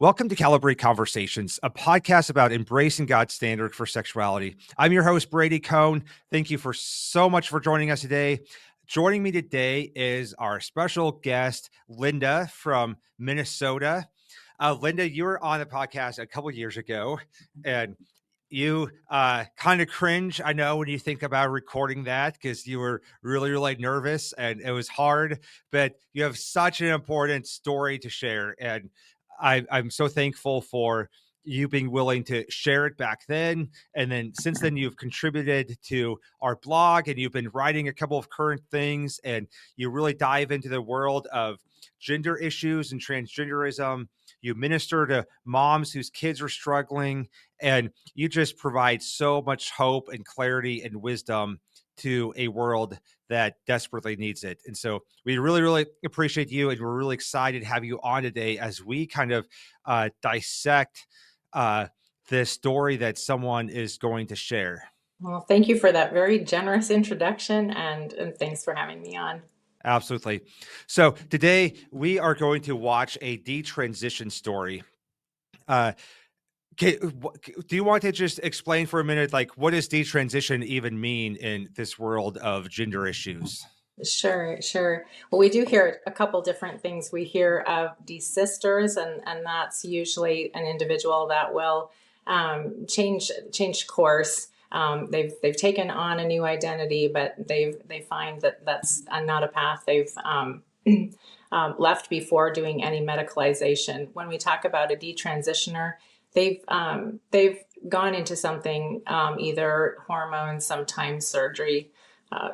Welcome to Calibrate Conversations, a podcast about embracing God's standard for sexuality. I'm your host, Brady Cone. Thank you for so much for joining us today. Joining me today is our special guest, Linda from Minnesota. Linda, you were on the podcast a couple years ago, and you kind of cringe, I know, when you think about recording that because you were really nervous and it was hard, but you have such an important story to share. And I'm so thankful for you being willing to share it back then. And then since then, you've contributed to our blog and you've been writing a couple of current things, and you really dive into the world of gender issues and transgenderism. You minister to moms whose kids are struggling, and you just provide so much hope and clarity and wisdom to a world that desperately needs it. And so we really appreciate you, and we're really excited to have you on today as we kind of dissect this story that someone is going to share. Well, thank you for that very generous introduction, and thanks for having me on. Absolutely. So today we are going to watch a detransition story. Do you want to just explain for a minute, like, what does detransition even mean in this world of gender issues? Sure. Well, we do hear a couple different things. We hear of desisters, and that's usually an individual that will change course. They've taken on a new identity, but they find that that's not a path they've left before doing any medicalization. When we talk about a detransitioner, they've gone into something, either hormones, sometimes surgery.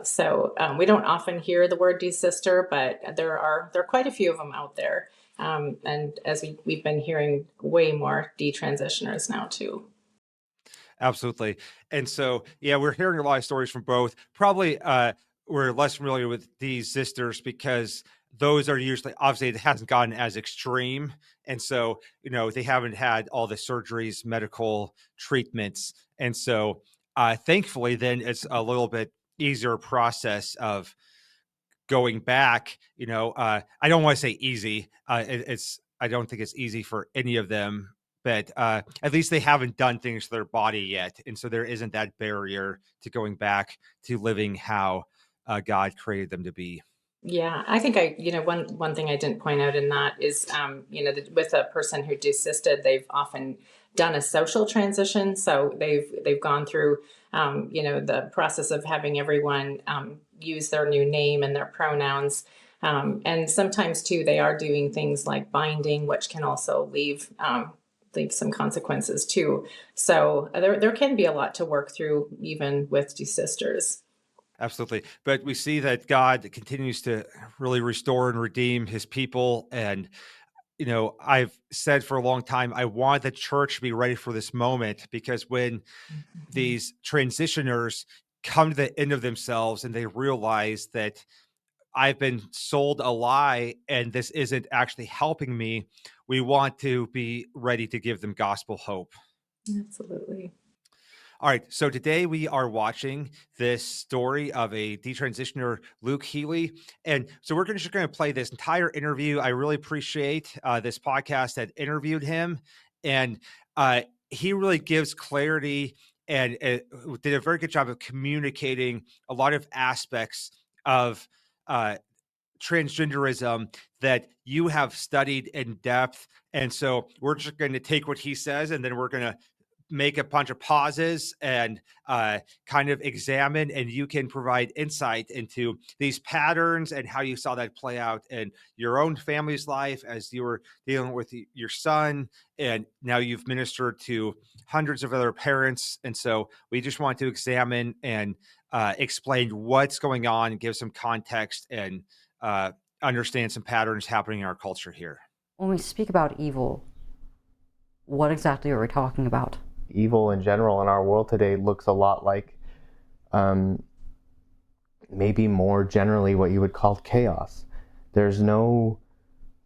So we don't often hear the word desister, but there are quite a few of them out there. And as we've been hearing way more detransitioners now too. Absolutely. And so, yeah, we're hearing a lot of stories from both. Probably we're less familiar with these sisters because those are usually, obviously, it hasn't gotten as extreme. And so, they haven't had all the surgeries, medical treatments. And so, thankfully, then it's a little bit easier process of going back. I don't want to say easy. I don't think it's easy for any of them, but at least they haven't done things to their body yet, and so there isn't that barrier to going back to living how God created them to be. Yeah, I think one thing I didn't point out in that is, with a person who desisted, they've often done a social transition. So they've gone through, the process of having everyone use their new name and their pronouns. And sometimes too, they are doing things like binding, which can also leave some consequences too. So there can be a lot to work through, even with desisters. Absolutely. But we see that God continues to really restore and redeem his people. And, I've said for a long time, I want the church to be ready for this moment, because when these transitioners come to the end of themselves and they realize that I've been sold a lie and this isn't actually helping me, we want to be ready to give them gospel hope. Absolutely. All right, so today we are watching this story of a detransitioner, Luke Healy. And so we're just going to play this entire interview. I really appreciate this podcast that interviewed him. And he really gives clarity and did a very good job of communicating a lot of aspects of transgenderism that you have studied in depth. And so we're just going to take what he says, and then we're going to make a bunch of pauses and kind of examine, and you can provide insight into these patterns and how you saw that play out in your own family's life as you were dealing with your son, and now you've ministered to hundreds of other parents. And so we just want to examine and explain what's going on, give some context, and understand some patterns happening in our culture here. When we speak about evil, what exactly are we talking about? Evil in general in our world today looks a lot like maybe more generally what you would call chaos. There's no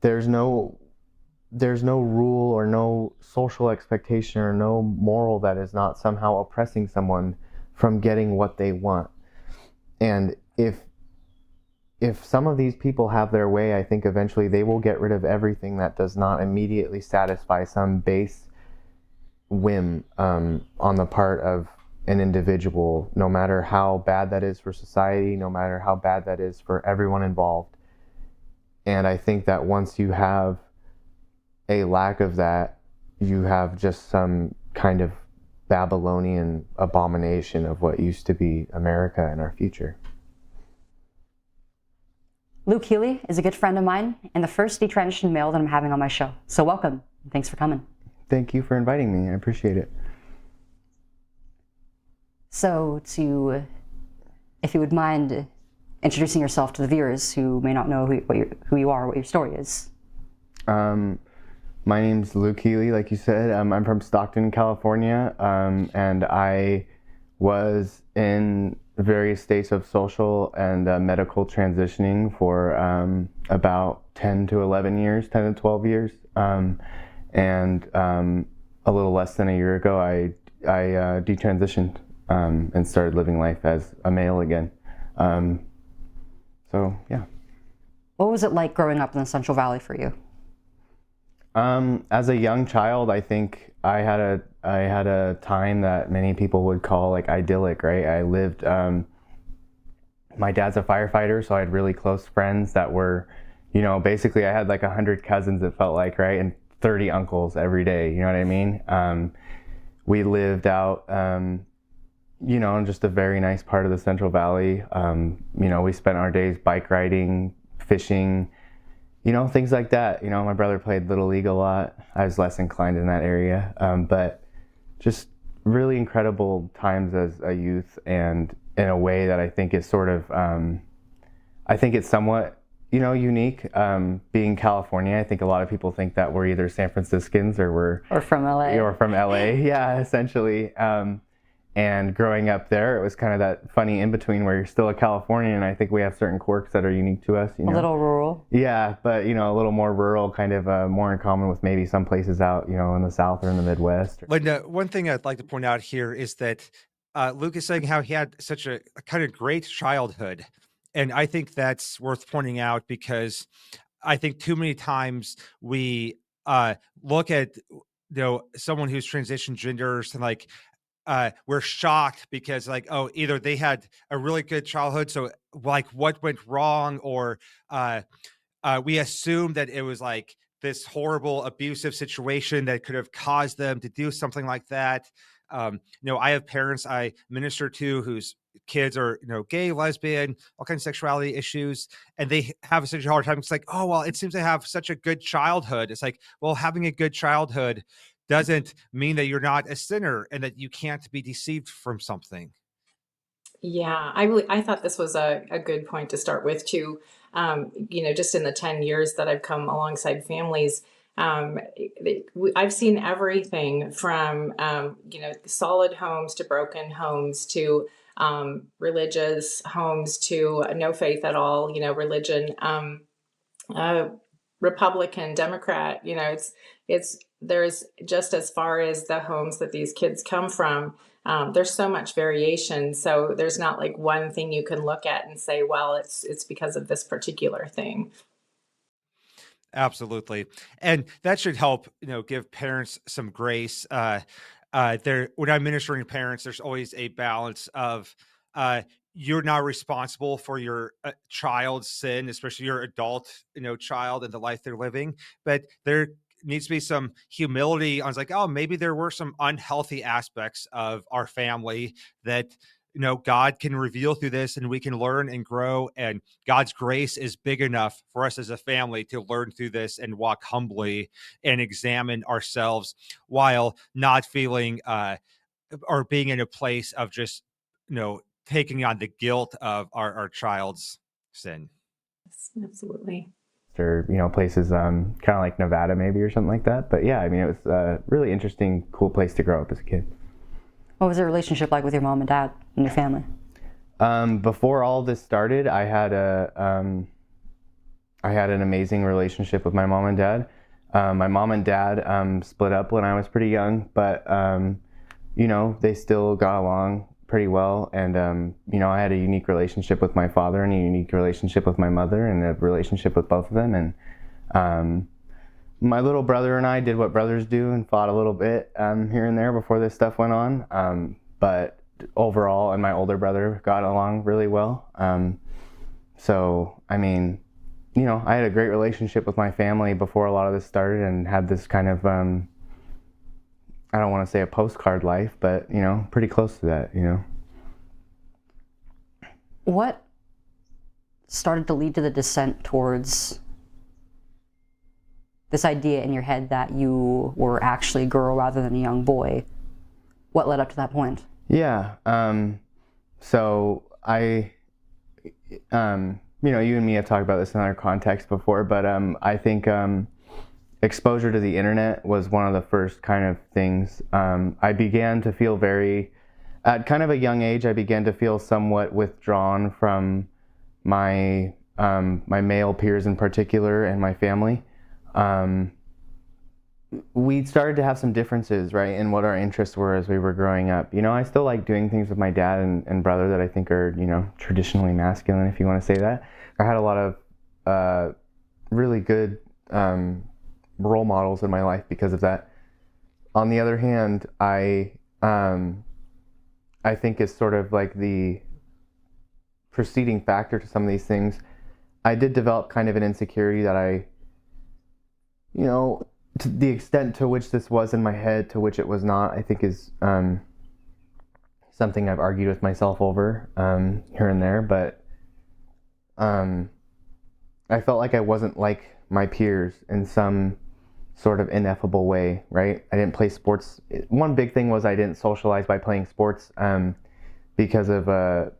rule or no social expectation or no moral that is not somehow oppressing someone from getting what they want. And if if some of these people have their way, I think eventually they will get rid of everything that does not immediately satisfy some base whim on the part of an individual, no matter how bad that is for society, no matter how bad that is for everyone involved. And I think that once you have a lack of that, you have just some kind of Babylonian abomination of what used to be America and our future. Luke Healy is a good friend of mine and the first detransition male that I'm having on my show. So welcome. Thanks for coming. Thank you for inviting me. I appreciate it. So if you would mind introducing yourself to the viewers who may not know who you are, what your story is. My name's Luke Healy, like you said. I'm from Stockton, California, and I was in various states of social and medical transitioning for about 10 to 11 years, 10 to 12 years. And a little less than a year ago, I detransitioned and started living life as a male again. So, yeah. What was it like growing up in the Central Valley for you? As a young child, I think I had a time that many people would call like idyllic, right? I lived, my dad's a firefighter, so I had really close friends that were, you know, basically I had like 100 cousins, it felt like, right? And 30 uncles every day, you know what I mean? We lived out, you know, in just a very nice part of the Central Valley. You know, we spent our days bike riding, fishing, you know, things like that. You know, my brother played Little League a lot. I was less inclined in that area, but just really incredible times as a youth, and in a way that I think is sort of, I think it's somewhat, you know, unique. Being California, I think a lot of people think that we're either San Franciscans or from LA. Or from LA, yeah, essentially. And growing up there, it was kind of that funny in-between where you're still a Californian, and I think we have certain quirks that are unique to us. You know? A little rural. Yeah, but, you know, a little more rural, kind of more in common with maybe some places out, you know, in the South or in the Midwest. Linda, one thing I'd like to point out here is that Luke is saying how he had such a kind of great childhood. And I think that's worth pointing out, because I think too many times we look at, you know, someone who's transitioned genders and like, we're shocked because like, oh, either they had a really good childhood, so like what went wrong, or we assume that it was like this horrible abusive situation that could have caused them to do something like that. You know, I have parents I minister to whose kids are, you know, gay, lesbian, all kinds of sexuality issues, and they have such a hard time. It's like, oh, well, it seems to have such a good childhood. It's like, well, having a good childhood doesn't mean that you're not a sinner and that you can't be deceived from something. Yeah, I thought this was a good point to start with too. You know, just in the 10 years that I've come alongside families, I've seen everything from, you know, solid homes to broken homes to religious homes to no faith at all, you know, religion, Republican, Democrat, you know, there's just as far as the homes that these kids come from, there's so much variation. So there's not like one thing you can look at and say, well, it's because of this particular thing. Absolutely. And that should help, you know, give parents some grace. When I'm ministering to parents, there's always a balance of, you're not responsible for your child's sin, especially your adult, you know, child and the life they're living. But there needs to be some humility. I was like, oh, maybe there were some unhealthy aspects of our family that, you know, God can reveal through this, and we can learn and grow. And God's grace is big enough for us as a family to learn through this and walk humbly and examine ourselves while not feeling or being in a place of just, you know, taking on the guilt of our child's sin. Absolutely. Or, you know, places kind of like Nevada maybe or something like that. But yeah, I mean, it was a really interesting, cool place to grow up as a kid. What was the relationship like with your mom and dad and your family? Before all this started, I had an amazing relationship with my mom and dad. My mom and dad split up when I was pretty young, but you know, they still got along pretty well. And, I had a unique relationship with my father and a unique relationship with my mother and a relationship with both of them. And my little brother and I did what brothers do and fought a little bit here and there before this stuff went on. But overall, and my older brother got along really well. So, I mean, I had a great relationship with my family before a lot of this started and had this kind of, I don't want to say a postcard life, but, pretty close to that, What started to lead to the descent towards this idea in your head that you were actually a girl rather than a young boy? What led up to that point? Yeah. So I, you and me have talked about this in other contexts before, but I think exposure to the internet was one of the first kind of things. I began to feel at kind of a young age, I began to feel somewhat withdrawn from my my male peers in particular and my family. We started to have some differences, right, in what our interests were as we were growing up. I still like doing things with my dad and brother that I think are, traditionally masculine, if you want to say that. I had a lot of really good role models in my life because of that. On the other hand, I think is sort of like the preceding factor to some of these things. I did develop kind of an insecurity that I, to the extent to which this was in my head, to which it was not, I think is something I've argued with myself over here and there. But I felt like I wasn't like my peers in some sort of ineffable way, right? I didn't play sports. One big thing was I didn't socialize by playing sports because of a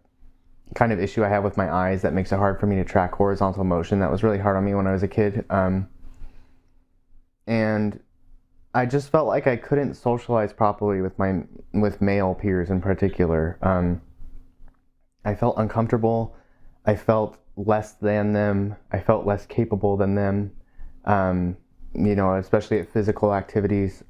kind of issue I have with my eyes that makes it hard for me to track horizontal motion. That was really hard on me when I was a kid. And I just felt like I couldn't socialize properly with male peers in particular. I felt uncomfortable. I felt less than them. I felt less capable than them. Especially at physical activities.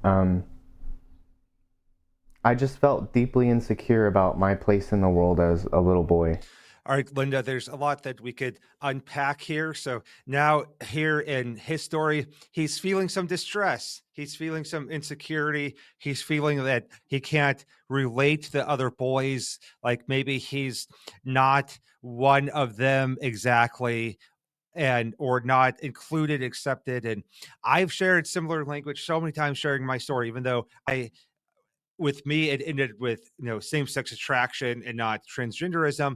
I just felt deeply insecure about my place in the world as a little boy. All right, Linda, there's a lot that we could unpack here. So now here in his story, he's feeling some distress. He's feeling some insecurity. He's feeling that he can't relate to other boys. Like maybe he's not one of them exactly, or not included, accepted. And I've shared similar language so many times sharing my story, even though with me, it ended with same-sex attraction and not transgenderism.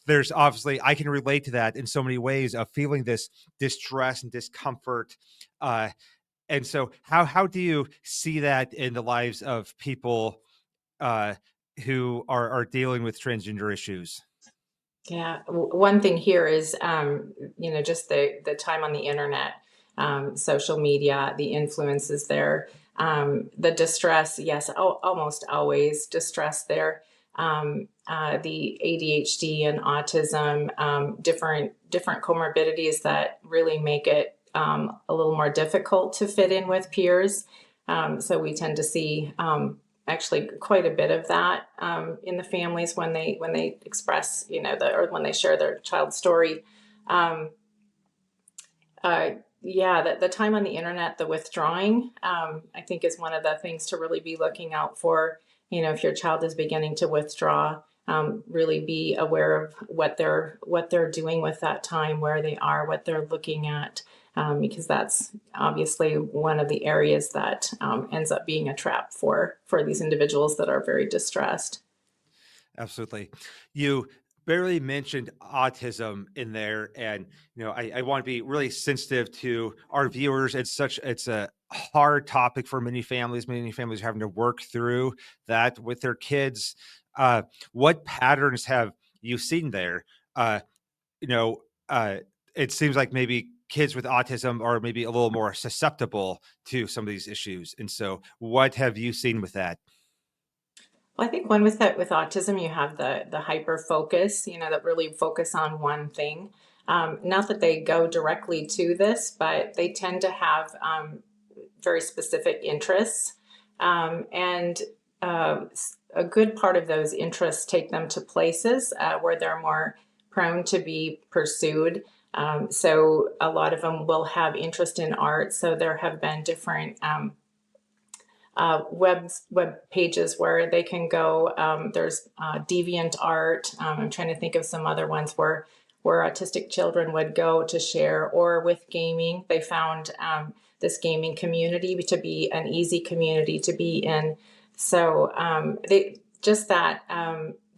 There's obviously, I can relate to that in so many ways of feeling this distress and discomfort. And so, how do you see that in the lives of people who are dealing with transgender issues? Yeah, one thing here is, just the time on the internet, social media, the influences there, the distress. Yes, almost always distress there. The ADHD and autism, different comorbidities that really make it a little more difficult to fit in with peers. So we tend to see actually quite a bit of that in the families when they express, or when they share their child's story. The time on the internet, the withdrawing, I think is one of the things to really be looking out for. If your child is beginning to withdraw, really be aware of what they're doing with that time, where they are, what they're looking at. Because that's obviously one of the areas that ends up being a trap for these individuals that are very distressed. Absolutely. You barely mentioned autism in there, and I want to be really sensitive to our viewers. It's a hard topic for many families. Many families are having to work through that with their kids. What patterns have you seen there? It seems like maybe kids with autism are maybe a little more susceptible to some of these issues. And so what have you seen with that? Well, I think one with autism, you have the hyper focus, that really focus on one thing. Not that they go directly to this, but they tend to have very specific interests. And a good part of those interests take them to places where they're more prone to be pursued. So a lot of them will have interest in art. So there have been different web pages where they can go. There's deviant art. I'm trying to think of some other ones where autistic children would go to share, or with gaming. They found this gaming community to be an easy community to be in. So they just that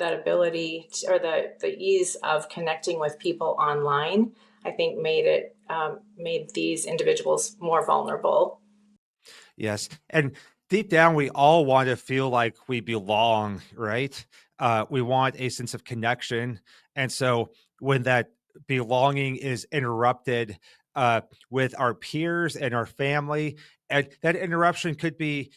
ability to, or the ease of connecting with people online, I think made these individuals more vulnerable. Yes. And deep down, we all want to feel like we belong, right? We want a sense of connection. And so when that belonging is interrupted with our peers and our family, and that interruption could be,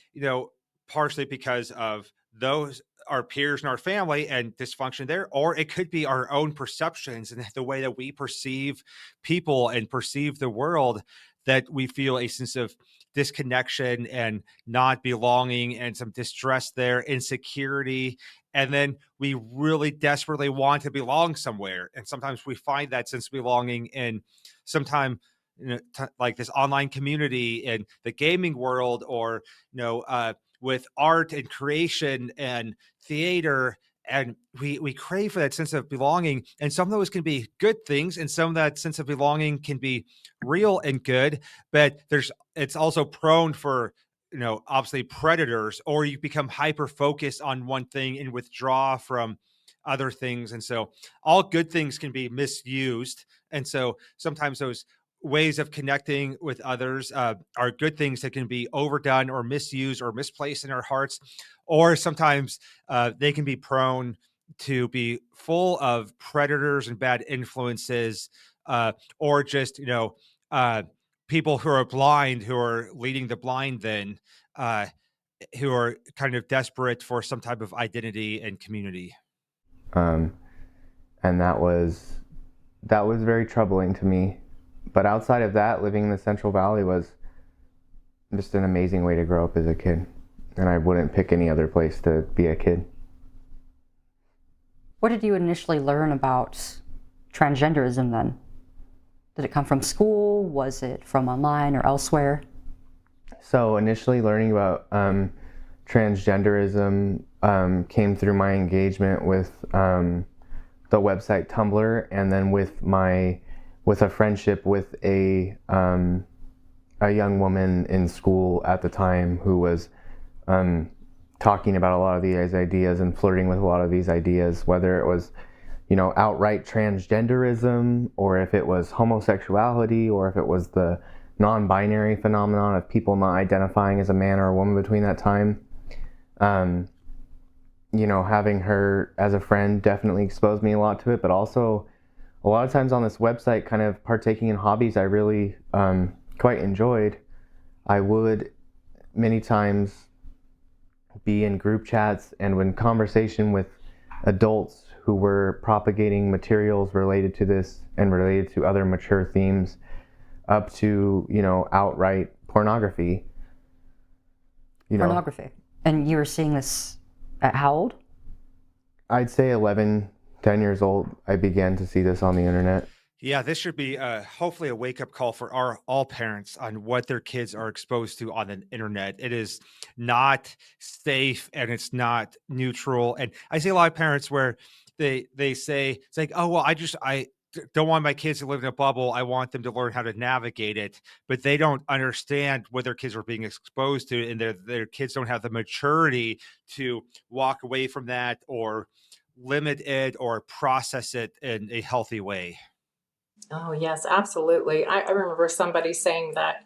partially because of those our peers and our family and dysfunction there, or it could be our own perceptions and the way that we perceive people and perceive the world, that we feel a sense of disconnection and not belonging and some distress there, insecurity. And then we really desperately want to belong somewhere. And sometimes we find that sense of belonging in sometime, like this online community in the gaming world, or, with art and creation and theater. And we crave for that sense of belonging. And some of those can be good things, and some of that sense of belonging can be real and good, but it's also prone for, obviously predators, or you become hyper focused on one thing and withdraw from other things. And so all good things can be misused. And so sometimes those ways of connecting with others are good things that can be overdone or misused or misplaced in our hearts, or sometimes they can be prone to be full of predators and bad influences, or just, people who are blind, who are leading the blind, then who are kind of desperate for some type of identity and community. And that was very troubling to me. But outside of that, living in the Central Valley was just an amazing way to grow up as a kid. And I wouldn't pick any other place to be a kid. What did you initially learn about transgenderism then? Did it come from school? Was it from online or elsewhere? So initially learning about transgenderism came through my engagement with the website Tumblr, and then with a friendship with a young woman in school at the time who was talking about a lot of these ideas and flirting with a lot of these ideas, whether it was, outright transgenderism, or if it was homosexuality, or if it was the non-binary phenomenon of people not identifying as a man or a woman between that time. Having her as a friend definitely exposed me a lot to it, but also a lot of times on this website, kind of partaking in hobbies I really quite enjoyed. I would many times be in group chats and in conversation with adults who were propagating materials related to this and related to other mature themes, up to, outright pornography. Pornography. And you were seeing this at how old? I'd say 11, 10 years old, I began to see this on the internet. Yeah, this should be hopefully a wake-up call for all parents on what their kids are exposed to on the internet. It is not safe, and it's not neutral. And I see a lot of parents where they say, it's like, oh, well, I don't want my kids to live in a bubble. I want them to learn how to navigate it. But they don't understand what their kids are being exposed to, and their kids don't have the maturity to walk away from that or limit it or process it in a healthy way. Oh, yes, absolutely. I remember somebody saying that,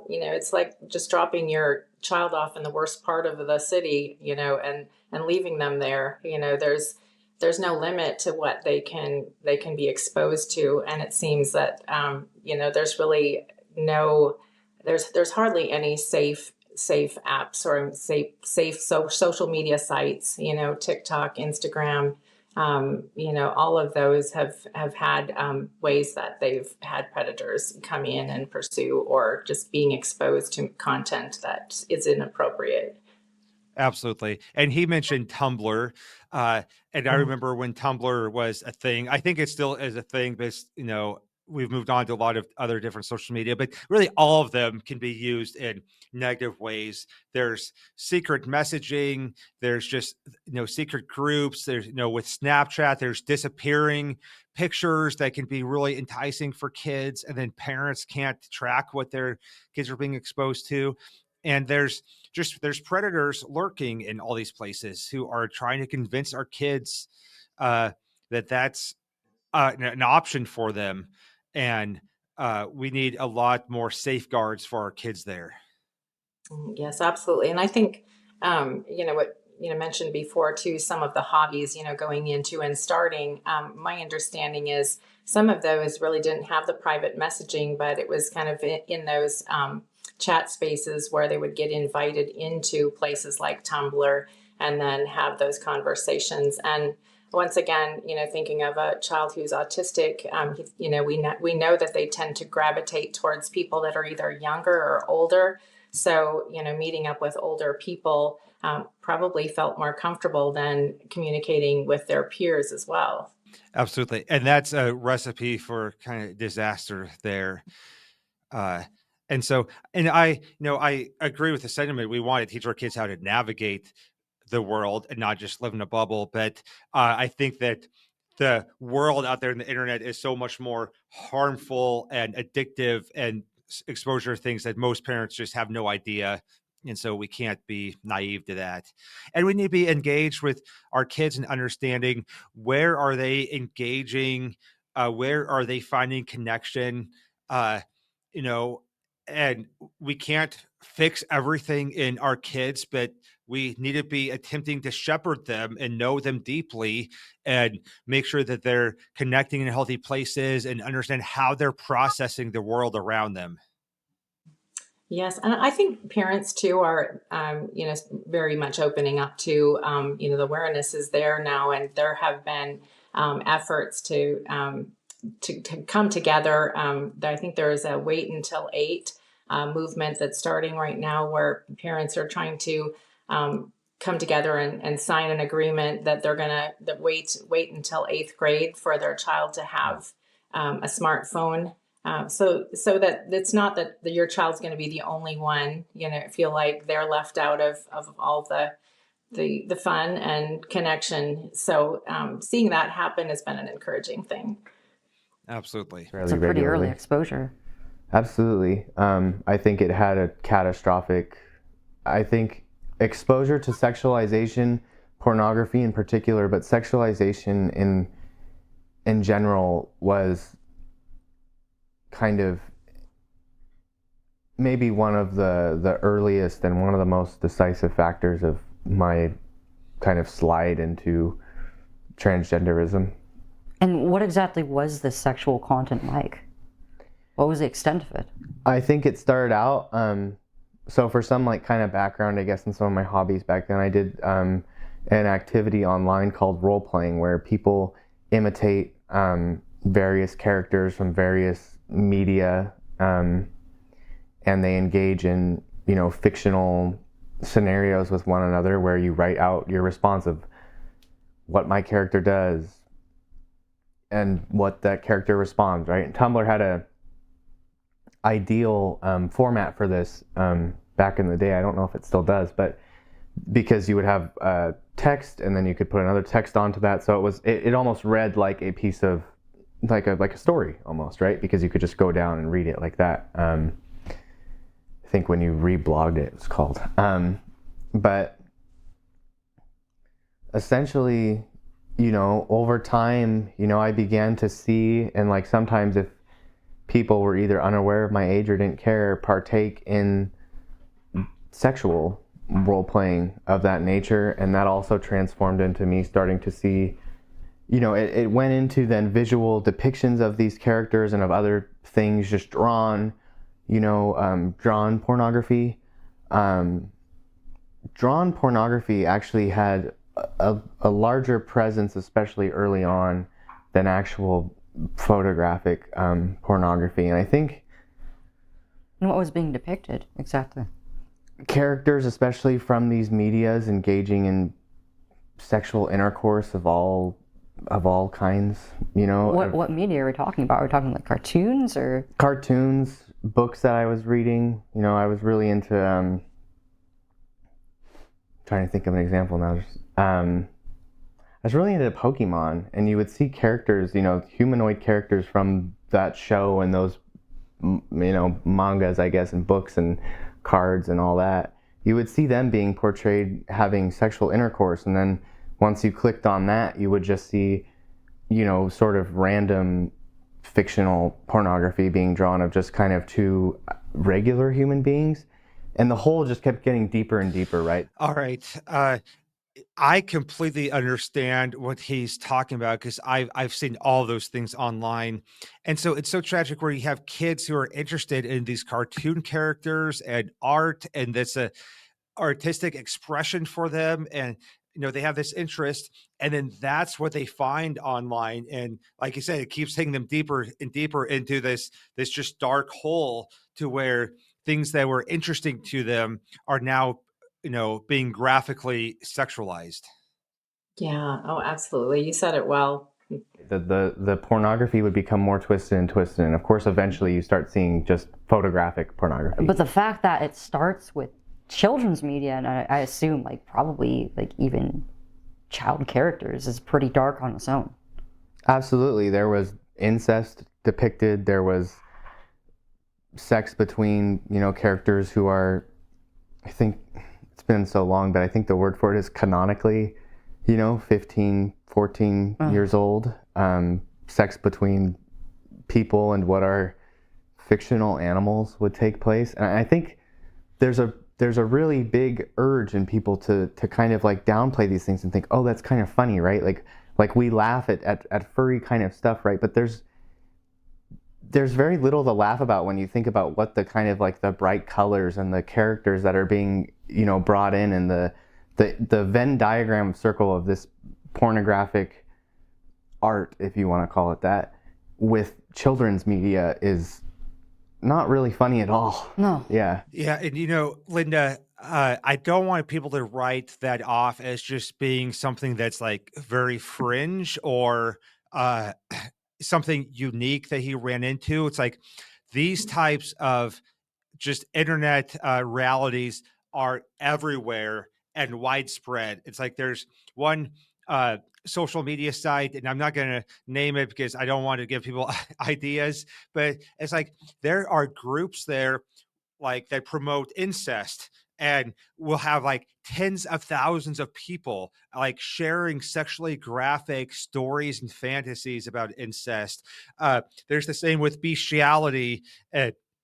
it's like just dropping your child off in the worst part of the city, and leaving them there. There's no limit to what they can be exposed to, and it seems that there's really there's hardly any safe apps or safe social media sites. TikTok, Instagram. All of those have had ways that they've had predators come in and pursue, or just being exposed to content that is inappropriate. Absolutely. And he mentioned Tumblr. And I remember when Tumblr was a thing. I think it still is a thing, but we've moved on to a lot of other different social media, but really all of them can be used in negative ways. There's secret messaging, there's just secret groups, there's with Snapchat, there's disappearing pictures that can be really enticing for kids, and then parents can't track what their kids are being exposed to. And there's predators lurking in all these places who are trying to convince our kids that that's an option for them, and we need a lot more safeguards for our kids there. Yes, absolutely. And I think, what mentioned before too, some of the hobbies, going into and starting, my understanding is some of those really didn't have the private messaging, but it was kind of in those chat spaces where they would get invited into places like Tumblr and then have those conversations. And once again, thinking of a child who's autistic, we know that they tend to gravitate towards people that are either younger or older. So, meeting up with older people probably felt more comfortable than communicating with their peers as well. Absolutely. And that's a recipe for kind of disaster there. And so, and I agree with the sentiment. We want to teach our kids how to navigate the world and not just live in a bubble. But I think that the world out there in the internet is so much more harmful and addictive and exposure to things that most parents just have no idea. And so we can't be naive to that. And we need to be engaged with our kids and understanding where are they engaging, where are they finding connection, you know, and we can't fix everything in our kids, but we need to be attempting to shepherd them and know them deeply and make sure that they're connecting in healthy places and understand how they're processing the world around them. Yes, and I think parents too are, very much opening up to, the awareness is there now, and there have been efforts to come together. I think there is a wait until 8 movement that's starting right now, where parents are trying to come together and sign an agreement that they're going to wait until 8th grade for their child to have a smartphone. So that it's not that your child's going to be the only one, feel like they're left out of all the fun and connection. So seeing that happen has been an encouraging thing. Absolutely. It's a pretty early exposure. Absolutely. I think it had a catastrophic, exposure to sexualization, pornography in particular, but sexualization in general was kind of maybe one of the earliest and one of the most decisive factors of my kind of slide into transgenderism. And what exactly was this sexual content like? What was the extent of it? I think it started out, so for some kind of background, I guess, in some of my hobbies back then, I did an activity online called role playing, where people imitate various characters from various media, and they engage in fictional scenarios with one another, where you write out your response of what my character does and what that character responds, right? And Tumblr had a ideal format for this back in the day. I don't know if it still does, but because you would have text and then you could put another text onto that, so it almost read like a piece of like a story almost, right? Because you could just go down and read it like that. I think when you reblogged it was called. But essentially, over time, I began to see, and sometimes if people were either unaware of my age or didn't care, partake in sexual role-playing of that nature. And that also transformed into me starting to see, it went into then visual depictions of these characters and of other things just drawn, drawn pornography. Drawn pornography actually had a larger presence, especially early on, than actual photographic pornography. And I think... And what was being depicted exactly? characters, especially from these medias, engaging in sexual intercourse of all kinds, What media are we talking about? Are we talking like cartoons or cartoons, books that I was reading. I was really into trying to think of an example now. I was really into Pokemon, and you would see characters, humanoid characters from that show and those mangas, I guess, and books and cards and all that. You would see them being portrayed having sexual intercourse, and then once you clicked on that, you would just see, sort of random fictional pornography being drawn of just kind of two regular human beings, and the hole just kept getting deeper and deeper, right? All right. I completely understand what he's talking about because I've seen all those things online. And so it's so tragic where you have kids who are interested in these cartoon characters and art, and this artistic expression for them, and they have this interest, and then that's what they find online, and like you said, it keeps taking them deeper and deeper into this just dark hole, to where things that were interesting to them are now being graphically sexualized. Yeah. Oh, absolutely. You said it well. The pornography would become more twisted and twisted, and of course eventually you start seeing just photographic pornography. but the fact that it starts with children's media, and I assume like probably like even child characters, is pretty dark on its own. Absolutely. There was incest depicted, there was sex between characters who are, I think it's been so long, but I think the word for it is canonically 15, 14 years old. Sex between people and what are fictional animals would take place. And I think there's a really big urge in people to kind of like downplay these things and think, oh, that's kind of funny, right? Like we laugh at furry kind of stuff, right? But there's very little to laugh about when you think about what the kind of like the bright colors and the characters that are being brought in, and the Venn diagram circle of this pornographic art, if you want to call it that, with children's media is not really funny at all. No. Yeah. Yeah, and Linda, I don't want people to write that off as just being something that's like very fringe or something unique that he ran into. It's like these types of just internet realities are everywhere and widespread. It's like there's one social media site, and I'm not going to name it because I don't want to give people ideas, but it's like there are groups there like that promote incest, and we'll have like tens of thousands of people like sharing sexually graphic stories and fantasies about incest. There's the same with bestiality.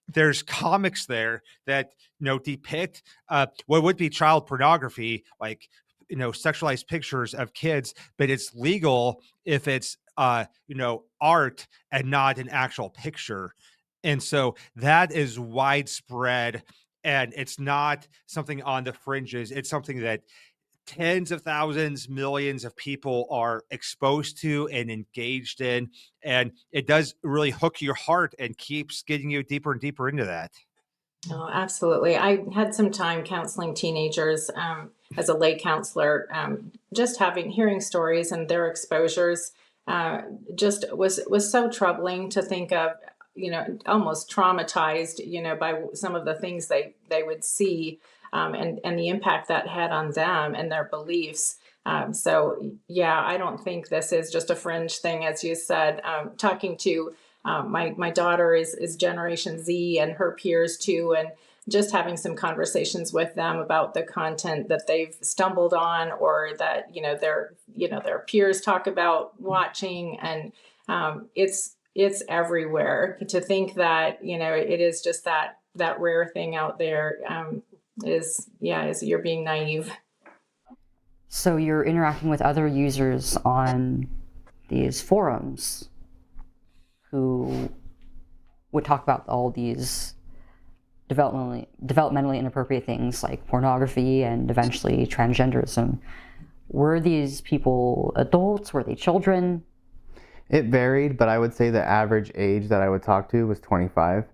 There's comics there that depict what would be child pornography, like sexualized pictures of kids, but it's legal if it's art and not an actual picture. And so that is widespread, and it's not something on the fringes. It's something that tens of thousands, millions of people are exposed to and engaged in. And it does really hook your heart and keeps getting you deeper and deeper into that. Oh, absolutely. I had some time counseling teenagers as a lay counselor, just hearing stories and their exposures just was so troubling to think of, almost traumatized, by some of the things they would see, and the impact that had on them and their beliefs. So yeah, I don't think this is just a fringe thing, as you said. Talking to my daughter is Generation Z, and her peers too, and just having some conversations with them about the content that they've stumbled on, or that their peers talk about watching, and it's everywhere. To think that it is just that rare thing out there, is you're being naive. So you're interacting with other users on these forums who would talk about all these developmentally inappropriate things like pornography and eventually transgenderism. Were these people adults? Were they children? It varied, but I would say the average age that I would talk to was 25.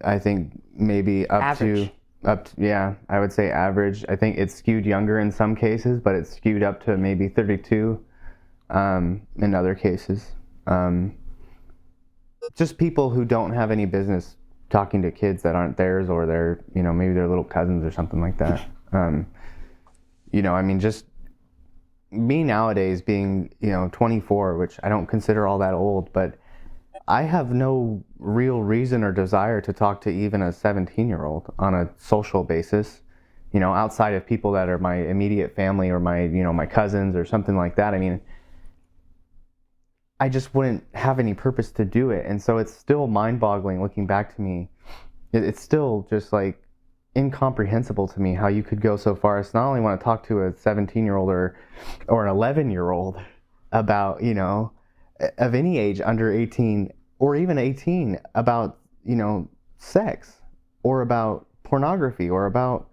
I think maybe up Average. to Yeah, I would say average. I think it's skewed younger in some cases, but it's skewed up to maybe 32 in other cases. Just people who don't have any business talking to kids that aren't theirs, or their, maybe their little cousins or something like that. I mean, just me nowadays being, 24, which I don't consider all that old, but I have no real reason or desire to talk to even a 17-year-old on a social basis, outside of people that are my immediate family or my, my cousins or something like that. I mean, I just wouldn't have any purpose to do it. And so it's still mind-boggling looking back to me. It's still just like incomprehensible to me how you could go so far as to not only want to talk to a 17-year-old or an 11-year-old about, of any age under 18 or even 18 about, sex or about pornography or about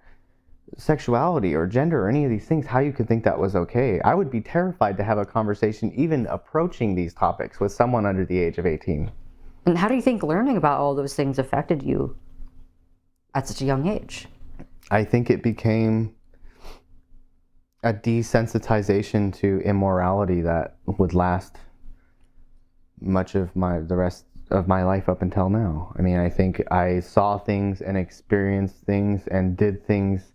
sexuality or gender or any of these things, how you could think that was okay. I would be terrified to have a conversation even approaching these topics with someone under the age of 18. And how do you think learning about all those things affected you at such a young age? I think it became a desensitization to immorality that would last much of the rest of my life up until now. I mean, I think I saw things and experienced things and did things,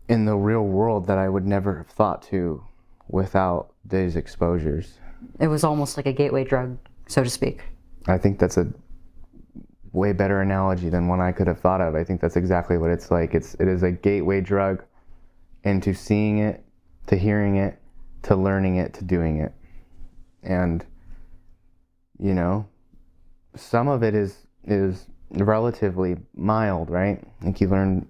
in the real world that I would never have thought to without these exposures. It was almost like a gateway drug, so to speak. I think that's a way better analogy than one I could have thought of. I think that's exactly what it's like. It is a gateway drug into seeing it, to hearing it, to learning it, to doing it. And, some of it is relatively mild, right? Like you learn,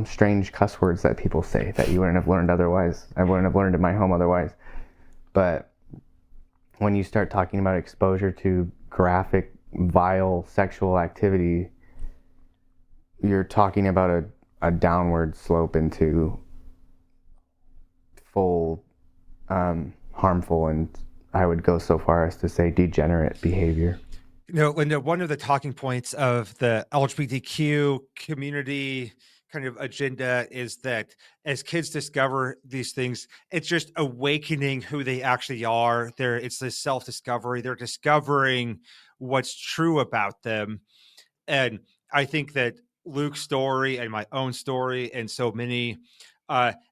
strange cuss words that people say that you wouldn't have learned otherwise. I wouldn't have learned in my home otherwise. But when you start talking about exposure to graphic, vile sexual activity, you're talking about a downward slope into full harmful, and I would go so far as to say degenerate behavior. Linda, one of the talking points of the LGBTQ community kind of agenda is that as kids discover these things, it's just awakening who they actually are. It's this self-discovery. They're discovering what's true about them. And I think that Luke's story and my own story and so many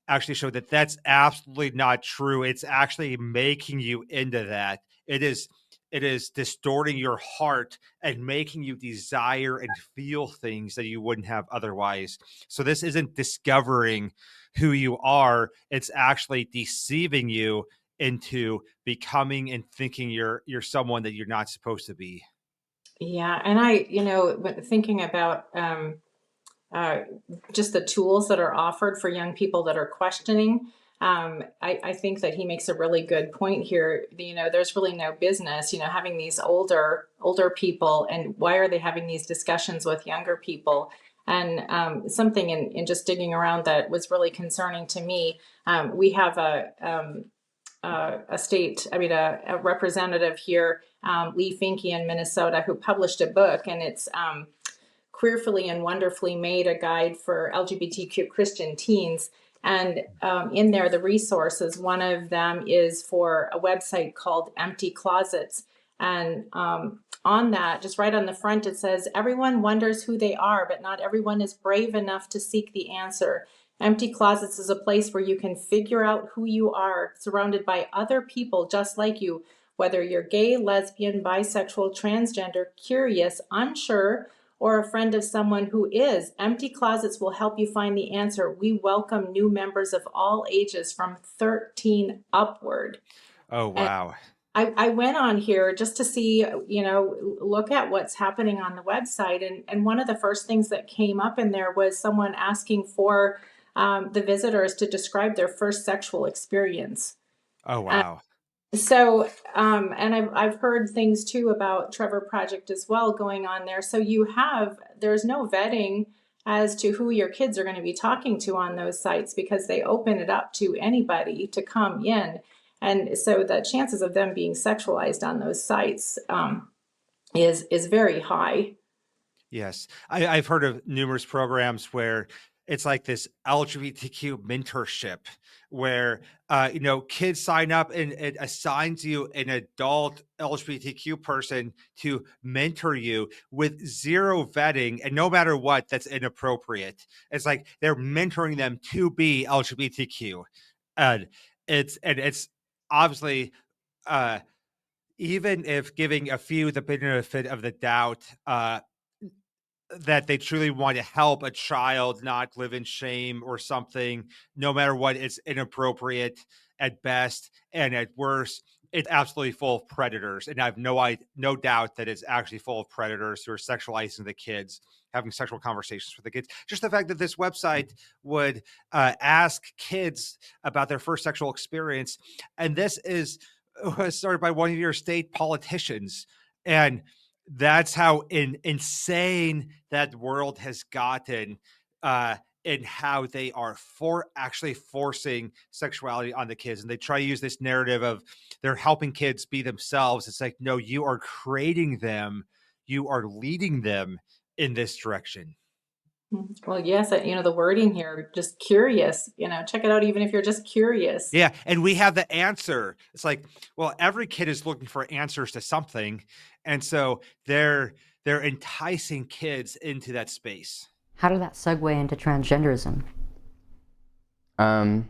actually show that that's absolutely not true. It's actually making you into that. It is distorting your heart and making you desire and feel things that you wouldn't have otherwise. So this isn't discovering who you are. It's actually deceiving you into becoming and thinking you're someone that you're not supposed to be. Yeah, and I, when thinking about uh, just the tools that are offered for young people that are questioning, I think that he makes a really good point here. There's really no business, having these older people, and why are they having these discussions with younger people? And something in just digging around that was really concerning to me. We have a representative here, Lee Finke in Minnesota, who published a book, and it's Queerfully and Wonderfully Made, a guide for LGBTQ Christian teens. And in there, the resources, one of them is for a website called Empty Closets. And on that, just right on the front, it says, everyone wonders who they are, but not everyone is brave enough to seek the answer. Empty Closets is a place where you can figure out who you are, surrounded by other people just like you, whether you're gay, lesbian, bisexual, transgender, curious, unsure, or a friend of someone who is. Empty Closets will help you find the answer. We welcome new members of all ages from 13 upward. Oh, wow. I went on here just to see, look at what's happening on the website. And one of the first things that came up in there was someone asking for the visitors to describe their first sexual experience. Oh, wow. So, and I've heard things too about Trevor Project as well going on there. So there's no vetting as to who your kids are going to be talking to on those sites, because they open it up to anybody to come in. And so the chances of them being sexualized on those sites is very high. Yes. I've heard of numerous programs where it's like this LGBTQ mentorship where, kids sign up and it assigns you an adult LGBTQ person to mentor you with zero vetting. And no matter what, that's inappropriate. It's like they're mentoring them to be LGBTQ. And it's obviously, uh, even if giving a few the benefit of the doubt, that they truly want to help a child not live in shame or something, no matter what, it's inappropriate at best, and at worst, it's absolutely full of predators. And I have no doubt that it's actually full of predators who are sexualizing the kids, having sexual conversations with the kids. Just the fact that this website would ask kids about their first sexual experience, and this is was started by one of your state politicians, and that's how insane that world has gotten, uh, and how they are actually forcing sexuality on the kids. And they try to use this narrative of they're helping kids be themselves. It's like, no, you are creating them, you are leading them in this direction. Well, yes, the wording here, just curious, check it out even if you're just curious. Yeah, and we have the answer. It's like, well, every kid is looking for answers to something, and so they're enticing kids into that space. How did that segue into transgenderism? Segueing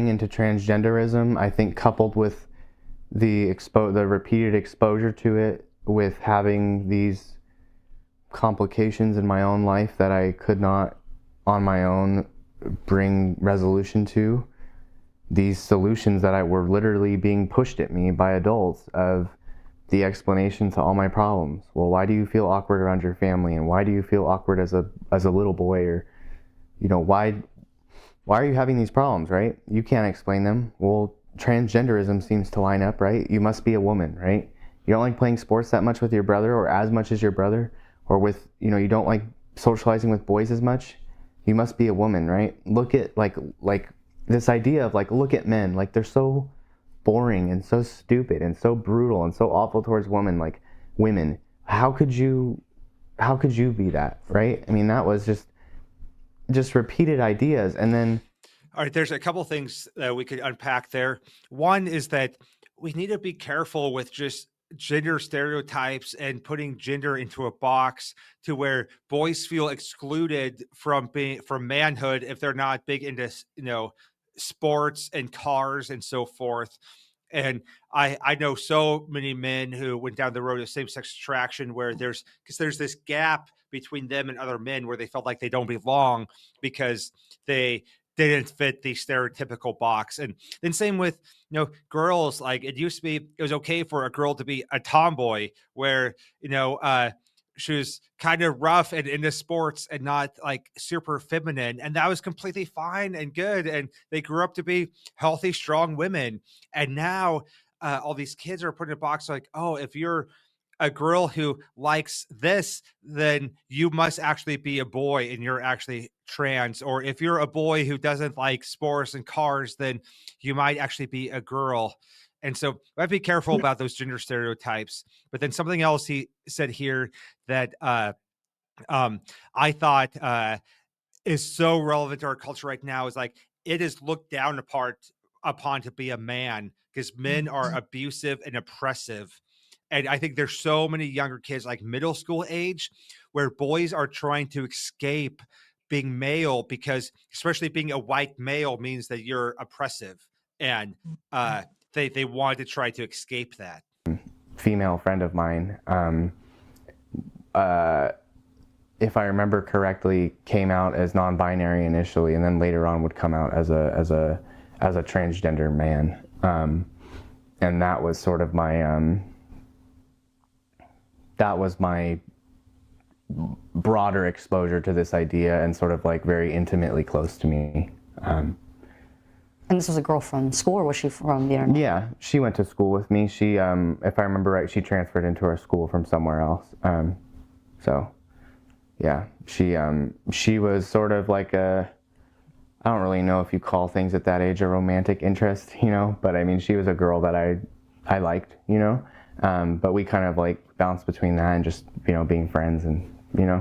into transgenderism, I think, coupled with the repeated exposure to it, with having these complications in my own life that I could not on my own bring resolution to, these solutions that were literally being pushed at me by adults of the explanation to all my problems. Well, why do you feel awkward around your family, and why do you feel awkward as a little boy, or why are you having these problems, right? You can't explain them. Well, transgenderism seems to line up, right? You must be a woman, right? You don't like playing sports that much with your brother, or as much as your brother, or with, you don't like socializing with boys as much. You must be a woman, right? Look at like this idea of look at men, they're so boring and so stupid and so brutal and so awful towards women. How could you be that, right? I mean, that was just repeated ideas. And then, all right, there's a couple things that we could unpack there. One is that we need to be careful with just gender stereotypes and putting gender into a box to where boys feel excluded from manhood if they're not big into sports and cars and so forth. And I know so many men who went down the road of same-sex attraction where there's this gap between them and other men where they felt like they don't belong because they didn't fit the stereotypical box. And then same with girls. Like, it used to be, it was okay for a girl to be a tomboy where she was kind of rough and into sports and not like super feminine, and that was completely fine and good, and they grew up to be healthy, strong women. And now all these kids are put in a box like, oh, if you're a girl who likes this, then you must actually be a boy and you're actually trans. Or if you're a boy who doesn't like sports and cars, then you might actually be a girl. And so I have to be careful about those gender stereotypes. But then something else he said here that I thought is so relevant to our culture right now is like, it is looked down upon to be a man because men are abusive and oppressive. And I think there's so many younger kids, like middle school age, where boys are trying to escape being male because, especially being a white male, means that you're oppressive. And they want to try to escape that. Female friend of mine, if I remember correctly, came out as non-binary initially, and then later on would come out as a transgender man. And that was sort of my that was my broader exposure to this idea, and sort of very intimately close to me. And this was a girl from school, or was she from the internet? Yeah, she went to school with me. She, if I remember right, she transferred into our school from somewhere else. So, yeah, she was sort of like I don't really know if you call things at that age a romantic interest, but I mean, she was a girl that I liked, But we kind of like bounced between that and just, being friends and,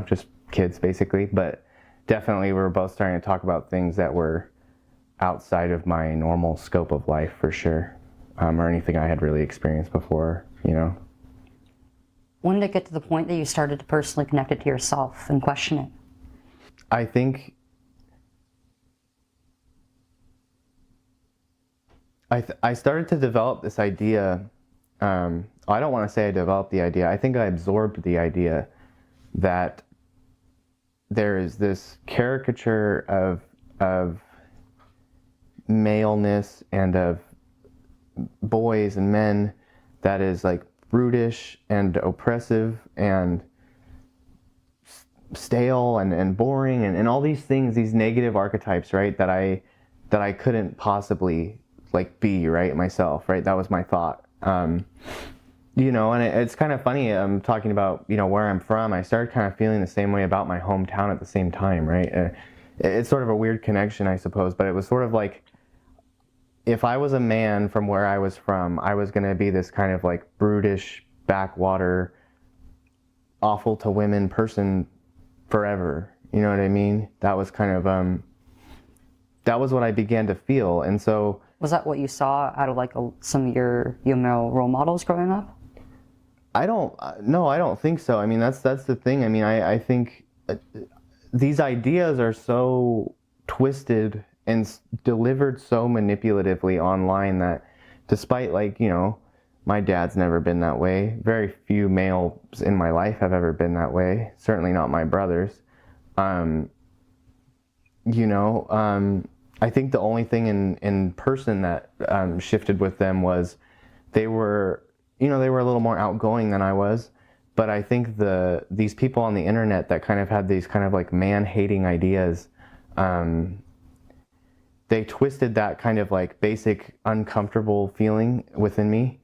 just kids basically. But definitely we were both starting to talk about things that were outside of my normal scope of life for sure, or anything I had really experienced before, When did it get to the point that you started to personally connect it to yourself and question it? I think I started to develop this idea. I don't want to say I developed the idea. I think I absorbed the idea that there is this caricature of maleness and of boys and men that is like brutish and oppressive and stale and boring and all these things, these negative archetypes, right, that I couldn't possibly like be, right, myself, right? That was my thought. And it's kind of funny, I'm talking about, where I'm from. I started kind of feeling the same way about my hometown at the same time, right? It's sort of a weird connection, I suppose, but it was sort of like, if I was a man from where I was from, I was going to be this kind of like brutish, backwater, awful to women person forever. You know what I mean? That was kind of, that was what I began to feel. And so... Was that what you saw out of like some of your male role models growing up? No, I don't think so. I mean, that's the thing. I mean, I think these ideas are so twisted and delivered so manipulatively online that despite like, my dad's never been that way. Very few males in my life have ever been that way. Certainly not my brothers. I think the only thing in person that shifted with them was they were a little more outgoing than I was. But I think these people on the internet that kind of had these kind of like man-hating ideas, they twisted that kind of like basic uncomfortable feeling within me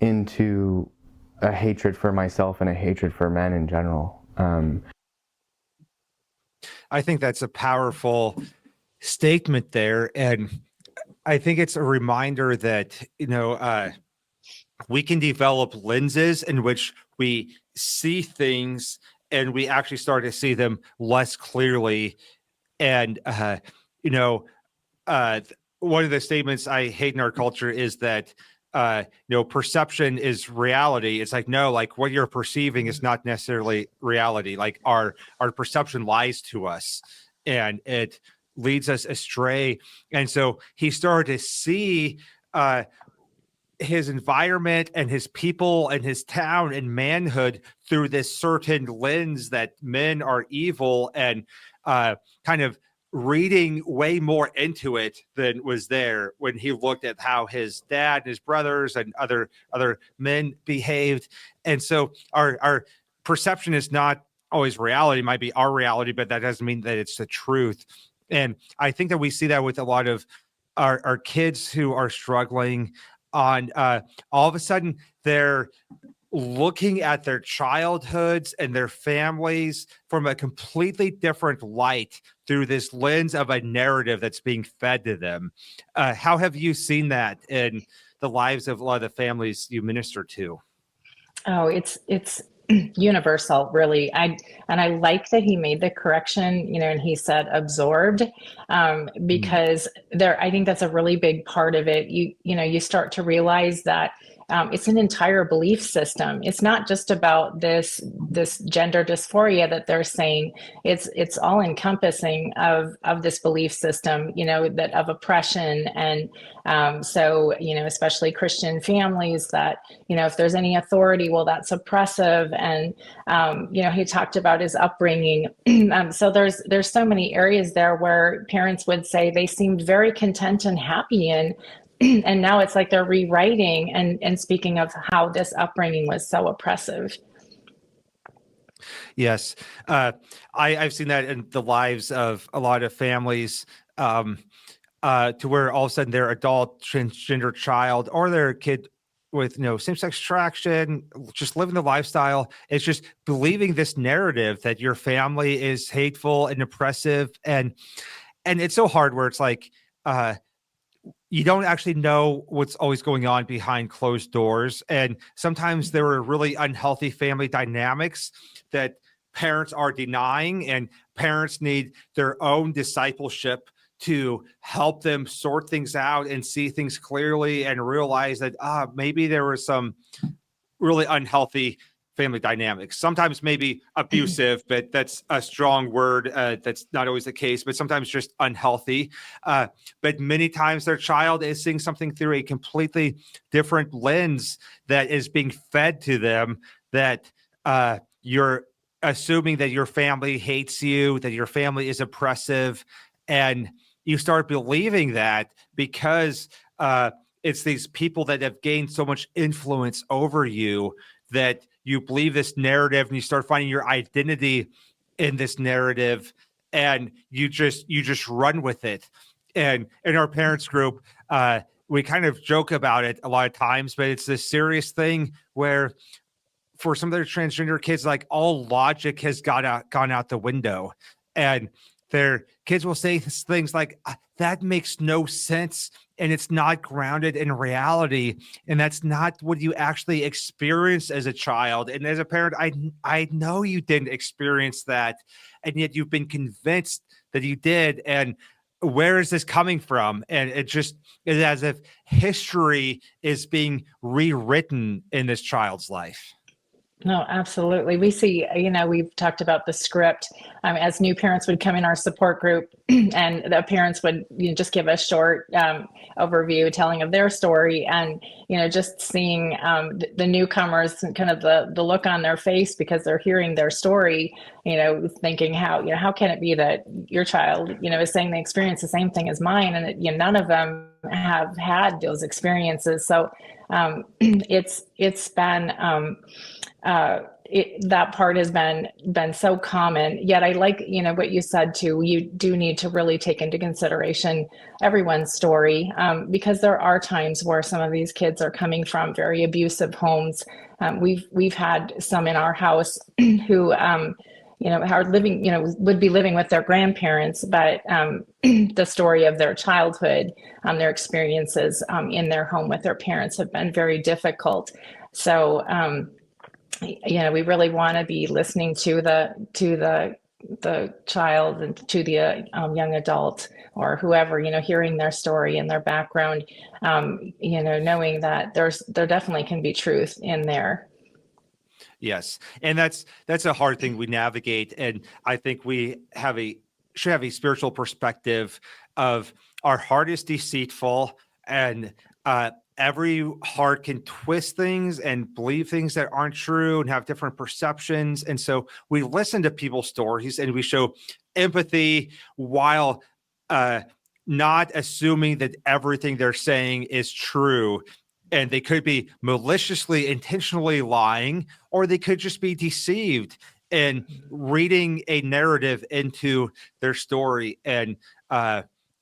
into a hatred for myself and a hatred for men in general. I think that's a powerful statement there. And I think it's a reminder that, we can develop lenses in which we see things and we actually start to see them less clearly. And, one of the statements I hate in our culture is that, perception is reality. It's like, no, like what you're perceiving is not necessarily reality. Like our perception lies to us and it leads us astray. And so he started to see, his environment and his people and his town and manhood through this certain lens that men are evil, and kind of reading way more into it than was there when he looked at how his dad and his brothers and other men behaved. And so our perception is not always reality. It might be our reality, but that doesn't mean that it's the truth. And I think that we see that with a lot of our kids who are struggling on all of a sudden they're looking at their childhoods and their families from a completely different light through this lens of a narrative that's being fed to them. How have you seen that in the lives of a lot of the families you minister to? Oh, it's universal, really. I like that he made the correction, and he said absorbed, because I think that's a really big part of it. You start to realize that it's an entire belief system. It's not just about this gender dysphoria that they're saying. It's all encompassing of this belief system, that of oppression. And so, especially Christian families that, if there's any authority, well, that's oppressive. And, he talked about his upbringing. So there's so many areas there where parents would say they seemed very content and happy in. And now it's like they're rewriting and speaking of how this upbringing was so oppressive. Yes. I've seen that in the lives of a lot of families, to where all of a sudden their adult transgender child or their kid with same-sex attraction, just living the lifestyle, it's just believing this narrative that your family is hateful and oppressive. And it's so hard where it's like, you don't actually know what's always going on behind closed doors. And sometimes there are really unhealthy family dynamics that parents are denying, and parents need their own discipleship to help them sort things out and see things clearly and realize that maybe there was some really unhealthy family dynamics, sometimes maybe abusive, but that's a strong word. That's not always the case, but sometimes just unhealthy. But many times their child is seeing something through a completely different lens that is being fed to them, that you're assuming that your family hates you, that your family is oppressive, and you start believing that because it's these people that have gained so much influence over you that you believe this narrative, and you start finding your identity in this narrative, and you just run with it. And in our parents group, we kind of joke about it a lot of times, but it's this serious thing where for some of their transgender kids, like all logic has gone out the window, and their kids will say things like, that makes no sense, and it's not grounded in reality, and that's not what you actually experienced as a child. And as a parent, I know you didn't experience that, and yet you've been convinced that you did. And where is this coming from? And it just is as if history is being rewritten in this child's life. No, absolutely. We see, we've talked about the script as new parents would come in our support group, and the parents would just give a short overview telling of their story, and just seeing the newcomers and kind of the look on their face because they're hearing their story, thinking how can it be that your child is saying they experience the same thing as mine, and that, none of them have had those experiences. So it's been that part has been so common. Yet I like what you said too. You do need to really take into consideration everyone's story, because there are times where some of these kids are coming from very abusive homes. We've had some in our house who are living, would be living with their grandparents, but the story of their childhood, their experiences in their home with their parents have been very difficult. So we really want to be listening to the child and to the young adult or whoever, hearing their story and their background, knowing that there definitely can be truth in there. Yes. And that's a hard thing we navigate. And I think we should have a spiritual perspective of our heart is deceitful, and every heart can twist things and believe things that aren't true and have different perceptions. And so we listen to people's stories and we show empathy while not assuming that everything they're saying is true. And they could be maliciously, intentionally lying, or they could just be deceived and reading a narrative into their story. And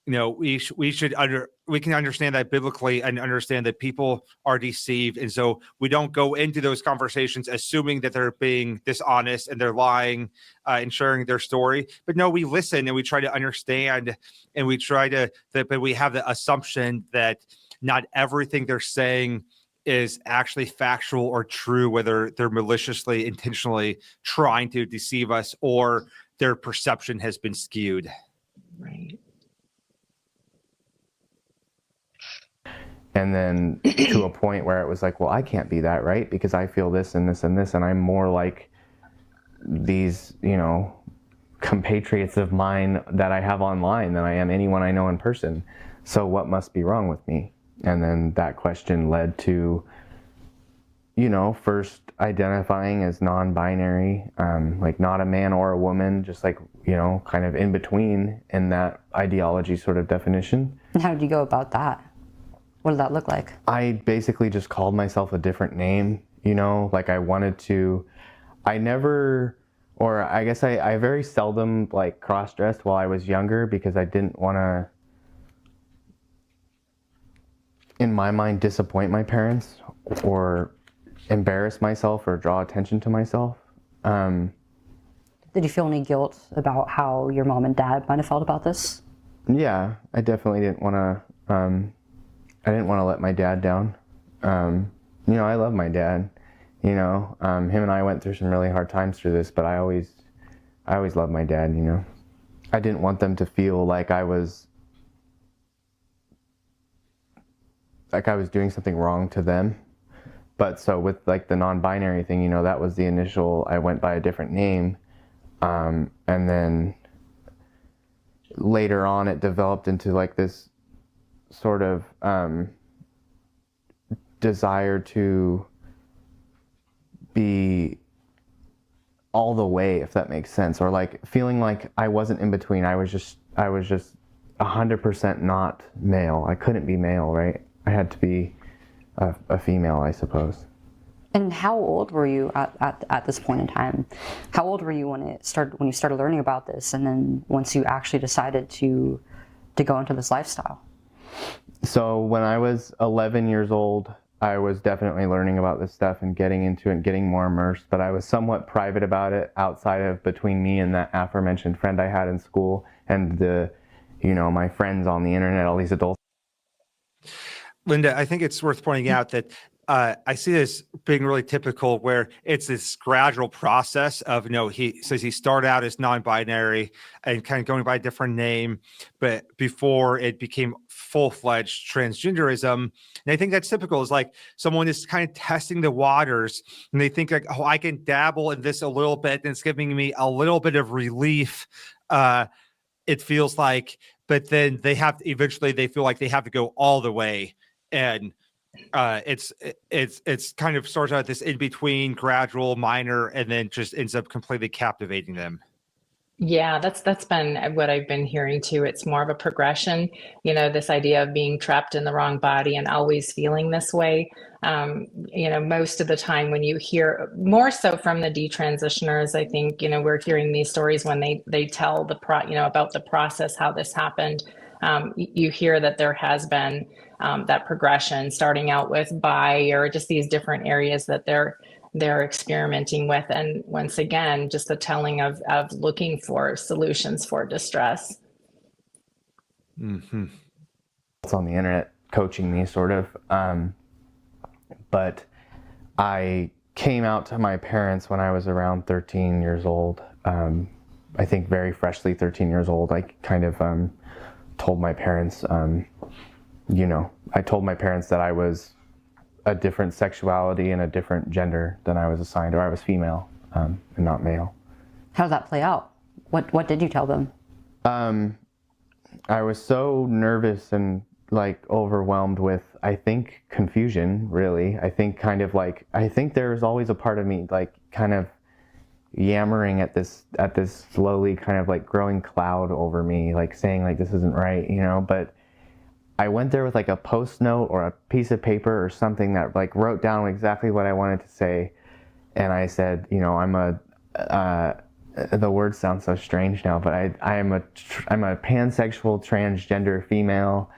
we can understand that biblically and understand that people are deceived. And so we don't go into those conversations assuming that they're being dishonest and they're lying and sharing their story. But no, we listen and we try to understand, and we but we have the assumption that not everything they're saying is actually factual or true, whether they're maliciously, intentionally trying to deceive us or their perception has been skewed. Right. And then to a point where it was like, well, I can't be that, right? Because I feel this and this and this, and I'm more like these, compatriots of mine that I have online than I am anyone I know in person. So what must be wrong with me? And then that question led to, first identifying as non-binary, like not a man or a woman, just like, kind of in between in that ideology sort of definition. And how did you go about that? What did that look like? I basically just called myself a different name, like I very seldom like cross-dressed while I was younger because I didn't want to, in my mind, disappoint my parents or embarrass myself or draw attention to myself. Did you feel any guilt about how your mom and dad might have felt about this? Yeah, I definitely didn't want to didn't want to let my dad down. You know, I love my dad. You know, him and I went through some really hard times through this, but I always loved my dad. You know, I didn't want them to feel like I was doing something wrong to them. But so with like the non-binary thing, you know, that was the initial. I went by a different name, and then later on, it developed into like this sort of desire to be all the way, if that makes sense, or like feeling like I wasn't in between. I was just 100% not male. I couldn't be male, right? I had to be a female, I suppose. And how old were you at this point in time? How old were you when you started learning about this, and then once you actually decided to go into this lifestyle? So when I was 11 years old, I was definitely learning about this stuff and getting into it and getting more immersed, but I was somewhat private about it outside of between me and that aforementioned friend I had in school and my friends on the internet, all these adults. Linda, I think it's worth pointing out that I see this being really typical where it's this gradual process of, he says he started out as non-binary and kind of going by a different name, but before it became full-fledged transgenderism. And I think that's typical, is like someone is kind of testing the waters and they think like, oh, I can dabble in this a little bit and it's giving me a little bit of relief. It feels like, but then they feel like they have to go all the way. And it's kind of starts out this in between, gradual, minor, and then just ends up completely captivating them. Yeah, that's been what I've been hearing too. It's more of a progression, this idea of being trapped in the wrong body and always feeling this way. Most of the time when you hear more so from the detransitioners, I think, we're hearing these stories when they tell about the process, how this happened. You hear that there has been that progression, starting out with bi, or just these different areas that they're experimenting with. And once again, just the telling of looking for solutions for distress. Mm-hmm. It's on the internet coaching me, sort of. But I came out to my parents when I was around 13 years old. I think very freshly 13 years old. I kind of told my parents, I told my parents that I was a different sexuality and a different gender than I was assigned, or I was female and not male. How did that play out? What did you tell them? I was so nervous and like overwhelmed with, I think, confusion, really. I think there's always a part of me like kind of yammering at this slowly kind of like growing cloud over me, like saying like this isn't right, but I went there with like a post note or a piece of paper or something that like wrote down exactly what I wanted to say. And I said, the words sound so strange now, but I'm a pansexual transgender female,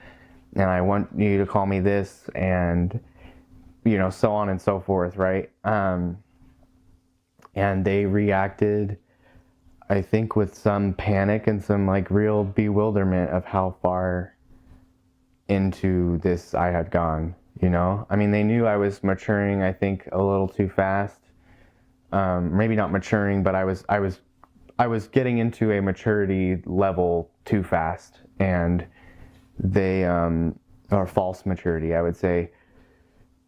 and I want you to call me this, and so on and so forth, right? And they reacted, I think, with some panic and some like real bewilderment of how far into this I had gone. I mean, they knew I was maturing, I think, a little too fast. Maybe not maturing, but I was getting into a maturity level too fast, and they or false maturity, I would say,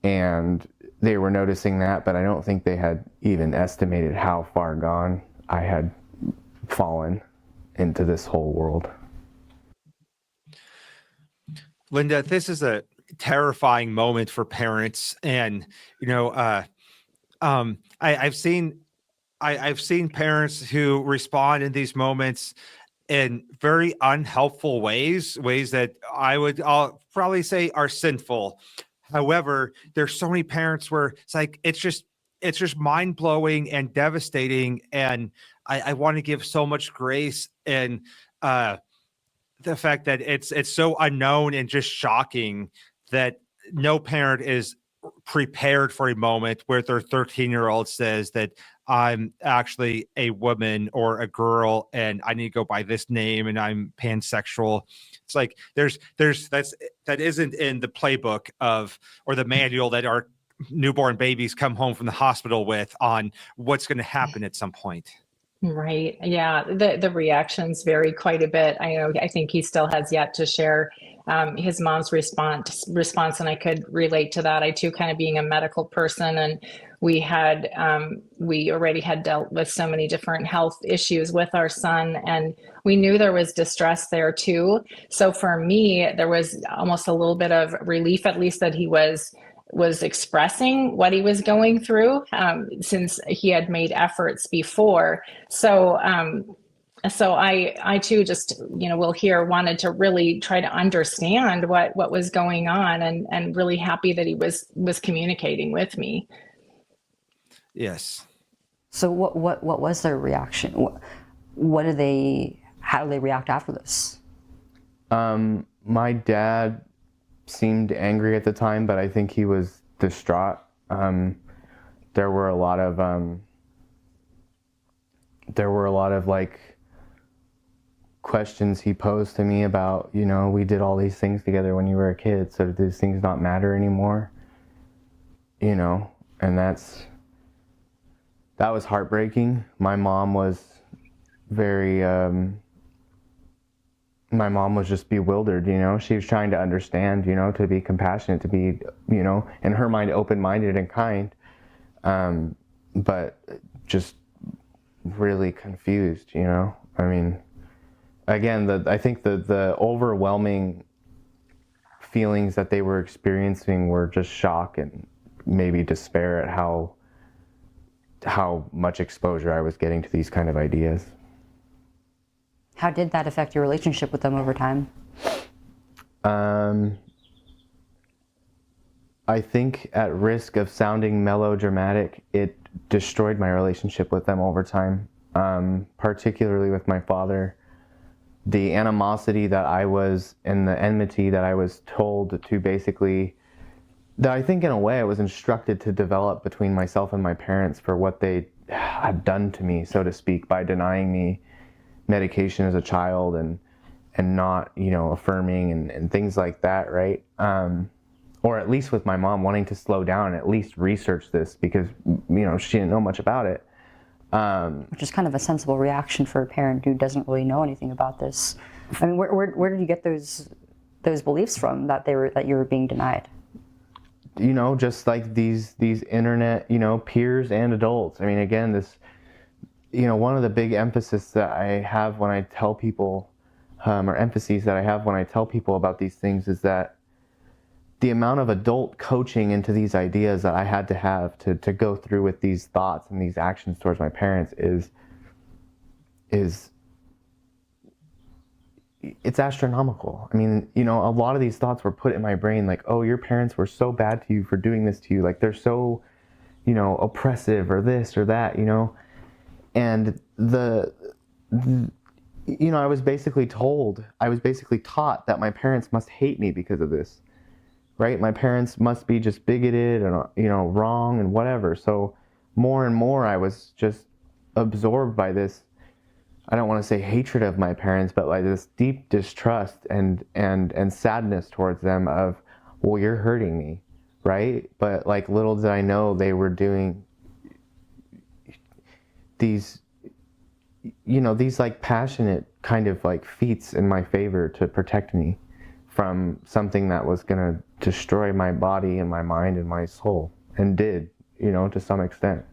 and they were noticing that, but I don't think they had even estimated how far gone I had fallen into this whole world. Linda, this is a terrifying moment for parents, and I've seen parents who respond in these moments in very unhelpful ways that I'll probably say are sinful. However, there's so many parents where it's like it's just mind blowing and devastating, and I want to give so much grace and the fact that it's so unknown and just shocking that no parent is prepared for a moment where their 13-year-old says that I'm actually a woman or a girl and I need to go by this name and I'm pansexual. It's like that isn't in the playbook of or the manual that our newborn babies come home from the hospital with on what's going to happen at some point. Right. Yeah. The reactions vary quite a bit. I think he still has yet to share his mom's response, and I could relate to that. I too, kind of being a medical person, and we already had dealt with so many different health issues with our son, and we knew there was distress there too. So for me, there was almost a little bit of relief, at least that he was expressing what he was going through, since he had made efforts before. So I too just, wanted to really try to understand what was going on, and really happy that he was communicating with me. Yes. So what was their reaction? How do they react after this? My dad seemed angry at the time, but I think he was distraught. There were a lot of like questions he posed to me about, we did all these things together when you were a kid, so do these things not matter anymore? And that was heartbreaking. My mom was just bewildered, she was trying to understand, to be compassionate, to be, in her mind, open-minded and kind, but just really confused, I mean, again, I think the overwhelming feelings that they were experiencing were just shock and maybe despair at how much exposure I was getting to these kind of ideas. How did that affect your relationship with them over time? I think, at risk of sounding melodramatic, it destroyed my relationship with them over time, particularly with my father. The animosity that I was, and the enmity that I was told to basically, that I think in a way I was instructed to develop between myself and my parents for what they had done to me, so to speak, by denying me medication as a child and not, affirming and things like that, right? Or at least with my mom wanting to slow down and at least research this because, she didn't know much about it. Which is kind of a sensible reaction for a parent who doesn't really know anything about this. I mean, where did you get those beliefs from that you were being denied? Just like these internet, peers and adults. I mean, again, this, one of the big emphasis that I have when I tell people, or emphases that I have when I tell people about these things is that the amount of adult coaching into these ideas that I had to have to go through with these thoughts and these actions towards my parents is it's astronomical. I mean, a lot of these thoughts were put in my brain like, oh, your parents were so bad to you for doing this to you. Like, they're so, oppressive or this or that, And I was basically taught that my parents must hate me because of this, right? My parents must be just bigoted and, wrong and whatever. So more and more I was just absorbed by this, I don't want to say hatred of my parents, but like this deep distrust and sadness towards them of, well, you're hurting me, right? But like, little did I know they were doing these like passionate kind of like feats in my favor to protect me from something that was going to destroy my body and my mind and my soul, and did, to some extent.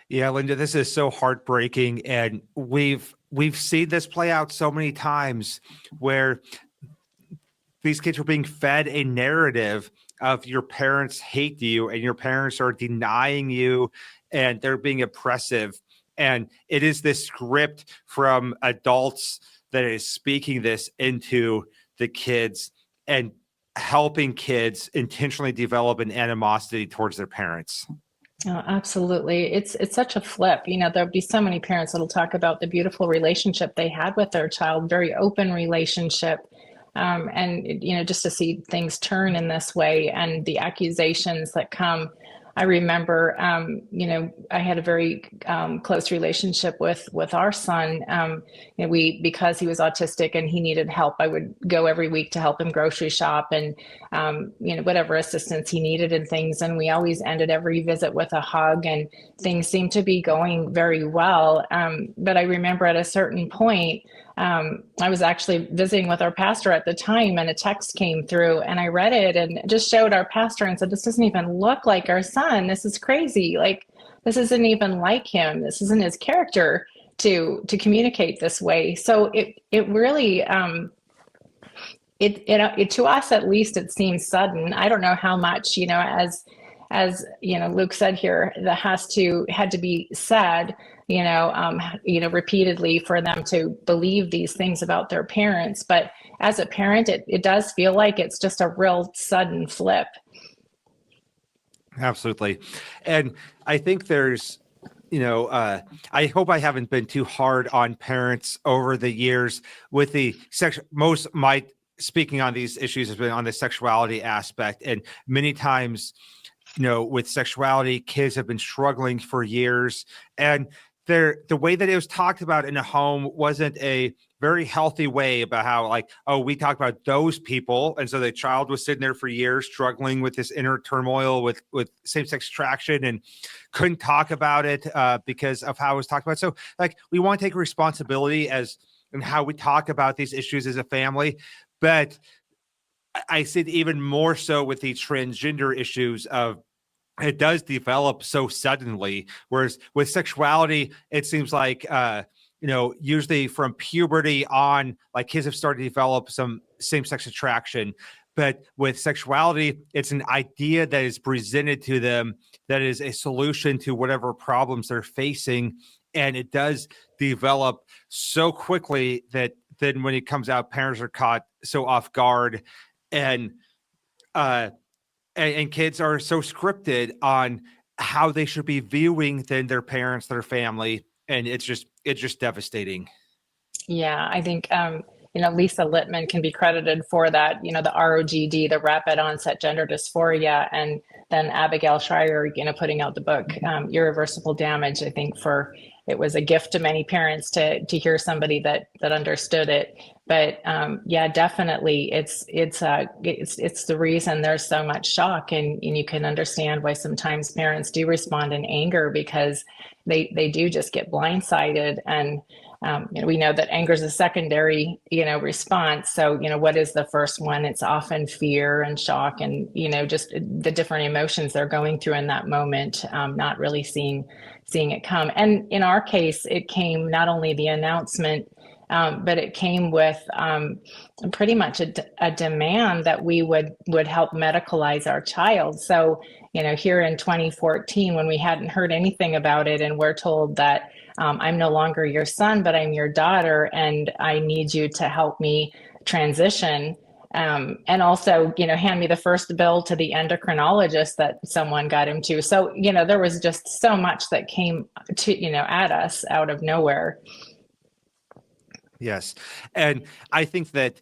Yeah, Linda, this is so heartbreaking, and we've seen this play out so many times where these kids were being fed a narrative of your parents hate you and your parents are denying you and they're being oppressive. And it is this script from adults that is speaking this into the kids and helping kids intentionally develop an animosity towards their parents. Oh, absolutely. It's such a flip. There'll be so many parents that'll talk about the beautiful relationship they had with their child, very open relationship. And just to see things turn in this way and the accusations that come, I remember, I had a very close relationship with our son. Because he was autistic and he needed help, I would go every week to help him grocery shop and, whatever assistance he needed and things. And we always ended every visit with a hug, and things seemed to be going very well. But I remember at a certain point, I was actually visiting with our pastor at the time, and a text came through, and I read it and just showed our pastor and said, "This doesn't even look like our son. This is crazy. Like, this isn't even like him. This isn't his character to communicate this way." So it really, it to us at least, it seems sudden. I don't know how much, as Luke said here, that had to be said, repeatedly for them to believe these things about their parents. But as a parent, it does feel like it's just a real sudden flip. Absolutely. And I think there's, I hope I haven't been too hard on parents over the years with the speaking on these issues has been on the sexuality aspect. And many times, with sexuality, kids have been struggling for years, and the way that it was talked about in a home wasn't a very healthy way about how we talk about those people. And so the child was sitting there for years struggling with this inner turmoil with same-sex attraction and couldn't talk about it because of how it was talked about. So we want to take responsibility in how we talk about these issues as a family. But I see it even more so with the transgender issues of it does develop so suddenly, whereas with sexuality, it seems like, usually from puberty on, kids have started to develop some same-sex attraction. But with sexuality, it's an idea that is presented to them that is a solution to whatever problems they're facing. And it does develop so quickly that then when it comes out, parents are caught so off guard. And kids are so scripted on how they should be viewing then their parents, their family. And it's just devastating. Yeah, I think, Lisa Littman can be credited for that, the ROGD, the rapid onset gender dysphoria, and then Abigail Schreier, putting out the book, Irreversible Damage. I think it was a gift to many parents to hear somebody that understood it. But yeah, definitely, it's the reason there's so much shock, and you can understand why sometimes parents do respond in anger, because they do just get blindsided. And we know that anger is a secondary, response. So, what is the first one? It's often fear and shock, and just the different emotions they're going through in that moment, not really seeing it come. And in our case, it came not only the announcement, but it came with pretty much a demand that we would help medicalize our child. So, here in 2014, when we hadn't heard anything about it, and we're told that I'm no longer your son, but I'm your daughter, and I need you to help me transition. And also, hand me the first bill to the endocrinologist that someone got him to. So, there was just so much that came to, at us out of nowhere. Yes. And I think that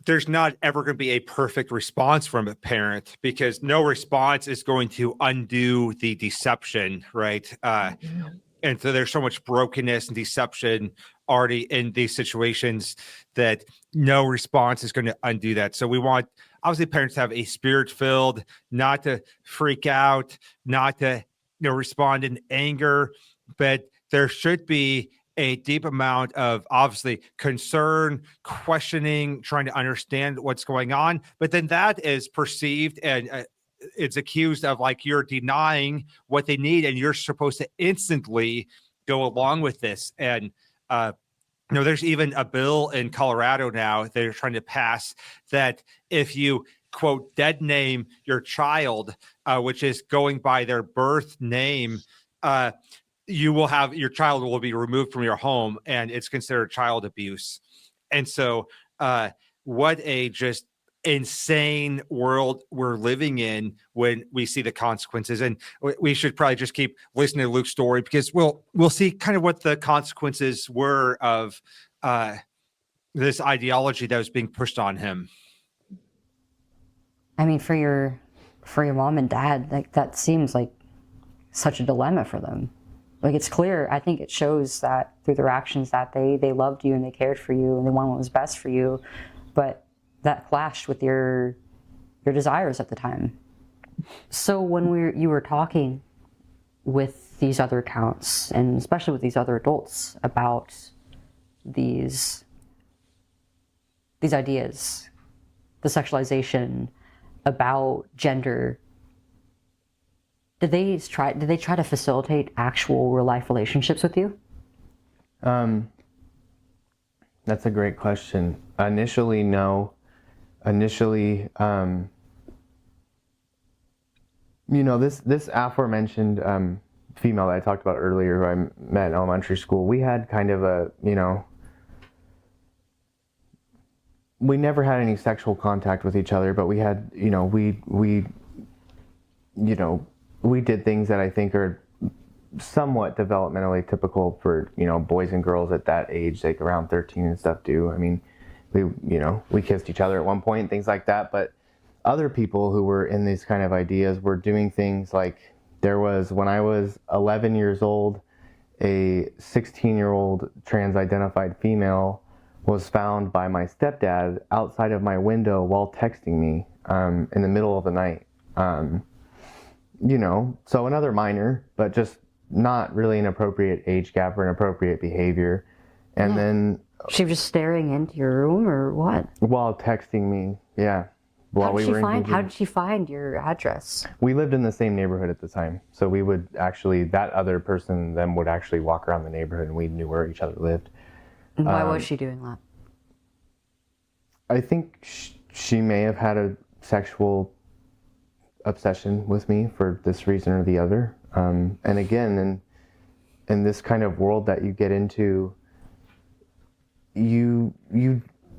there's not ever going to be a perfect response from a parent, because no response is going to undo the deception, right? And so there's so much brokenness and deception already in these situations that no response is going to undo that. So we want, obviously, parents to have a spirit-filled, not to freak out, not to respond in anger, but there should be a deep amount of, obviously, concern, questioning, trying to understand what's going on. But then that is perceived and it's accused of you're denying what they need, and you're supposed to instantly go along with this. And there's even a bill in Colorado now they're trying to pass that if you quote dead name your child, which is going by their birth name, your child will be removed from your home, and it's considered child abuse. And so what a just insane world we're living in when we see the consequences. And we should probably just keep listening to Luke's story, because we'll see kind of what the consequences were of this ideology that was being pushed on him. I mean, for your for your mom and dad, like that seems like such a dilemma for them. Like it's clear, I think it shows that through their actions that they loved you and they cared for you and they wanted what was best for you, but that clashed with your desires at the time. So when you were talking with these other accounts, and especially with these other adults, about these ideas, the sexualization, about gender, did they try to facilitate actual real life relationships with you? That's a great question. Initially, no. Initially, this aforementioned female that I talked about earlier, who I met in elementary school, we had kind of a, we never had any sexual contact with each other, but we had, we did things that I think are somewhat developmentally typical for, boys and girls at that age, like around 13 and stuff do. I mean, we kissed each other at one point, things like that, but other people who were in these kind of ideas were doing things like, there was, when I was 11 years old, a 16-year-old trans-identified female was found by my stepdad outside of my window while texting me in the middle of the night. So another minor, but just not really an appropriate age gap or inappropriate behavior. And then... She was just staring into your room or what? While texting me, yeah. How did she find your address? We lived in the same neighborhood at the time. So we would actually, that other person then would actually walk around the neighborhood and we knew where each other lived. And why was she doing that? I think she may have had a sexual obsession with me for this reason or the other. And again, in this kind of world that you get into,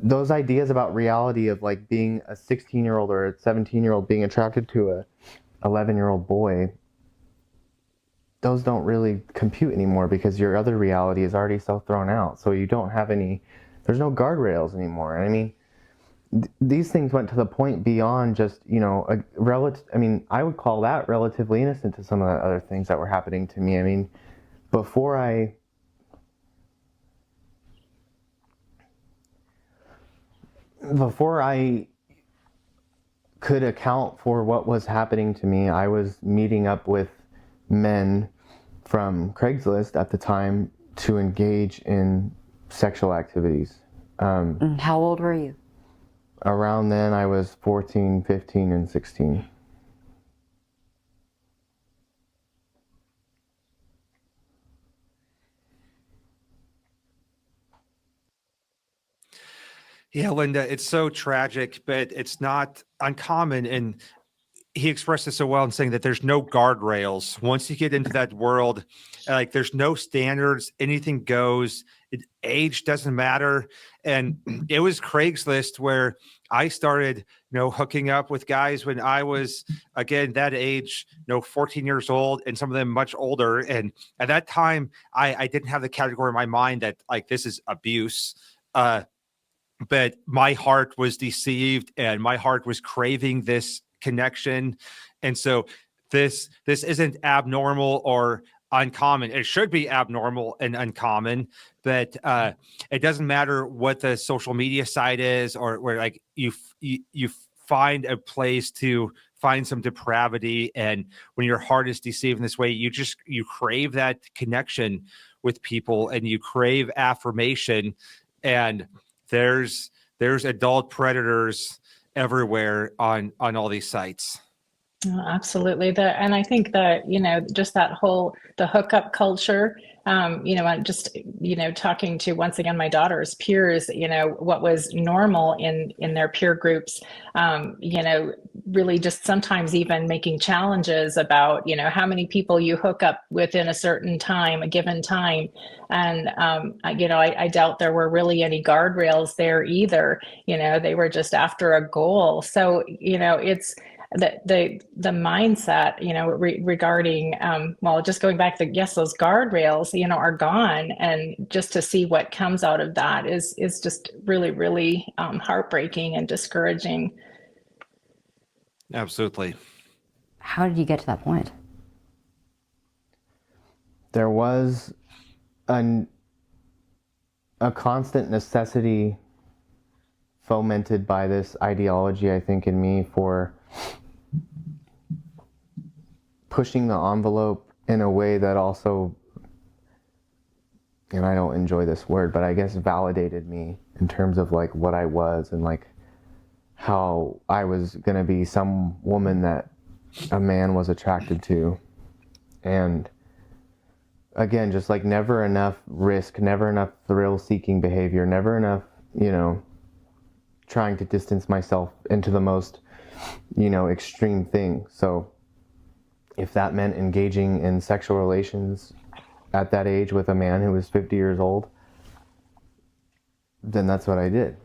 those ideas about reality of like being a 16-year-old or a 17-year-old being attracted to a 11-year-old boy, those don't really compute anymore because your other reality is already so thrown out. So you don't have there's no guardrails anymore. And I mean, these things went to the point beyond just, I would call that relatively innocent to some of the other things that were happening to me. I mean, before I could account for what was happening to me, I was meeting up with men from Craigslist at the time to engage in sexual activities. How old were you? Around then I was 14, 15, and 16. Yeah, Linda, it's so tragic, but it's not uncommon. And he expressed it so well in saying that there's no guardrails. Once you get into that world, like there's no standards, anything goes. Age doesn't matter. And it was Craigslist where I started, hooking up with guys when I was, again, that age, 14 years old, and some of them much older. And at that time, I didn't have the category in my mind that like this is abuse. But my heart was deceived and my heart was craving this connection. And so this isn't abnormal or uncommon. It should be abnormal and uncommon, but it doesn't matter what the social media site is or where like you find a place to find some depravity. And when your heart is deceived in this way, you crave that connection with people and you crave affirmation. And there's adult predators everywhere on all these sites. Oh, absolutely. And I think that, just that the hookup culture, I'm just, talking to, once again, my daughter's peers, what was normal in their peer groups, really just sometimes even making challenges about, how many people you hook up within a given time. And, I doubt there were really any guardrails there either. They were just after a goal. So, it's the mindset, regarding, just going back to, yes, those guardrails, are gone. And just to see what comes out of that is just really, really heartbreaking and discouraging. Absolutely. How did you get to that point? There was a constant necessity fomented by this ideology, I think, in me for pushing the envelope in a way that also, and I don't enjoy this word, but I guess validated me in terms of like what I was and like how I was going to be some woman that a man was attracted to. And again, just like never enough risk, never enough thrill-seeking behavior, never enough, trying to distance myself into the most, extreme thing. So if that meant engaging in sexual relations at that age with a man who was 50 years old, then that's what I did.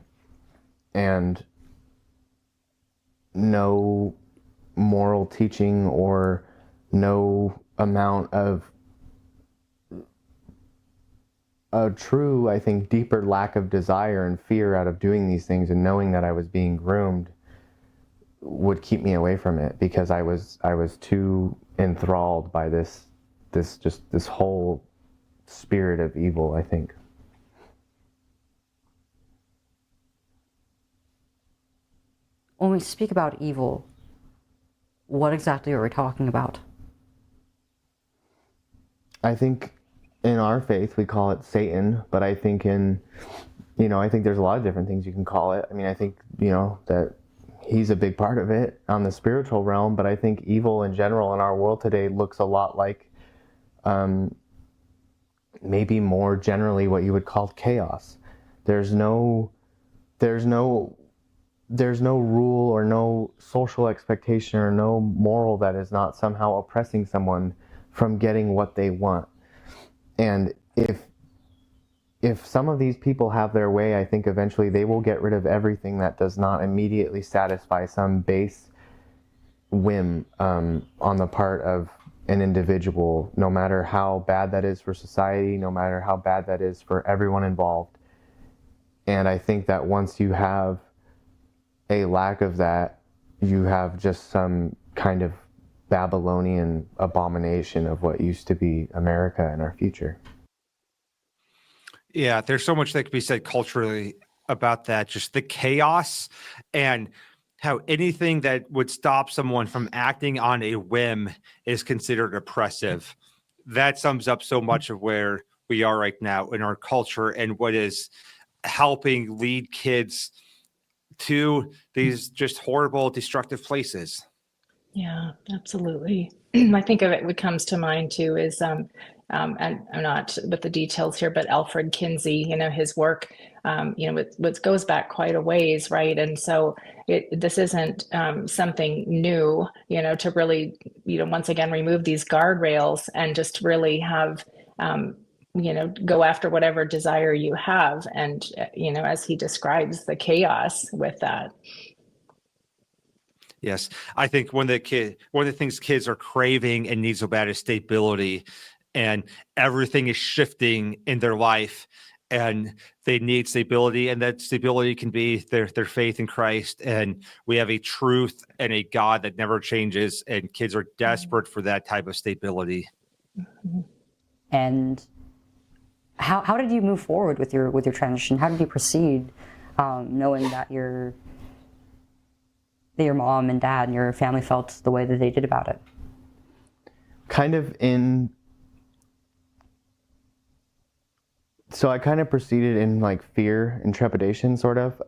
And no moral teaching or no amount of a true, I think, deeper lack of desire and fear out of doing these things and knowing that I was being groomed would keep me away from it, because I was too enthralled by this whole spirit of evil, I think. When we speak about evil, what exactly are we talking about? I think in our faith we call it Satan, but I think I think there's a lot of different things you can call it. I mean, I think, that he's a big part of it on the spiritual realm, but I think evil in general in our world today looks a lot like maybe more generally what you would call chaos. There's no rule or no social expectation or no moral that is not somehow oppressing someone from getting what they want. And if some of these people have their way, I think eventually they will get rid of everything that does not immediately satisfy some base whim on the part of an individual, no matter how bad that is for society, no matter how bad that is for everyone involved. And I think that once you have a lack of that, you have just some kind of Babylonian abomination of what used to be America and our future. Yeah, there's so much that could be said culturally about that, just the chaos and how anything that would stop someone from acting on a whim is considered oppressive. That sums up so much of where we are right now in our culture and what is helping lead kids to these just horrible, destructive places. Yeah, absolutely. I think of it, what comes to mind too is, and I'm not with the details here, but Alfred Kinsey, his work, it goes back quite a ways, right? And so this isn't something new, to really, once again, remove these guardrails and just really have, go after whatever desire you have. And, as he describes the chaos with that. Yes, I think one of the things kids are craving and need so bad is stability, and everything is shifting in their life, and they need stability, and that stability can be their faith in Christ, and we have a truth and a God that never changes, and kids are desperate for that type of stability. And how did you move forward with your transition? How did you proceed, knowing that your mom and dad and your family felt the way that they did about it? So I kind of proceeded in like fear and trepidation sort of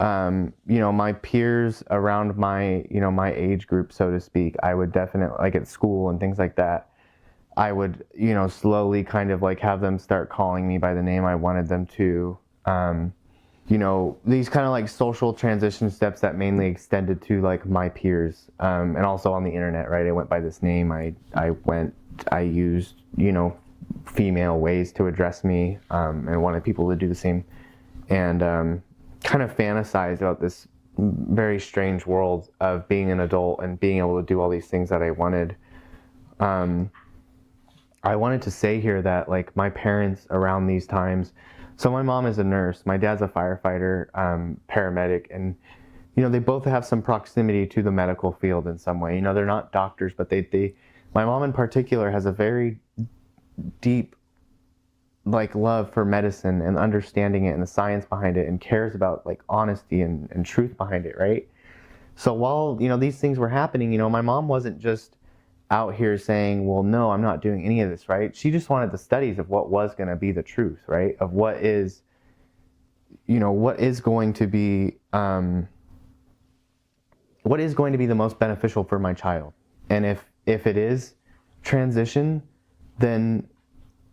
my peers around my, my age group, so to speak. I would definitely, like at school and things like that, I would, slowly kind of like have them start calling me by the name I wanted them to. These kind of like social transition steps that mainly extended to like my peers, and also on the internet, right? I went by this name. I used, female ways to address me, and wanted people to do the same, and kind of fantasized about this very strange world of being an adult and being able to do all these things that I wanted. I wanted to say here that like my parents around these times, so my mom is a nurse, my dad's a firefighter, paramedic, and they both have some proximity to the medical field in some way. They're not doctors, but my mom in particular has a very deep love for medicine and understanding it and the science behind it, and cares about honesty and truth behind it, right? So while these things were happening, my mom wasn't just out here saying, well, no, I'm not doing any of this, right? She just wanted the studies of what was going to be the truth, right? Of what is going to be the most beneficial for my child. And if it is transition, then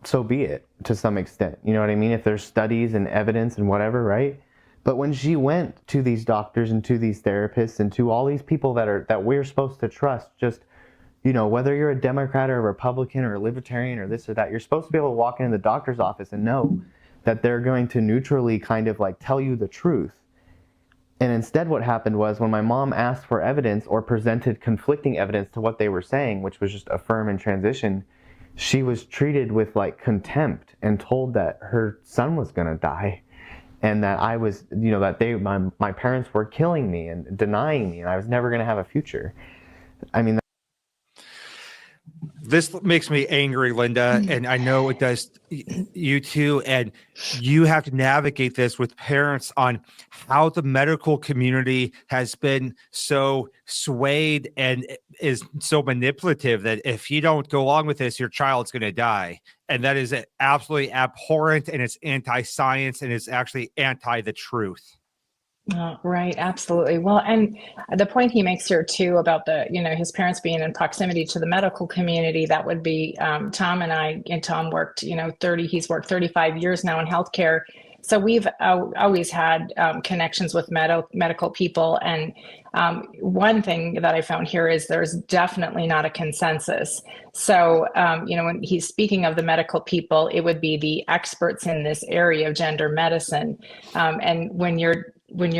so be it, to some extent. You know what I mean? If there's studies and evidence and whatever, right? But when she went to these doctors and to these therapists and to all these people that we're supposed to trust, just, whether you're a Democrat or a Republican or a Libertarian or this or that, you're supposed to be able to walk into the doctor's office and know that they're going to neutrally kind of tell you the truth. And instead what happened was, when my mom asked for evidence or presented conflicting evidence to what they were saying, which was just affirm and transition, she was treated with contempt and told that her son was going to die, and that I was, that my parents were killing me and denying me, and I was never going to have a future. I mean, this makes me angry, Linda, and I know it does you too. And you have to navigate this with parents on how the medical community has been so swayed and is so manipulative that if you don't go along with this, your child's going to die. And that is absolutely abhorrent, and it's anti-science, and it's actually anti the truth. Right, absolutely. Well, and the point he makes here too about his parents being in proximity to the medical community, that would be Tom and Tom worked, he's worked 35 years now in healthcare. So we've always had connections with medical people. And one thing that I found here is there's definitely not a consensus. So, when he's speaking of the medical people, it would be the experts in this area of gender medicine. And when you're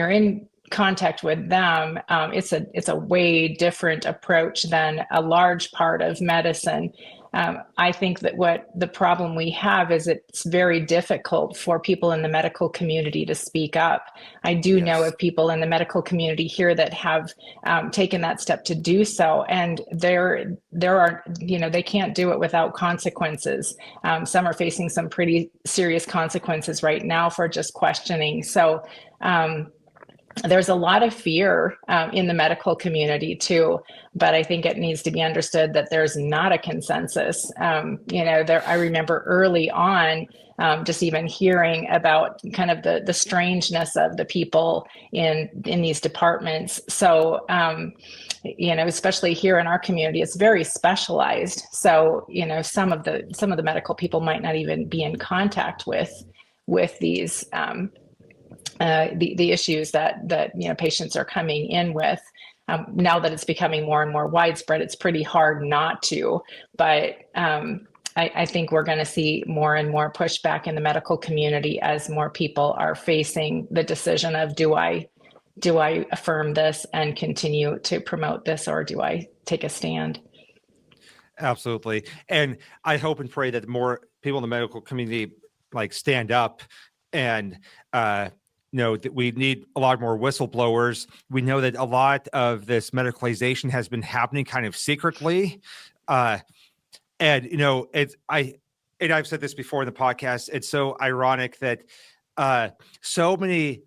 in contact with them, it's a way different approach than a large part of medicine. I think that what the problem we have is it's very difficult for people in the medical community to speak up. I do know of people in the medical community here that have taken that step to do so, and there are, they can't do it without consequences. Some are facing some pretty serious consequences right now for just questioning. So there's a lot of fear in the medical community too, but I think it needs to be understood that there's not a consensus. I remember early on, just even hearing about kind of the strangeness of the people in these departments. So, especially here in our community, it's very specialized. So, some of the medical people might not even be in contact with these the issues that patients are coming in with. Now that it's becoming more and more widespread, it's pretty hard not to. But I think we're going to see more and more pushback in the medical community as more people are facing the decision of, do I affirm this and continue to promote this, or do I take a stand? Absolutely. And I hope and pray that more people in the medical community stand up, and that we need a lot more whistleblowers. We know that a lot of this medicalization has been happening kind of secretly. And I've said this before in the podcast, it's so ironic that so many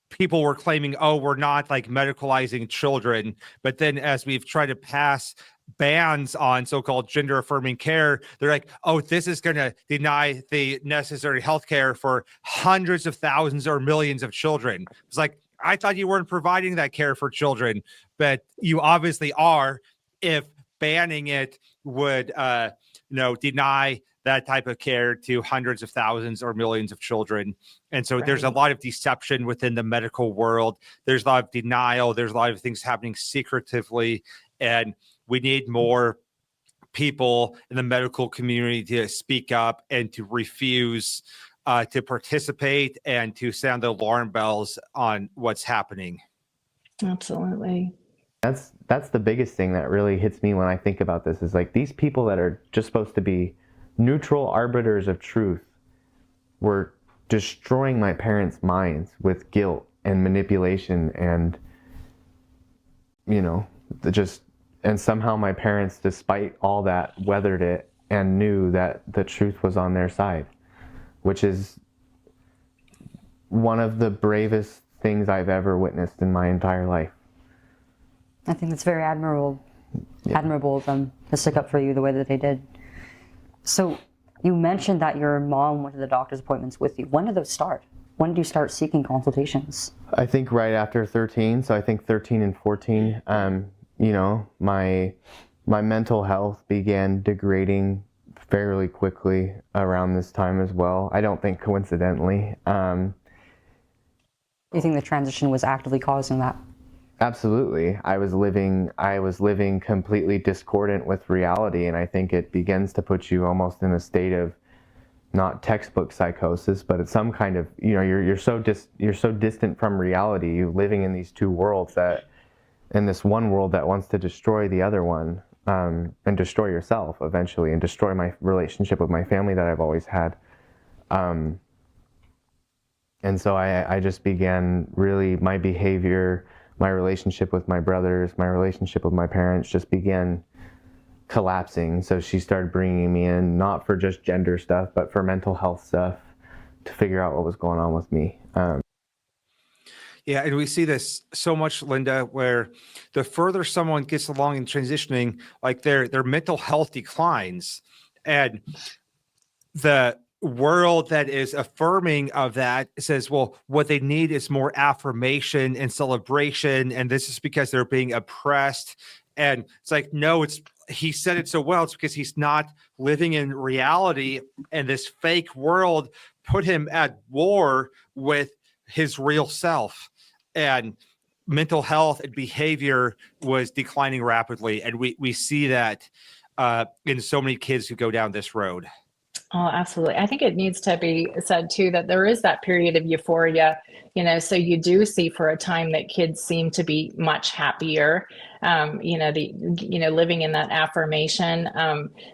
people were claiming, oh, we're not medicalizing children. But then as we've tried to pass bans on so-called gender affirming care, they're like, oh, this is going to deny the necessary health care for hundreds of thousands or millions of children. It's like, I thought you weren't providing that care for children, but you obviously are, if banning it would deny that type of care to hundreds of thousands or millions of children. And so there's a lot of deception within the medical world. There's a lot of denial. There's a lot of things happening secretively. And we need more people in the medical community to speak up and to refuse to participate and to sound the alarm bells on what's happening. Absolutely. That's the biggest thing that really hits me when I think about this, is these people that are just supposed to be neutral arbiters of truth were destroying my parents' minds with guilt and manipulation and you know, and somehow my parents, despite all that, weathered it and knew that the truth was on their side, which is one of the bravest things I've ever witnessed in my entire life. I think it's very admirable of them to stick up for you the way that they did. So you mentioned that your mom went to the doctor's appointments with you. When did those start? When did you start seeking consultations? I think right after 13, so I think 13 and 14, you know, my mental health began degrading fairly quickly around this time as well. I don't think coincidentally. You think the transition was actively causing that? Absolutely. I was living completely discordant with reality, and I think it begins to put you almost in a state of not textbook psychosis, but it's some kind of, you know, you're so distant from reality, you living in these two worlds, that in this one world that wants to destroy the other one, and destroy yourself eventually, and destroy my relationship with my family that I've always had. And so I just began really, my behavior, my relationship with my brothers, my relationship with my parents just began collapsing. So she started bringing me in, not for just gender stuff, but for mental health stuff, to figure out what was going on with me. Yeah, and we see this so much, Linda, where the further someone gets along in transitioning, like their mental health declines, and the world that is affirming of that says, well, what they need is more affirmation and celebration, and this is because they're being oppressed. And it's like, no, he said it so well, it's because he's not living in reality, and this fake world put him at war with his real self. And mental health and behavior was declining rapidly, and we see that in so many kids who go down this road. Oh, absolutely. I think it needs to be said too that there is that period of euphoria, you know, so you do see for a time that kids seem to be much happier, living in that affirmation,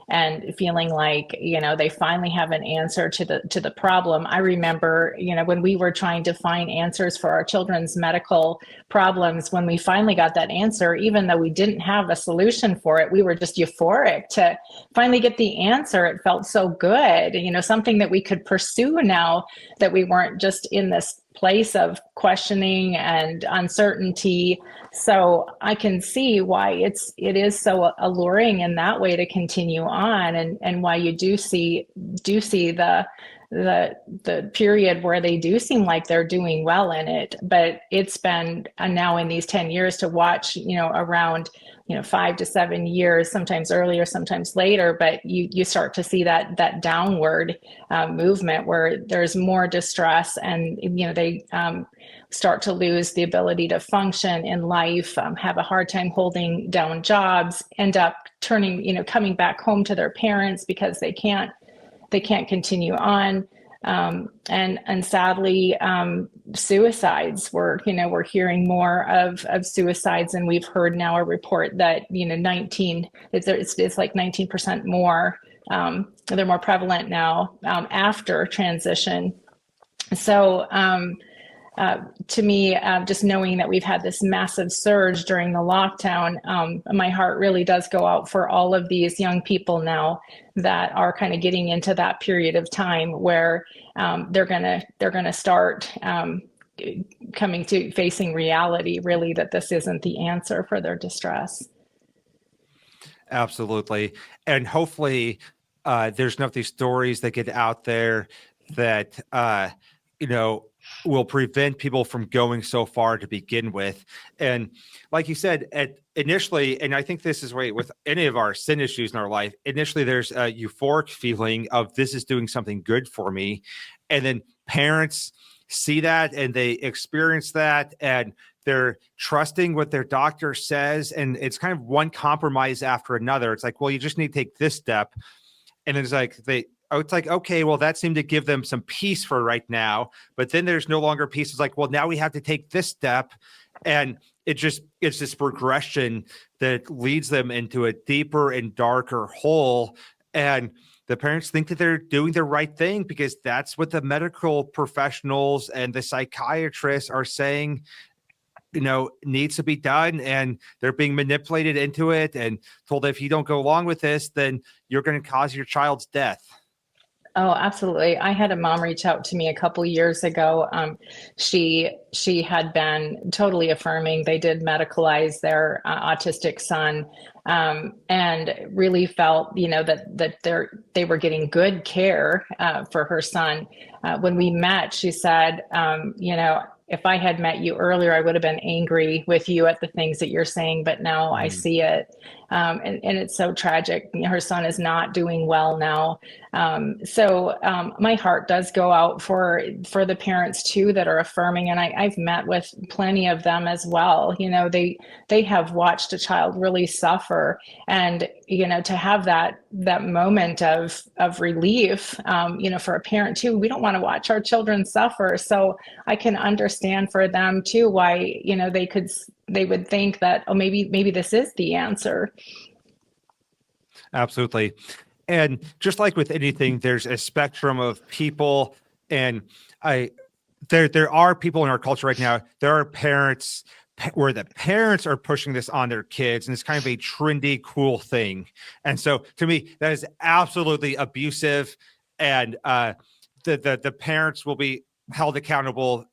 and feeling like, you know, they finally have an answer to the problem. I remember, you know, when we were trying to find answers for our children's medical problems, when we finally got that answer, even though we didn't have a solution for it, we were just euphoric to finally get the answer. It felt so good, you know, something that we could pursue now that we weren't just in this place of questioning and uncertainty. So I can see why it is so alluring in that way to continue on, and why you do see the period where they do seem like they're doing well in it. But it's been now in these 10 years to watch, you know, around, you know, 5 to 7 years, sometimes earlier, sometimes later, but you start to see that downward movement where there's more distress, and, you know, they start to lose the ability to function in life, have a hard time holding down jobs, end up coming back home to their parents because they can't continue on. And sadly, suicides, we're hearing more of suicides, and we've heard now a report that, you know, it's like 19% more. They're more prevalent now after transition. So to me, just knowing that we've had this massive surge during the lockdown, my heart really does go out for all of these young people now that are kind of getting into that period of time where they're gonna start coming to facing reality, really, that this isn't the answer for their distress. Absolutely. And hopefully there's enough of these stories that get out there that, will prevent people from going so far to begin with. And like you said, initially, and I think this is right with any of our sin issues in our life, initially there's a euphoric feeling of this is doing something good for me. And then parents see that and they experience that, and they're trusting what their doctor says. And it's kind of one compromise after another. It's like, well, you just need to take this step. And it's like it's like, okay, well, that seemed to give them some peace for right now, but then there's no longer peace. It's like, well, now we have to take this step. And it's this progression that leads them into a deeper and darker hole. And the parents think that they're doing the right thing because that's what the medical professionals and the psychiatrists are saying needs to be done, and they're being manipulated into it and told if you don't go along with this, then you're going to cause your child's death. Oh, absolutely. I had a mom reach out to me a couple years ago. She had been totally affirming. They did medicalize their autistic son, and really felt, that they were getting good care for her son. When we met, she said, if I had met you earlier, I would have been angry with you at the things that you're saying, but now I see it. And it's so tragic. Her son is not doing well now. So my heart does go out for the parents too that are affirming, and I've met with plenty of them as well. They have watched a child really suffer, and to have that moment of relief, for a parent too. We don't want to watch our children suffer, so I can understand for them too why they would think that, oh, maybe this is the answer. Absolutely. And just like with anything, there's a spectrum of people, and there are people in our culture right now. There are parents where the parents are pushing this on their kids, and it's kind of a trendy, cool thing. And so, to me, that is absolutely abusive, and the parents will be held accountable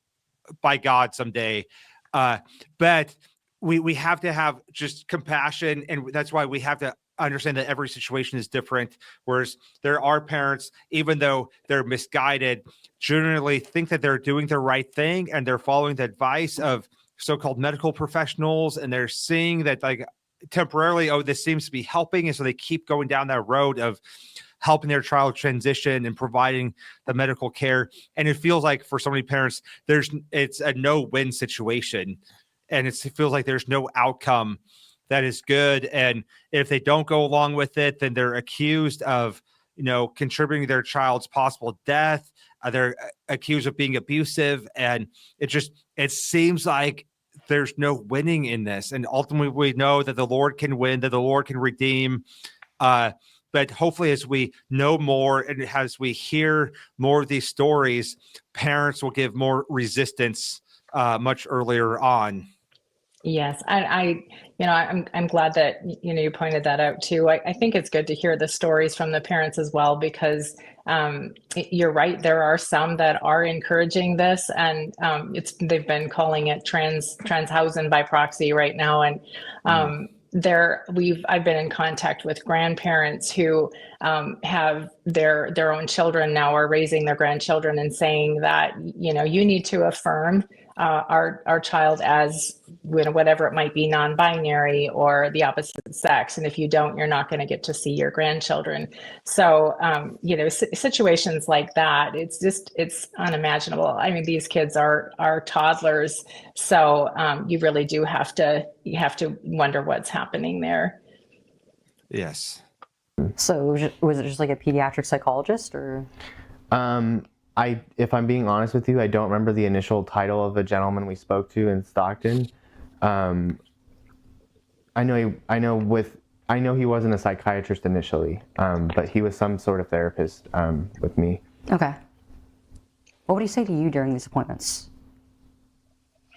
by God someday. But we have to have just compassion, and that's why we have to understand that every situation is different. Whereas there are parents, even though they're misguided, generally think that they're doing the right thing and they're following the advice of so-called medical professionals, and they're seeing that, like, temporarily, oh, this seems to be helping, and so they keep going down that road of helping their child transition and providing the medical care. And it feels like for so many parents, it's a no-win situation, and it feels like there's no outcome that is good. And if they don't go along with it, then they're accused of, contributing to their child's possible death. They're accused of being abusive. And it seems like there's no winning in this. And ultimately, we know that the Lord can win, that the Lord can redeem. But hopefully, as we know more and as we hear more of these stories, parents will give more resistance much earlier on. Yes, I'm glad that you pointed that out too. I think it's good to hear the stories from the parents as well, because you're right. There are some that are encouraging this, and they've been calling it transhausen by proxy right now, and I've been in contact with grandparents who have their own children now, are raising their grandchildren, and saying that you need to affirm our child as whatever it might be, non-binary or the opposite sex, and if you don't, you're not going to get to see your grandchildren. So situations like that, it's unimaginable. I mean, these kids are toddlers, so you really do have to wonder what's happening there. Yes. So was it just like a pediatric psychologist, or? If I'm being honest with you, I don't remember the initial title of the gentleman we spoke to in Stockton. I know he wasn't a psychiatrist initially, but he was some sort of therapist with me. Okay. What would he say to you during these appointments?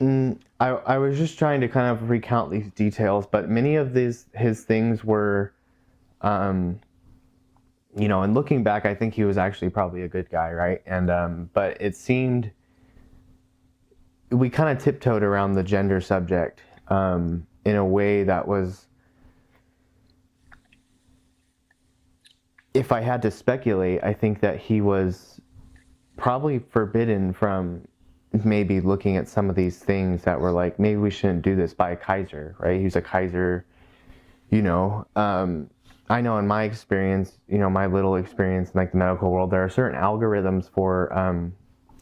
I was just trying to kind of recount these details, but many of his things were, and looking back, I think he was actually probably a good guy, right? And but it seemed we kind of tiptoed around the gender subject in a way that was, if I had to speculate, I think that he was probably forbidden from maybe looking at some of these things that were like, maybe we shouldn't do this, by a Kaiser, right? He was a Kaiser, I know in my experience, my little experience in like the medical world, there are certain algorithms for,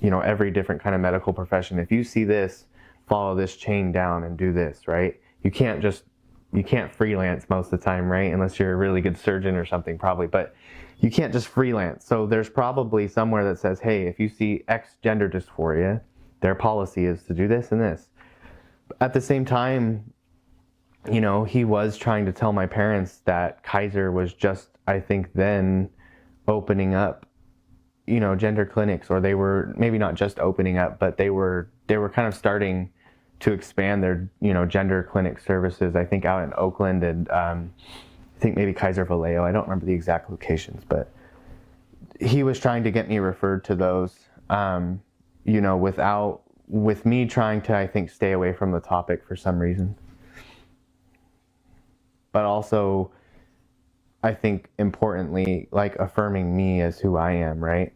every different kind of medical profession. If you see this, follow this chain down and do this, right? You can't freelance most of the time, right? Unless you're a really good surgeon or something, probably, but you can't just freelance. So there's probably somewhere that says, hey, if you see X gender dysphoria, their policy is to do this and this. At the same time, he was trying to tell my parents that Kaiser was just, I think then, opening up, gender clinics, or they were maybe not just opening up, but they were kind of starting to expand their, gender clinic services, I think out in Oakland and I think maybe Kaiser Vallejo. I don't remember the exact locations, but he was trying to get me referred to those, with me trying to, I think, stay away from the topic for some reason. But also, I think importantly, like affirming me as who I am, right?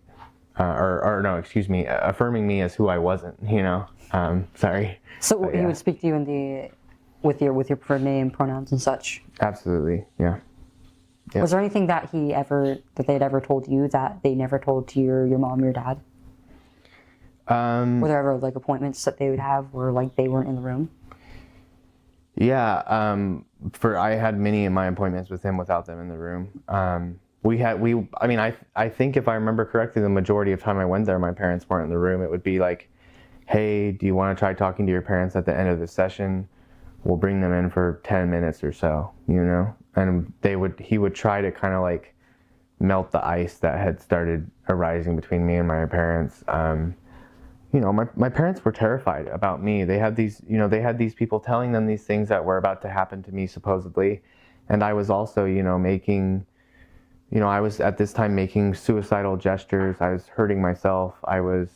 Affirming me as who I wasn't, sorry. So But, he yeah. would speak to you with your preferred name, pronouns, and such. Absolutely, yeah. Yeah. Was there anything that they'd ever told you that they never told to your mom, your dad? Were there ever like appointments that they would have where like they weren't in the room? Yeah, I had many of my appointments with him without them in the room. I think if I remember correctly, the majority of time I went there, my parents weren't in the room. It would be like, hey, do you want to try talking to your parents at the end of the session? We'll bring them in for 10 minutes or so, and he would try to kind of like melt the ice that had started arising between me and my parents. My parents were terrified about me. They had these people telling them these things that were about to happen to me supposedly. And I was also, I was at this time making suicidal gestures. I was hurting myself. I was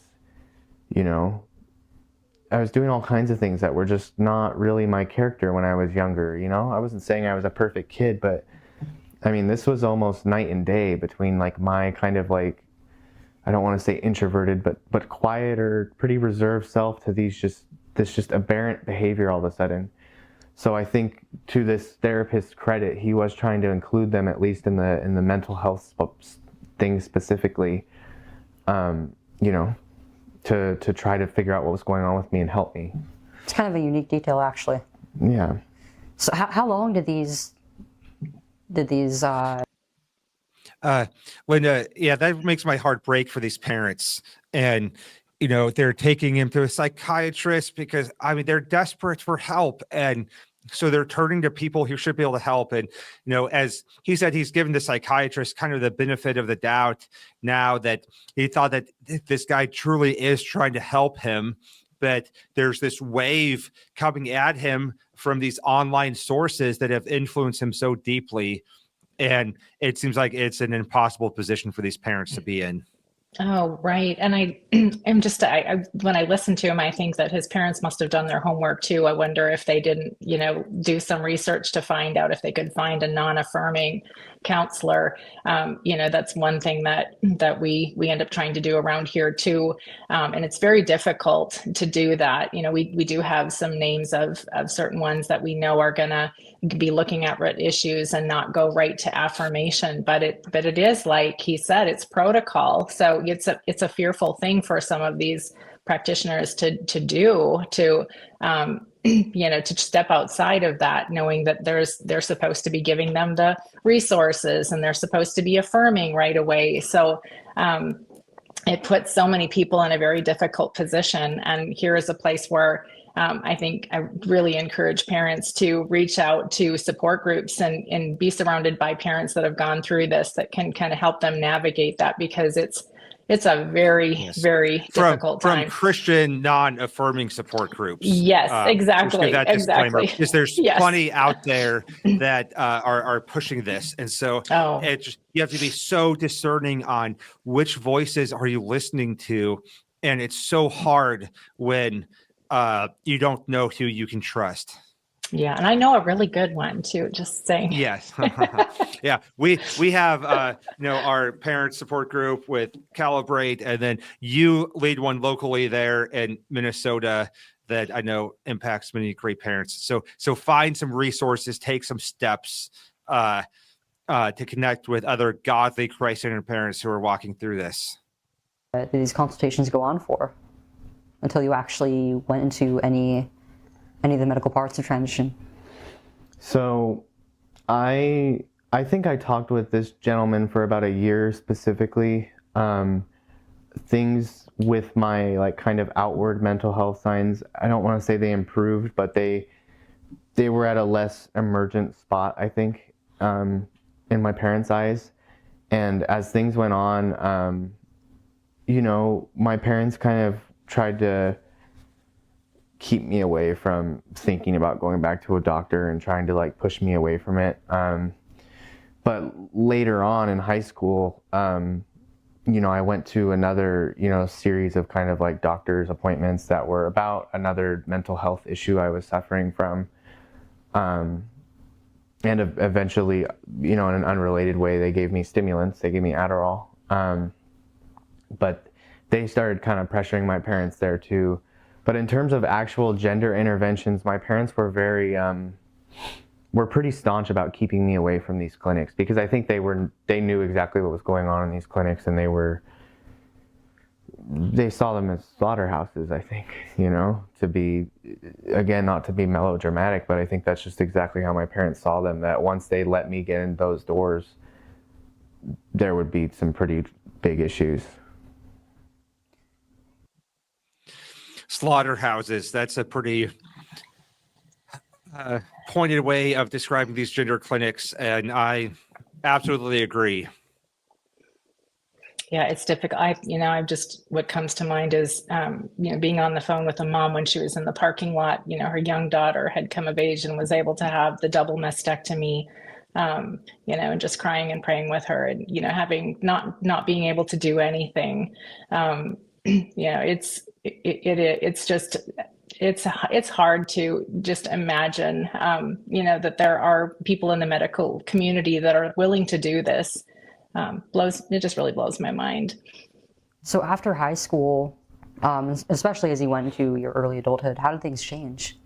doing all kinds of things that were just not really my character when I was younger. I wasn't saying I was a perfect kid, but I mean, this was almost night and day between like my kind of like, I don't want to say introverted, but quiet or pretty reserved self to this just aberrant behavior all of a sudden. So I think to this therapist's credit, he was trying to include them at least in the mental health things specifically, to try to figure out what was going on with me and help me. It's kind of a unique detail, actually. Yeah. So how long did these that makes my heart break for these parents. And they're taking him to a psychiatrist because they're desperate for help, and so they're turning to people who should be able to help. And as he said, he's given the psychiatrist kind of the benefit of the doubt now that he thought that this guy truly is trying to help him, but there's this wave coming at him from these online sources that have influenced him so deeply. And it seems like it's an impossible position for these parents to be in. Oh, right. And I when I listen to him, I think that his parents must have done their homework too. I wonder if they didn't, do some research to find out if they could find a non-affirming counselor. That's one thing that we end up trying to do around here too. And it's very difficult to do that. We do have some names of certain ones that we know are going to be looking at issues and not go right to affirmation. But it is, like he said, it's protocol. So it's a fearful thing for some of these practitioners to step outside of that, knowing that they're supposed to be giving them the resources and they're supposed to be affirming right away. So it puts so many people in a very difficult position. And here is a place where I think I really encourage parents to reach out to support groups and be surrounded by parents that have gone through this, that can kind of help them navigate that, because it's a very, very difficult time. From Christian non-affirming support groups. Yes, exactly. Exactly. Because there's Yes. plenty out there that are pushing this. And so you have to be so discerning on which voices are you listening to. And it's so hard when you don't know who you can trust. Yeah, and I know a really good one too, just saying. Yes. Yeah, we have our parent support group with Calibrate, and then you lead one locally there in Minnesota that I know impacts many great parents. So find some resources, take some steps to connect with other godly, Christ-centered parents who are walking through this. Did these consultations go on for until you actually went into any of the medical parts of transition? So I think I talked with this gentleman for about a year specifically. Things with my like kind of outward mental health signs, I don't want to say they improved, but they were at a less emergent spot, I think, in my parents' eyes. And as things went on, my parents kind of tried to keep me away from thinking about going back to a doctor and trying to like push me away from it. But later on in high school, I went to another, series of kind of like doctor's appointments that were about another mental health issue I was suffering from. And eventually, in an unrelated way, they gave me stimulants. They gave me Adderall. But they started kind of pressuring my parents there too. But in terms of actual gender interventions, my parents were were pretty staunch about keeping me away from these clinics, because I think they knew exactly what was going on in these clinics, and they saw them as slaughterhouses, I think, to be, again, not to be melodramatic, but I think that's just exactly how my parents saw them, that once they let me get in those doors, there would be some pretty big issues. Slaughterhouses, that's a pretty pointed way of describing these gender clinics, and I absolutely agree. Yeah, it's difficult. What comes to mind is, being on the phone with a mom when she was in the parking lot. Her young daughter had come of age and was able to have the double mastectomy, and just crying and praying with her, and, having not being able to do anything. It's hard to just imagine, that there are people in the medical community that are willing to do this. It just really blows my mind. So after high school, especially as you went into your early adulthood, how did things change?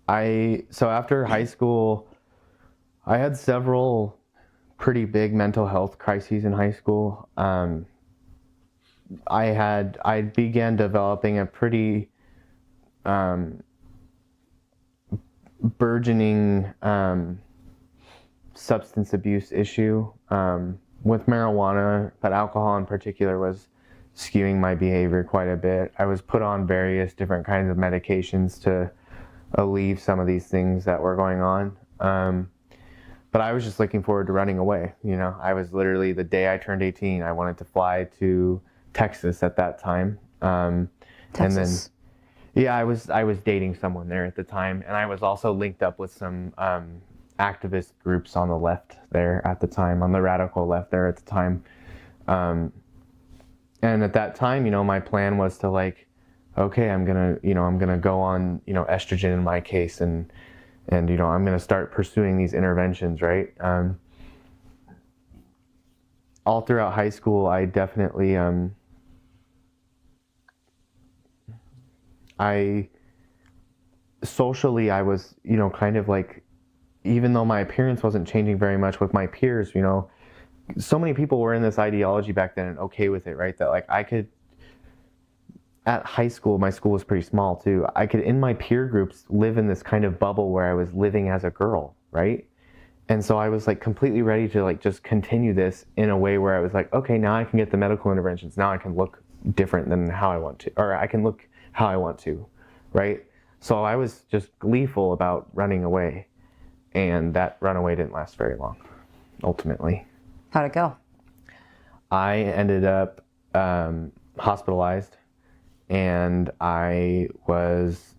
So after high school, I had several pretty big mental health crises in high school. I began developing a pretty burgeoning substance abuse issue with marijuana, but alcohol in particular was skewing my behavior quite a bit. I was put on various different kinds of medications to alleviate some of these things that were going on. But I was just looking forward to running away. I was literally, the day I turned 18, I wanted to fly to Texas at that time. Texas. And then, I was dating someone there at the time, and I was also linked up with some activist groups on the left there at the time, on the radical left there at the time. And at that time, my plan was to okay, I'm gonna go on, estrogen in my case, and I'm gonna start pursuing these interventions, right? All throughout high school, I definitely, socially, I was, kind of even though my appearance wasn't changing very much with my peers, so many people were in this ideology back then and okay with it, right? That I could, at high school, my school was pretty small too, I could, in my peer groups, live in this kind of bubble where I was living as a girl, right? And so I was completely ready to just continue this in a way where I was okay, now I can get the medical interventions. Now I can look different than how I want to, or I can look how I want to, right? So I was just gleeful about running away. And that runaway didn't last very long, ultimately. How'd it go? I ended up hospitalized, and I was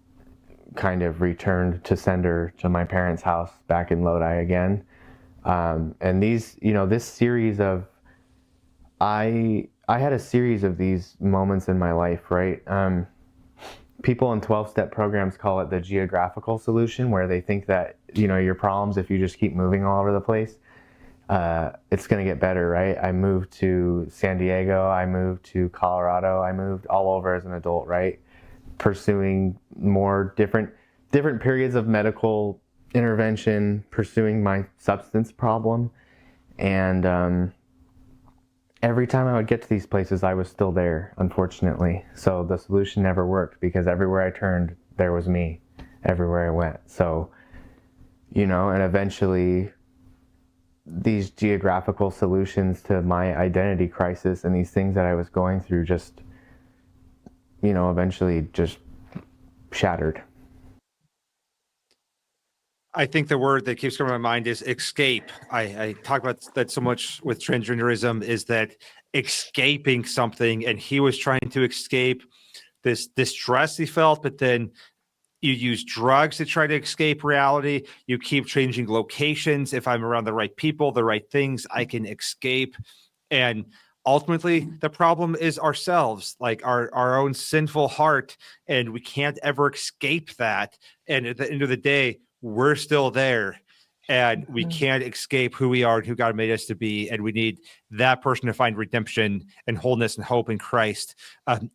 kind of returned to sender to my parents' house back in Lodi again. And these, this series of, I had a series of these moments in my life, right? People in 12-step programs call it the geographical solution, where they think that, your problems, if you just keep moving all over the place, it's going to get better, right? I moved to San Diego, I moved to Colorado, I moved all over as an adult, right? Pursuing more different periods of medical intervention, pursuing my substance problem. And every time I would get to these places, I was still there, unfortunately. So the solution never worked, because everywhere I turned, there was me, everywhere I went. So, and eventually these geographical solutions to my identity crisis and these things that I was going through just, eventually just shattered. I think the word that keeps coming to my mind is escape. I talk about that so much with transgenderism, is that escaping something, and he was trying to escape this distress you felt, but then you use drugs to try to escape reality. You keep changing locations. If I'm around the right people, the right things, I can escape. And ultimately, the problem is ourselves, like our own sinful heart, and we can't ever escape that. And at the end of the day, we're still there, and we can't escape who we are and who God made us to be. And we need that person to find redemption and wholeness and hope in Christ,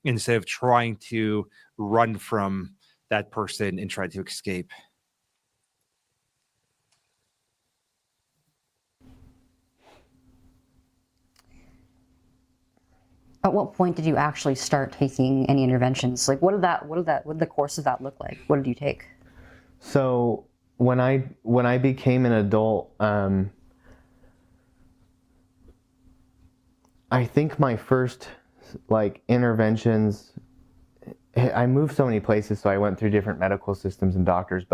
instead of trying to run from that person and try to escape. At what point did you actually start taking any interventions? Like, what did the course of that look like? What did you take? So when I became an adult, I think my first interventions, I moved so many places, so I went through different medical systems and doctors,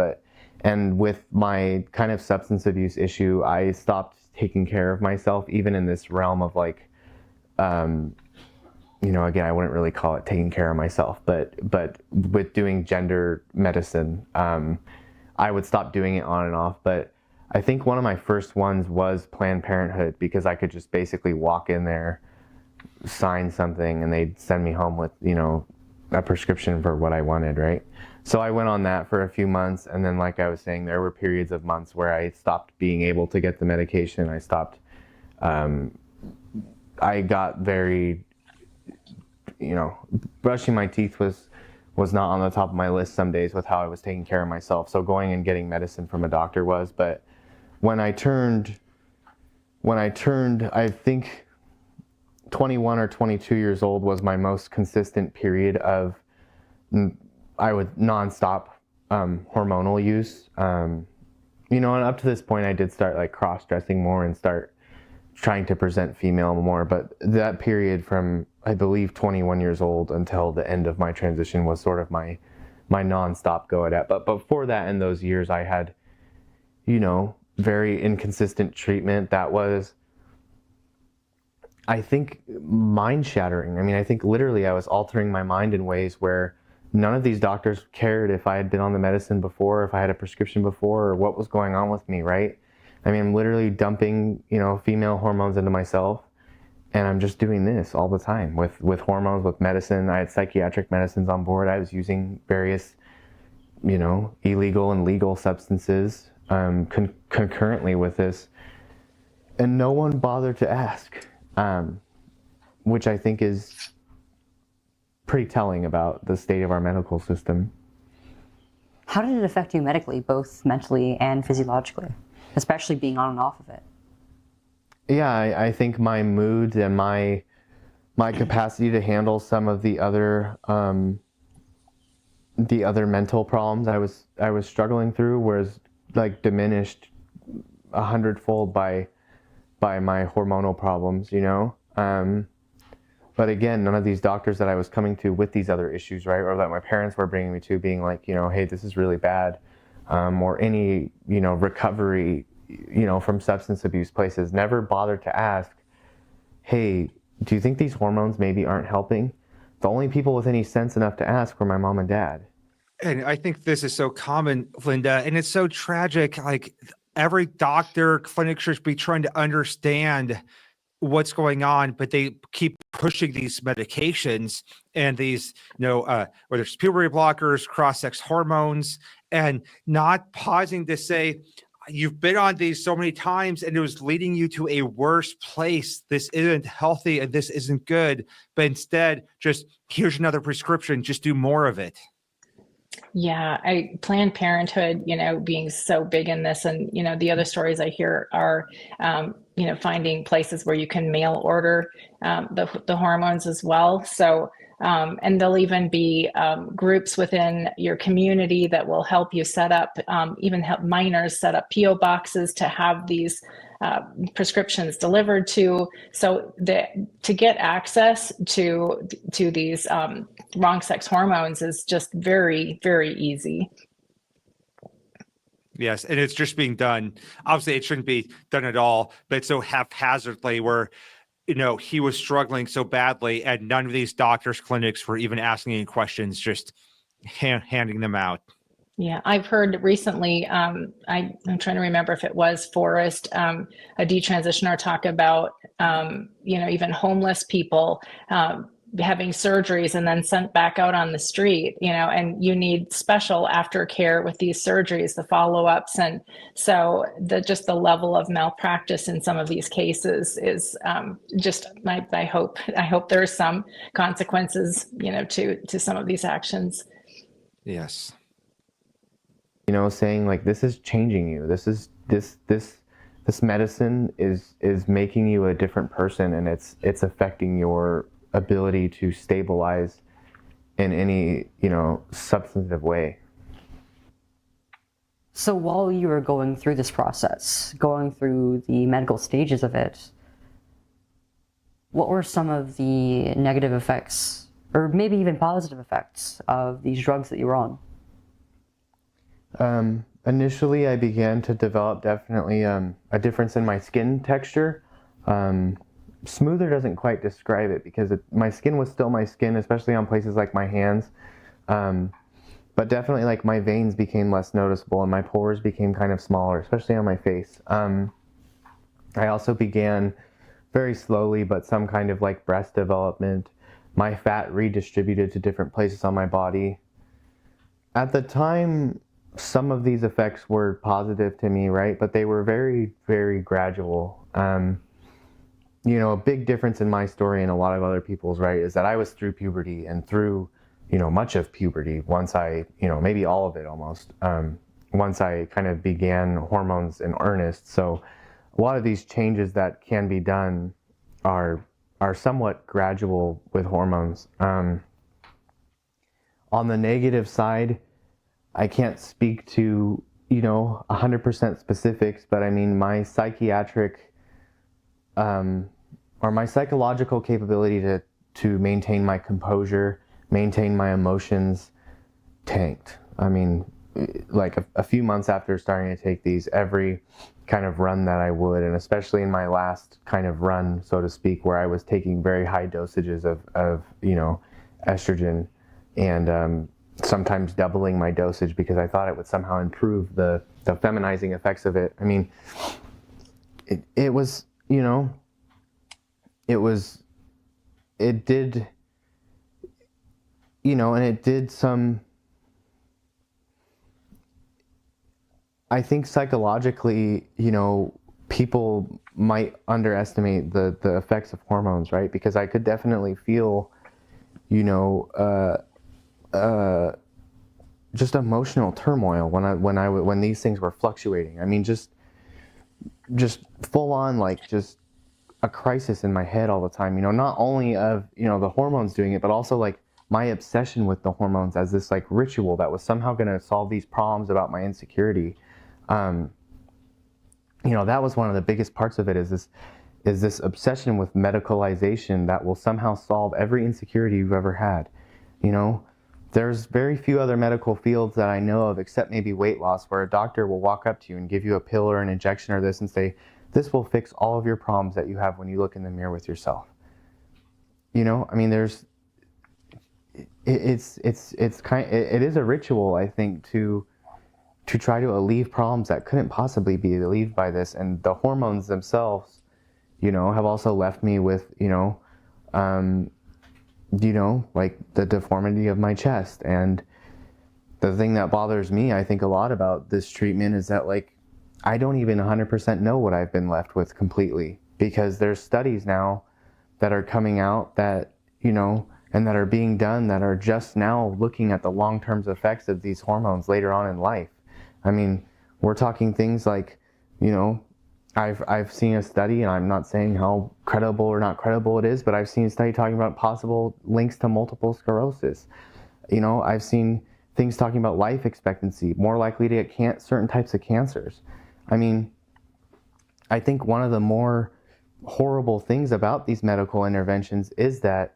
and with my kind of substance abuse issue, I stopped taking care of myself, even in this realm of again, I wouldn't really call it taking care of myself, but with doing gender medicine, I would stop doing it on and off. But I think one of my first ones was Planned Parenthood, because I could just basically walk in there, sign something, and they'd send me home with, a prescription for what I wanted, right? So I went on that for a few months, and then, like I was saying, there were periods of months where I stopped being able to get the medication. I stopped, I got very, brushing my teeth was not on the top of my list some days with how I was taking care of myself. So going and getting medicine from a doctor was. But when I turned, I think 21 or 22 years old was my most consistent period of, I would nonstop hormonal use. And up to this point, I did start cross-dressing more and start trying to present female more. But that period from, I believe, 21 years old until the end of my transition was sort of my nonstop go at it. But before that, in those years, I had, very inconsistent treatment that was, I think, mind shattering. I mean, I think literally I was altering my mind in ways where none of these doctors cared if I had been on the medicine before, if I had a prescription before, or what was going on with me, right? I mean, I'm literally dumping, female hormones into myself, and I'm just doing this all the time with hormones, with medicine. I had psychiatric medicines on board. I was using various, illegal and legal substances concurrently with this, and no one bothered to ask, which I think is pretty telling about the state of our medical system. How did it affect you medically, both mentally and physiologically, especially being on and off of it? Yeah, I think my mood and my capacity to handle some of the other mental problems I was struggling through was diminished 100-fold by my hormonal problems, But again, none of these doctors that I was coming to with these other issues, right, or that my parents were bringing me to, being like, hey, this is really bad, or any, recovery, from substance abuse places, never bothered to ask, hey, do you think these hormones maybe aren't helping? The only people with any sense enough to ask were my mom and dad. And I think this is so common, Linda, and it's so tragic. Like, every doctor, clinic should be trying to understand what's going on, but they keep pushing these medications and these, whether it's puberty blockers, cross-sex hormones, and not pausing to say, you've been on these so many times and it was leading you to a worse place. This isn't healthy and this isn't good. But instead, just here's another prescription, just do more of it. Yeah, Planned Parenthood, being so big in this, and the other stories I hear are, finding places where you can mail order the hormones as well. So, and there'll even be groups within your community that will help you set up, even help minors set up PO boxes to have these prescriptions delivered to. So to get access to these wrong sex hormones is just very, very easy. Yes, and it's just being done. Obviously, it shouldn't be done at all, but so haphazardly where, he was struggling so badly, and none of these doctors' clinics were even asking any questions, just handing them out. Yeah, I've heard recently, I'm trying to remember if it was Forrest, a detransitioner, talk about, even homeless people having surgeries and then sent back out on the street, and you need special aftercare with these surgeries, the follow-ups. And so just the level of malpractice in some of these cases is I hope there's some consequences, to some of these actions. Yes. Saying like, this is changing you. This medicine is making you a different person, and it's affecting your ability to stabilize in any, substantive way. So while you were going through this process, going through the medical stages of it, what were some of the negative effects, or maybe even positive effects, of these drugs that you were on? Initially, I began to develop definitely a difference in my skin texture. Smoother doesn't quite describe it, because my skin was still my skin, especially on places like my hands. But definitely, like, my veins became less noticeable and my pores became kind of smaller, especially on my face. I also began very slowly, but some kind of like breast development. My fat redistributed to different places on my body. At the time, some of these effects were positive to me, right? But they were very, very gradual. A big difference in my story and a lot of other people's, right, is that I was through puberty and through, much of puberty once I, maybe all of it almost, once I kind of began hormones in earnest. So a lot of these changes that can be done are somewhat gradual with hormones. On the negative side, I can't speak to, 100% specifics, but I mean, my psychiatric or my psychological capability to maintain my composure, maintain my emotions, tanked. I mean, like a few months after starting to take these, every kind of run that I would, and especially in my last kind of run, so to speak, where I was taking very high dosages of estrogen, and sometimes doubling my dosage because I thought it would somehow improve the feminizing effects of it. I mean, it was, it did, and it did some, I think psychologically, people might underestimate the effects of hormones, right? Because I could definitely feel, just emotional turmoil when these things were fluctuating. I mean, just full on, like, just a crisis in my head all the time. Not only of the hormones doing it, but also like my obsession with the hormones as this like ritual that was somehow going to solve these problems about my insecurity. That was one of the biggest parts of it, is this obsession with medicalization that will somehow solve every insecurity you've ever had. There's very few other medical fields that I know of, except maybe weight loss, where a doctor will walk up to you and give you a pill or an injection or this and say, this will fix all of your problems that you have when you look in the mirror with yourself. I mean, it is a ritual, I think, to try to alleviate problems that couldn't possibly be alleviated by this. And the hormones themselves, have also left me with, like the deformity of my chest. And the thing that bothers me, I think, a lot about this treatment is that, like, I don't even 100% know what I've been left with completely, because there's studies now that are coming out that, and that are being done that are just now looking at the long-term effects of these hormones later on in life. I mean, we're talking things like, I've seen a study, and I'm not saying how credible or not credible it is, but I've seen a study talking about possible links to multiple sclerosis. I've seen things talking about life expectancy, more likely to get certain types of cancers. I mean, I think one of the more horrible things about these medical interventions is that,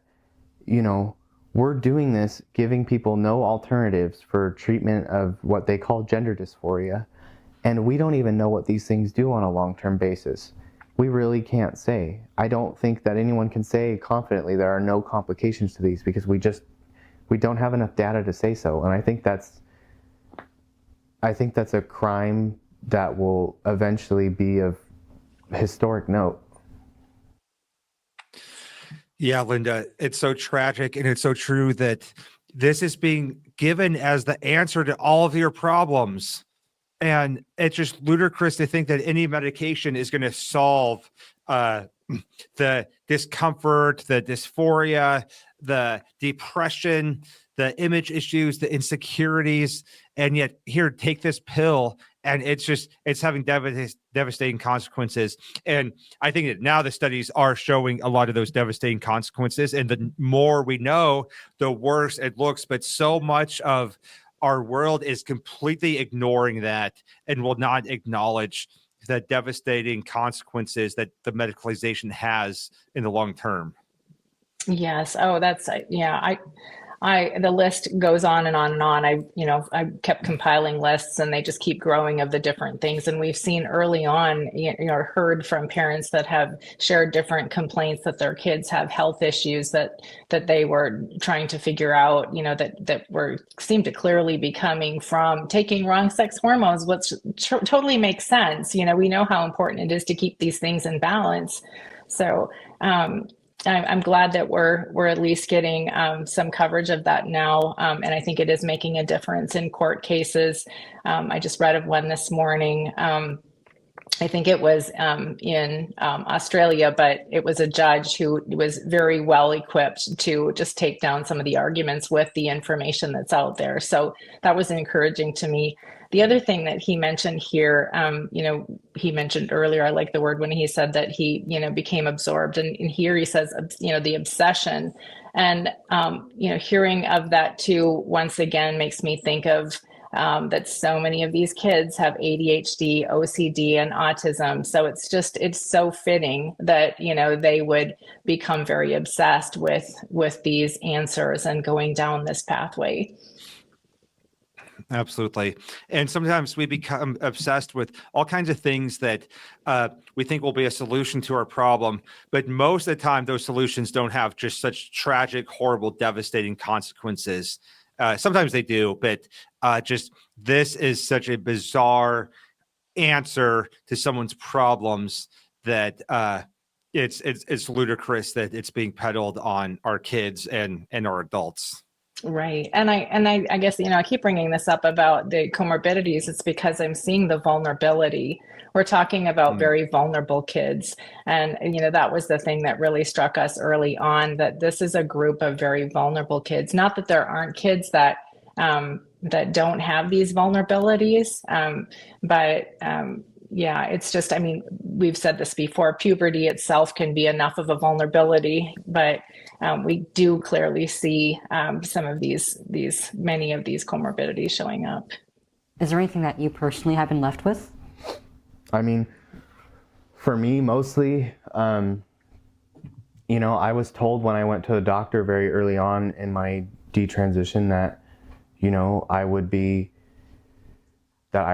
we're doing this, giving people no alternatives for treatment of what they call gender dysphoria. And we don't even know what these things do on a long-term basis. we really can't say. I don't think that anyone can say confidently there are no complications to these, because we don't have enough data to say so. And I think that's a crime that will eventually be of historic note. Yeah, Linda, it's so tragic, and it's so true that this is being given as the answer to all of your problems. And it's just ludicrous to think that any medication is going to solve the discomfort, the dysphoria, the depression, the image issues, the insecurities. And yet, here, take this pill, and it's having devastating consequences. And I think that now the studies are showing a lot of those devastating consequences. And the more we know, the worse it looks. But so much of our world is completely ignoring that and will not acknowledge the devastating consequences that the medicalization has in the long term. Yes. Oh, that's, yeah. The list goes on and on and on. I kept compiling lists, and they just keep growing of the different things. And we've seen early on, heard from parents that have shared different complaints that their kids have health issues that they were trying to figure out, that seemed to clearly be coming from taking wrong sex hormones, which totally makes sense. We know how important it is to keep these things in balance. So, I'm glad that we're at least getting some coverage of that now, and I think it is making a difference in court cases. I just read of one this morning. I think it was in Australia, but it was a judge who was very well equipped to just take down some of the arguments with the information that's out there. So that was encouraging to me. The other thing that he mentioned here, he mentioned earlier, I like the word when he said that he, became absorbed. And here he says, the obsession. And, hearing of that too, once again, makes me think of that so many of these kids have ADHD, OCD, and autism. So it's so fitting that, they would become very obsessed with these answers and going down this pathway. Absolutely. And sometimes we become obsessed with all kinds of things that we think will be a solution to our problem. But most of the time, those solutions don't have just such tragic, horrible, devastating consequences. Sometimes they do, but just this is such a bizarre answer to someone's problems that it's ludicrous that it's being peddled on our kids and our adults. Right. And I guess, I keep bringing this up about the comorbidities. It's because I'm seeing the vulnerability. We're talking about very vulnerable kids. And, that was the thing that really struck us early on, that this is a group of very vulnerable kids. Not that there aren't kids that don't have these vulnerabilities, but yeah, it's just, we've said this before, puberty itself can be enough of a vulnerability, but we do clearly see some of many of these comorbidities showing up. Is there anything that you personally have been left with? For me, mostly, I was told when I went to the doctor very early on in my detransition that, I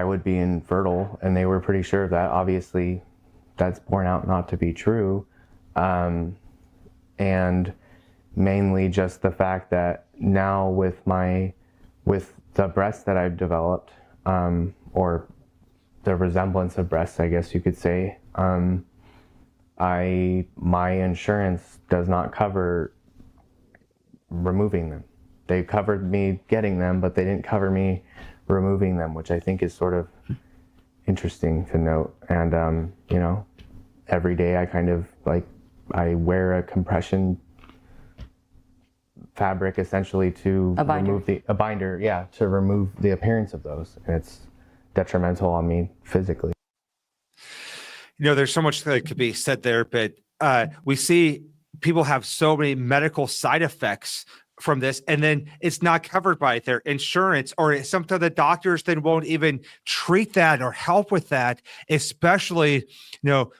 would be infertile, and they were pretty sure of that. Obviously, that's borne out not to be true. And mainly just the fact that now with the breasts that I've developed, or the resemblance of breasts, I guess you could say, my insurance does not cover removing them. They covered me getting them, but they didn't cover me removing them, which I think is sort of interesting to note. And every day I wear a compression fabric essentially to remove a binder, to remove the appearance of those, and it's detrimental on me physically. There's so much that could be said there, but we see people have so many medical side effects from this, and then it's not covered by their insurance, or sometimes the doctors then won't even treat that or help with that, especially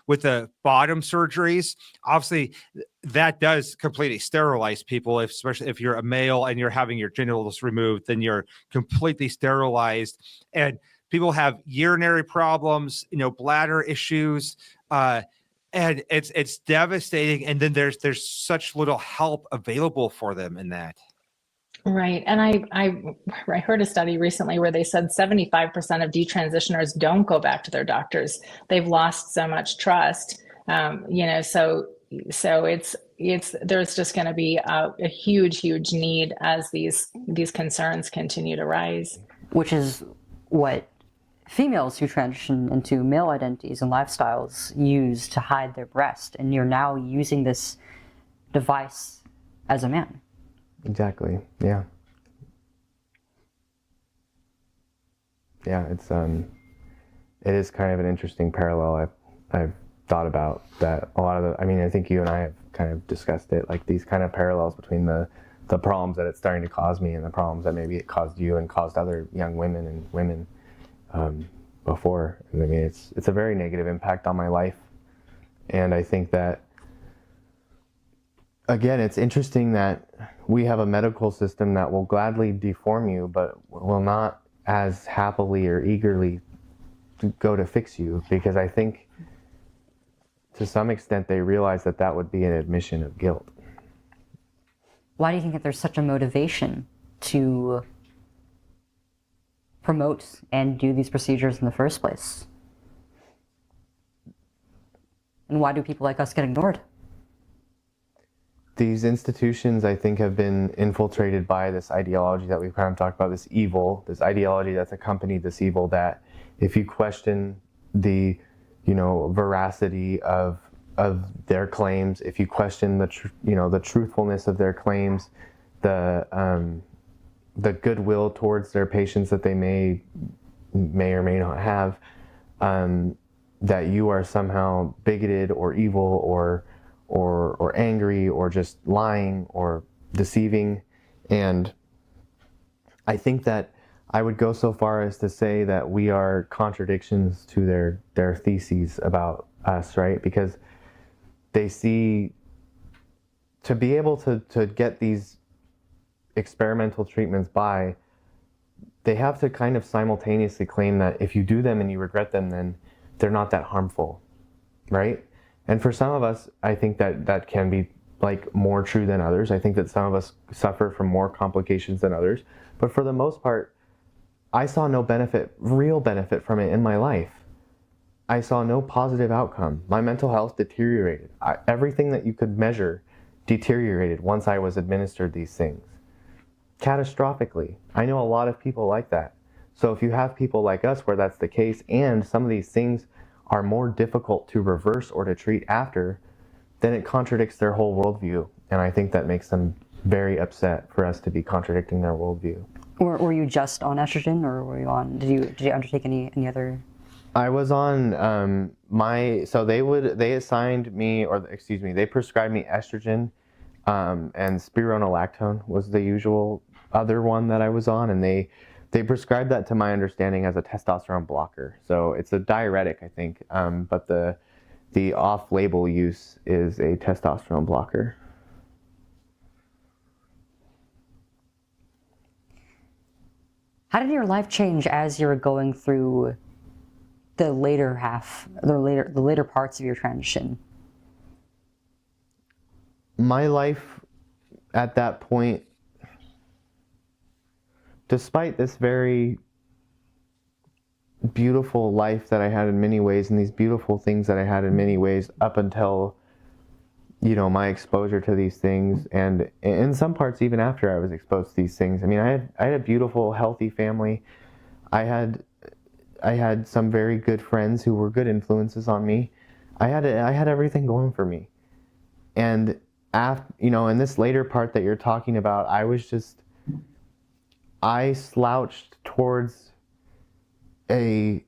with the bottom surgeries. Obviously that does completely sterilize people, especially if you're a male and you're having your genitals removed, then you're completely sterilized. And people have urinary problems, bladder issues, And it's devastating. And then there's such little help available for them in that. Right. And I heard a study recently where they said 75% of detransitioners don't go back to their doctors. They've lost so much trust. So it's there's just going to be a huge need as these concerns continue to rise. Which is what females who transition into male identities and lifestyles use to hide their breast, and you're now using this device as a man. Exactly. Yeah. Yeah, it is kind of an interesting parallel I've thought about, that a lot of I think you and I have kind of discussed it, like these kind of parallels between the problems that it's starting to cause me and the problems that maybe it caused you and caused other young women and women before. I mean, it's a very negative impact on my life. And I think that, again, it's interesting that we have a medical system that will gladly deform you, but will not as happily or eagerly go to fix you, because I think to some extent they realize that that would be an admission of guilt. Why do you think that there's such a motivation to promote and do these procedures in the first place? And why do people like us get ignored? These institutions, I think, have been infiltrated by this ideology that we've kind of talked about, this evil, this ideology that's accompanied this evil, that if you question the, veracity of their claims, if you question the truthfulness of their claims, the goodwill towards their patients that they may or may not have, that you are somehow bigoted or evil or angry or just lying or deceiving. And I think that I would go so far as to say that we are contradictions to their theses about us, right? Because they see, to be able to get these experimental treatments by, they have to kind of simultaneously claim that if you do them and you regret them, then they're not that harmful, right? And for some of us, I think that can be like more true than others. I think that some of us suffer from more complications than others. But for the most part, I saw no real benefit from it in my life. I saw no positive outcome. My mental health deteriorated. Everything that you could measure deteriorated once I was administered these things. Catastrophically. I know a lot of people like that. So if you have people like us where that's the case, and some of these things are more difficult to reverse or to treat after, then it contradicts their whole worldview. And I think that makes them very upset for us to be contradicting their worldview. Were you just on estrogen, or were you on, did you undertake any other? I was on they assigned me, they prescribed me estrogen, and spironolactone was the usual other one that I was on, and they prescribed that, to my understanding, as a testosterone blocker. So it's a diuretic, I think, but the off-label use is a testosterone blocker. How did your life change as you were going through the later parts of your transition? My life at that point, despite this very beautiful life that I had in many ways, and these beautiful things that I had in many ways up until, my exposure to these things, and in some parts even after I was exposed to these things. I mean, I had a beautiful, healthy family. I had some very good friends who were good influences on me. I had everything going for me. And in this later part that you're talking about, I slouched towards a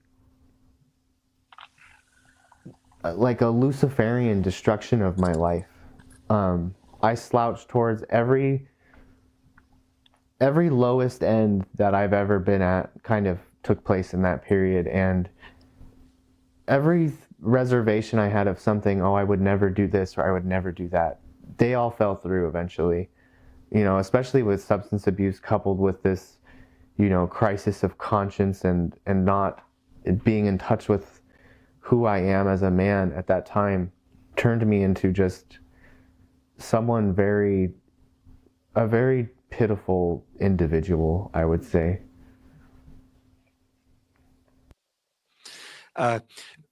Luciferian destruction of my life. I slouched towards every lowest end that I've ever been at kind of took place in that period, and every reservation I had of something, I would never do this or I would never do that, they all fell through eventually. Especially with substance abuse coupled with this, crisis of conscience and not being in touch with who I am as a man at that time. turned me into just someone a very pitiful individual, I would say.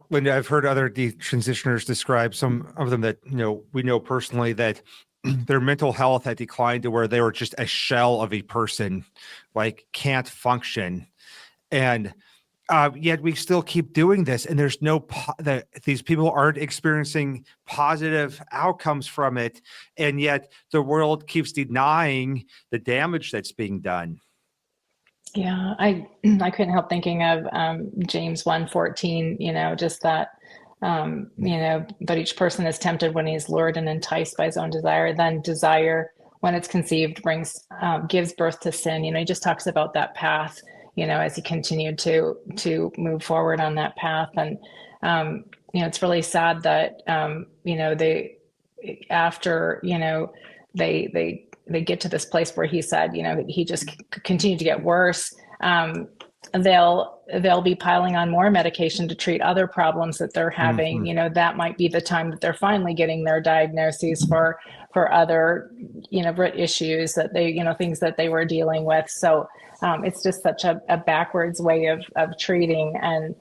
When I've heard other detransitioners describe, some of them that we know personally, that their mental health had declined to where they were just a shell of a person, like can't function, and yet we still keep doing this, and there's no that these people aren't experiencing positive outcomes from it, and yet the world keeps denying the damage that's being done. Yeah, I couldn't help thinking of James 1:14, just that, but each person is tempted when he's lured and enticed by his own desire. Then desire, when it's conceived, gives birth to sin. He just talks about that path, as he continued to move forward on that path. And, it's really sad that, they, after, they get to this place where he said, he just continued to get worse. They'll be piling on more medication to treat other problems that they're having. Mm-hmm. That might be the time that they're finally getting their diagnoses for other, issues that they, things that they were dealing with. So it's just such a backwards way of treating. And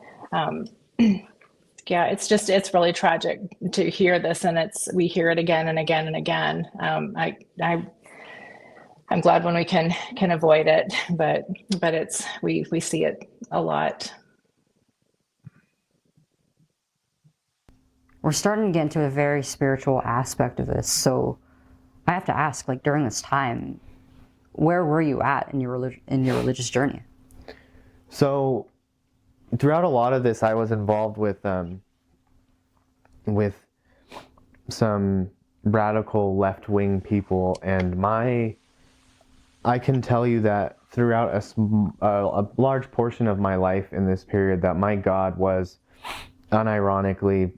yeah, it's really tragic to hear this, and we hear it again and again and again. I'm glad when we can avoid it, but we see it a lot. We're starting to get into a very spiritual aspect of this, so I have to ask, like, during this time, where were you at in your religious journey? So, throughout a lot of this, I was involved with some radical left-wing people, and I can tell you that throughout a large portion of my life in this period, that my God was unironically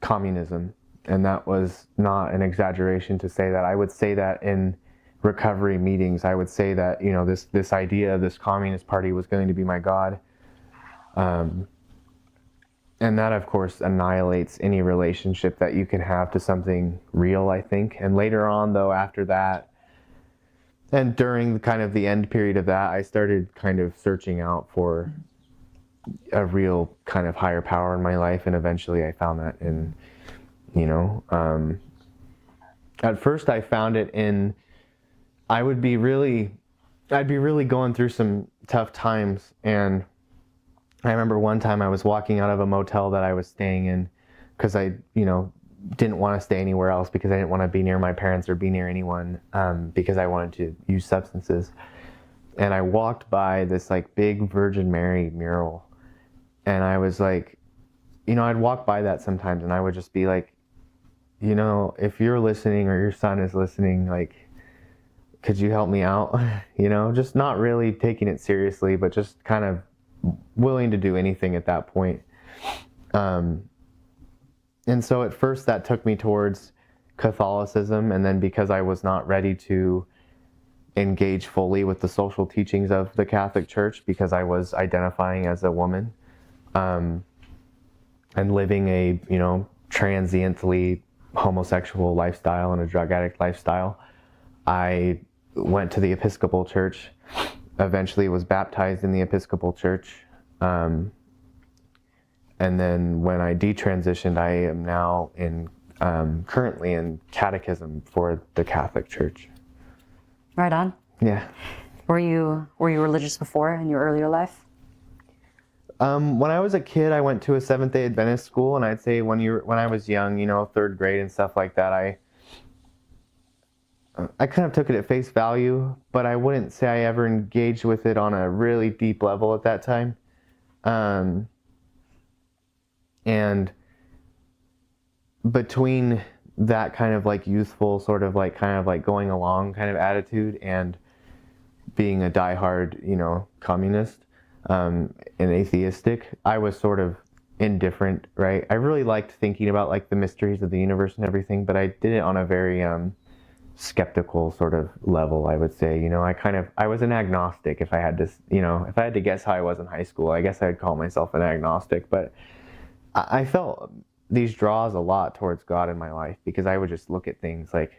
communism. And that was not an exaggeration to say that. I would say that in recovery meetings. I would say that, this idea of this communist party was going to be my God. And that, of course, annihilates any relationship that you can have to something real, I think. And later on, though, after that, and during kind of the end period of that, I started kind of searching out for a real kind of higher power in my life. And eventually I found that in, at first I found it in, I'd be really going through some tough times. And I remember one time I was walking out of a motel that I was staying in because I, didn't want to stay anywhere else because I didn't want to be near my parents or be near anyone because I wanted to use substances. And I walked by this like big Virgin Mary mural, and I was like, I'd walk by that sometimes and I would just be like, if you're listening or your son is listening, like, could you help me out? Just not really taking it seriously, but just kind of willing to do anything at that point. And so at first that took me towards Catholicism, and then because I was not ready to engage fully with the social teachings of the Catholic Church because I was identifying as a woman and living a, transiently homosexual lifestyle and a drug addict lifestyle, I went to the Episcopal Church, eventually was baptized in the Episcopal Church. And then when I detransitioned, I am now currently in catechism for the Catholic Church. Right on. Yeah. Were you religious before in your earlier life? When I was a kid, I went to a Seventh-day Adventist school, and I'd say when I was young, third grade and stuff like that, I kind of took it at face value, but I wouldn't say I ever engaged with it on a really deep level at that time. And between that kind of like youthful sort of like kind of like going along kind of attitude and being a diehard, communist and atheistic, I was sort of indifferent, right? I really liked thinking about like the mysteries of the universe and everything, but I did it on a very skeptical sort of level, I would say. I was an agnostic. If I had to guess how I was in high school, I guess I'd call myself an agnostic, but I felt these draws a lot towards God in my life, because I would just look at things like,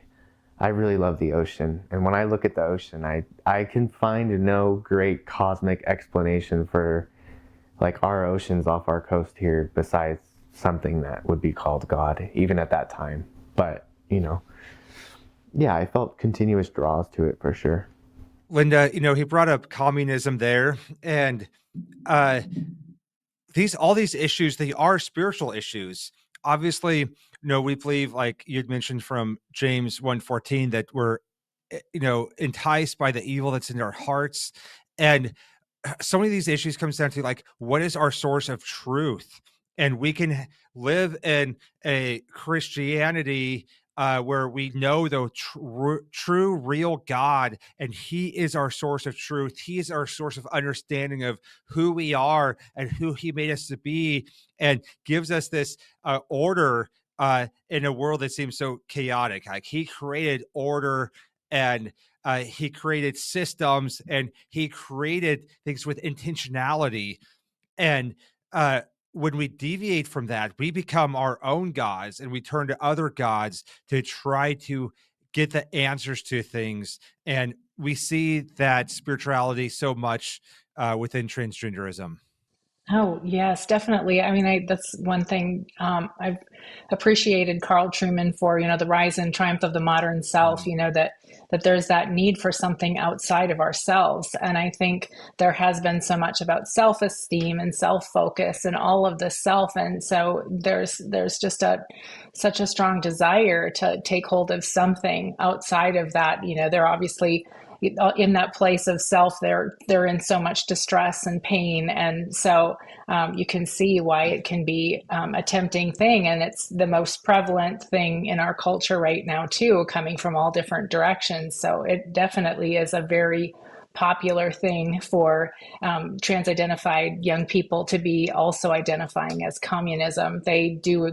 I really love the ocean. And when I look at the ocean, I can find no great cosmic explanation for like our oceans off our coast here besides something that would be called God, even at that time. But, you know, yeah, I felt continuous draws to it for sure. Linda, he brought up communism there, and all these issues, they are spiritual issues. Obviously, we believe, like you'd mentioned from James 1:14, that we're enticed by the evil that's in our hearts. And so many of these issues comes down to, like, what is our source of truth? And we can live in a Christianity where we know the true, real God, and He is our source of truth. He is our source of understanding of who we are and who He made us to be, and gives us this order in a world that seems so chaotic. Like, He created order, and He created systems, and He created things with intentionality. And when we deviate from that, we become our own gods, and we turn to other gods to try to get the answers to things. And we see that spirituality so much within transgenderism. Oh, yes, definitely. I mean, that's one thing I've appreciated Carl Trueman for, the rise and triumph of the modern self, that there's that need for something outside of ourselves. And I think there has been so much about self-esteem and self-focus and all of the self. And so there's just such a strong desire to take hold of something outside of that. They're obviously in that place of self, they're in so much distress and pain, and so you can see why it can be a tempting thing, and it's the most prevalent thing in our culture right now too, coming from all different directions. So it definitely is a very popular thing for trans-identified young people to be also identifying as communism. They do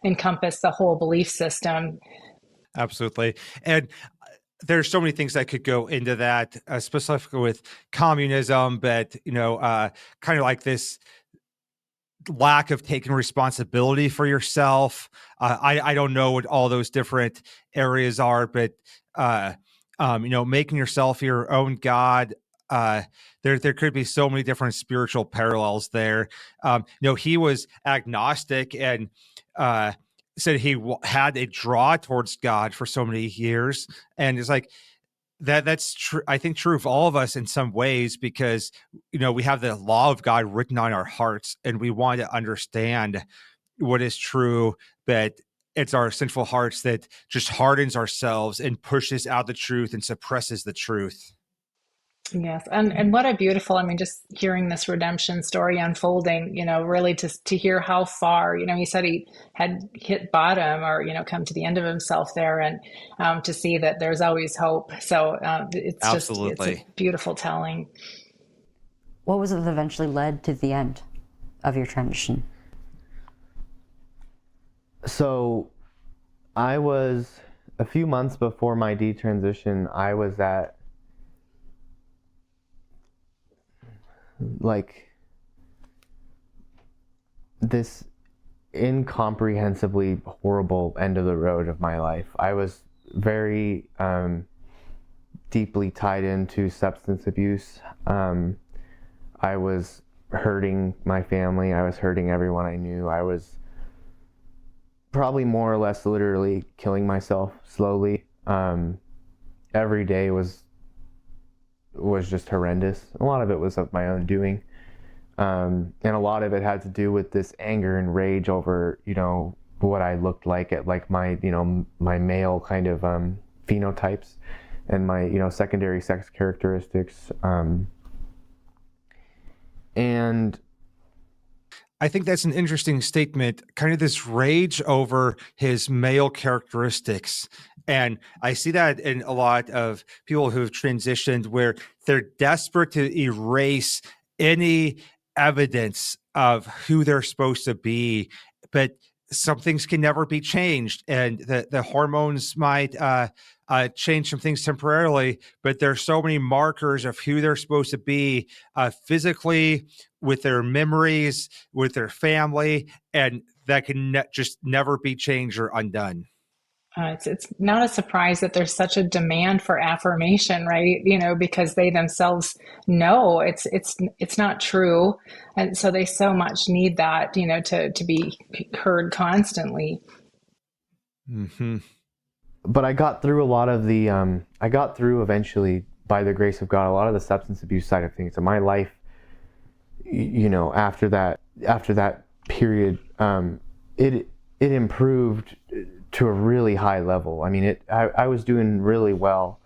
encompass the whole belief system. Absolutely. And there's so many things that could go into that, specifically with communism, but kind of like this lack of taking responsibility for yourself. I don't know what all those different areas are, but making yourself your own god. There could be so many different spiritual parallels there. He was agnostic, and said he had a draw towards God for so many years, and it's like that's true. I think true of all of us in some ways, because we have the law of God written on our hearts, and we want to understand what is true, but it's our sinful hearts that just hardens ourselves and pushes out the truth and suppresses the truth. Yes, and what a beautiful, I mean, just hearing this redemption story unfolding, really to hear how far, he said he had hit bottom, or, come to the end of himself there, and to see that there's always hope. So it's a beautiful telling. What was it that eventually led to the end of your transition? So I was, a few months before my detransition, I was at like this incomprehensibly horrible end of the road of my life. I was very deeply tied into substance abuse. I was hurting my family. I was hurting everyone I knew. I was probably more or less literally killing myself slowly. Every day was just horrendous. A lot of it was of my own doing. And a lot of it had to do with this anger and rage over, what I looked like at like my, my male kind of phenotypes and my, secondary sex characteristics. And I think that's an interesting statement, kind of this rage over his male characteristics. And I see that in a lot of people who've transitioned, where they're desperate to erase any evidence of who they're supposed to be. But some things can never be changed, and the hormones might change some things temporarily, but there's so many markers of who they're supposed to be physically, with their memories, with their family, and that can just never be changed or undone. It's not a surprise that there's such a demand for affirmation, right? Because they themselves know it's not true, and so they so much need that, to be heard constantly. Mm-hmm. But I got through a lot of the I got through eventually, by the grace of God, a lot of the substance abuse side of things. In my life, after that period, it improved to a really high level. I mean, I was doing really well.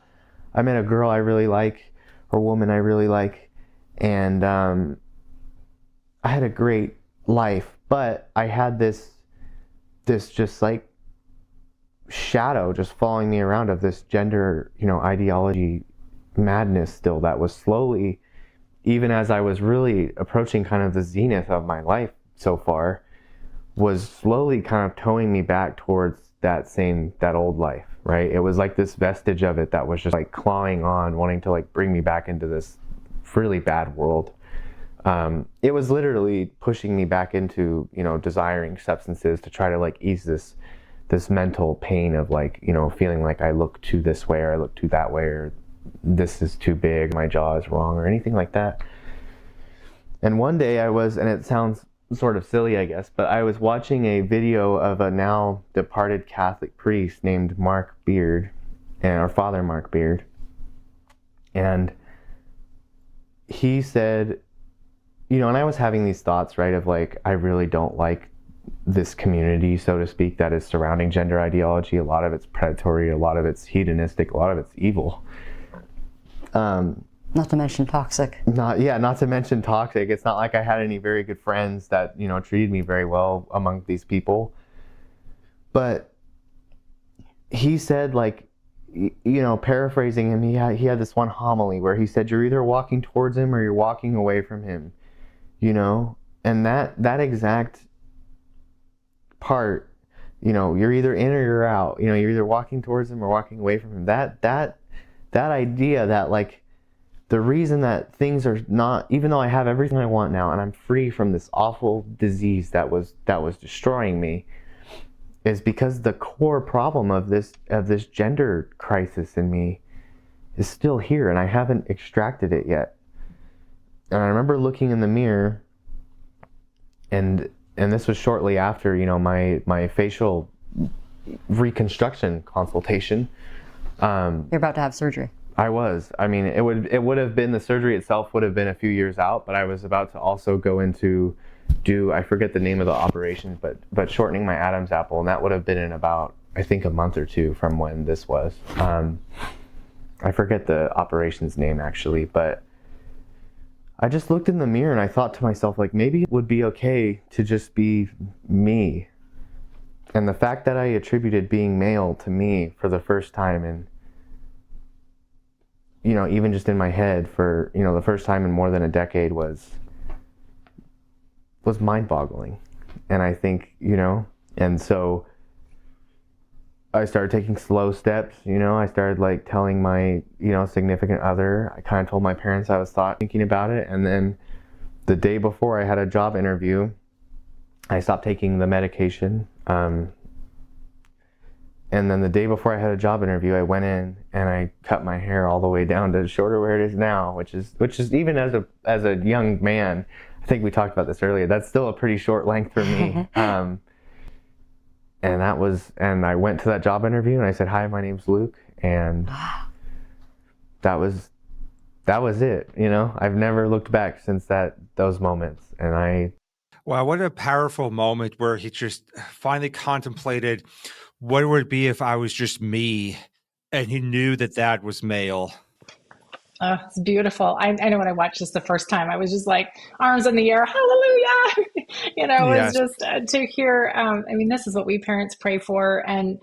I met a girl I really like, or a woman I really like, and I had a great life. But I had this just like shadow just following me around of this gender, ideology madness still, that was slowly, even as I was really approaching kind of the zenith of my life so far, was slowly kind of towing me back towards that old life, right? It was like this vestige of it that was just like clawing on, wanting to like bring me back into this really bad world. It was literally pushing me back into, desiring substances to try to like ease this mental pain of like, feeling like I look too this way, or I look too that way, or this is too big, my jaw is wrong, or anything like that. And one day and it sounds sort of silly, I guess, but I was watching a video of a now departed Catholic priest named Mark Beard, or Father Mark Beard. And he said, and I was having these thoughts, right, of like, I really don't like this community, so to speak, that is surrounding gender ideology. A lot of it's predatory, a lot of it's hedonistic, a lot of it's evil. Not to mention toxic. Not to mention toxic. It's not like I had any very good friends that, treated me very well among these people. But he said, like, paraphrasing him, he had this one homily where he said, you're either walking towards him or you're walking away from him, and that exact part, you're either in or you're out, you're either walking towards him or walking away from him. That idea that like, the reason that things are not, even though I have everything I want now and I'm free from this awful disease that was destroying me, is because the core problem of this gender crisis in me is still here, and I haven't extracted it yet. And I remember looking in the mirror, and this was shortly after, my facial reconstruction consultation. You're about to have surgery. I was. I mean, it would have been, the surgery itself would have been a few years out, but I was about to also go into I forget the name of the operation, but shortening my Adam's apple, and that would have been in about, I think, a month or two from when this was. I forget the operation's name actually, but I just looked in the mirror and I thought to myself, like, maybe it would be okay to just be me. And the fact that I attributed being male to me for the first time, and even just in my head for, the first time in more than a decade, was mind-boggling. And I think, and so I started taking slow steps, I started like telling my, significant other. I kind of told my parents I was thinking about it. And then the day before I had a job interview, I stopped taking the medication. And then the day before I had a job interview, I went in and I cut my hair all the way down to shorter where it is now, which is even as a young man, I think we talked about this earlier, that's still a pretty short length for me. And I went to that job interview and I said, hi, my name's Luke. And that was it. I've never looked back since those moments. And Wow, what a powerful moment where he just finally contemplated, what would it be if I was just me? And he knew that was male. It's beautiful. I know when I watched this the first time, I was just like, arms in the air, hallelujah. It was just to hear, this is what we parents pray for. And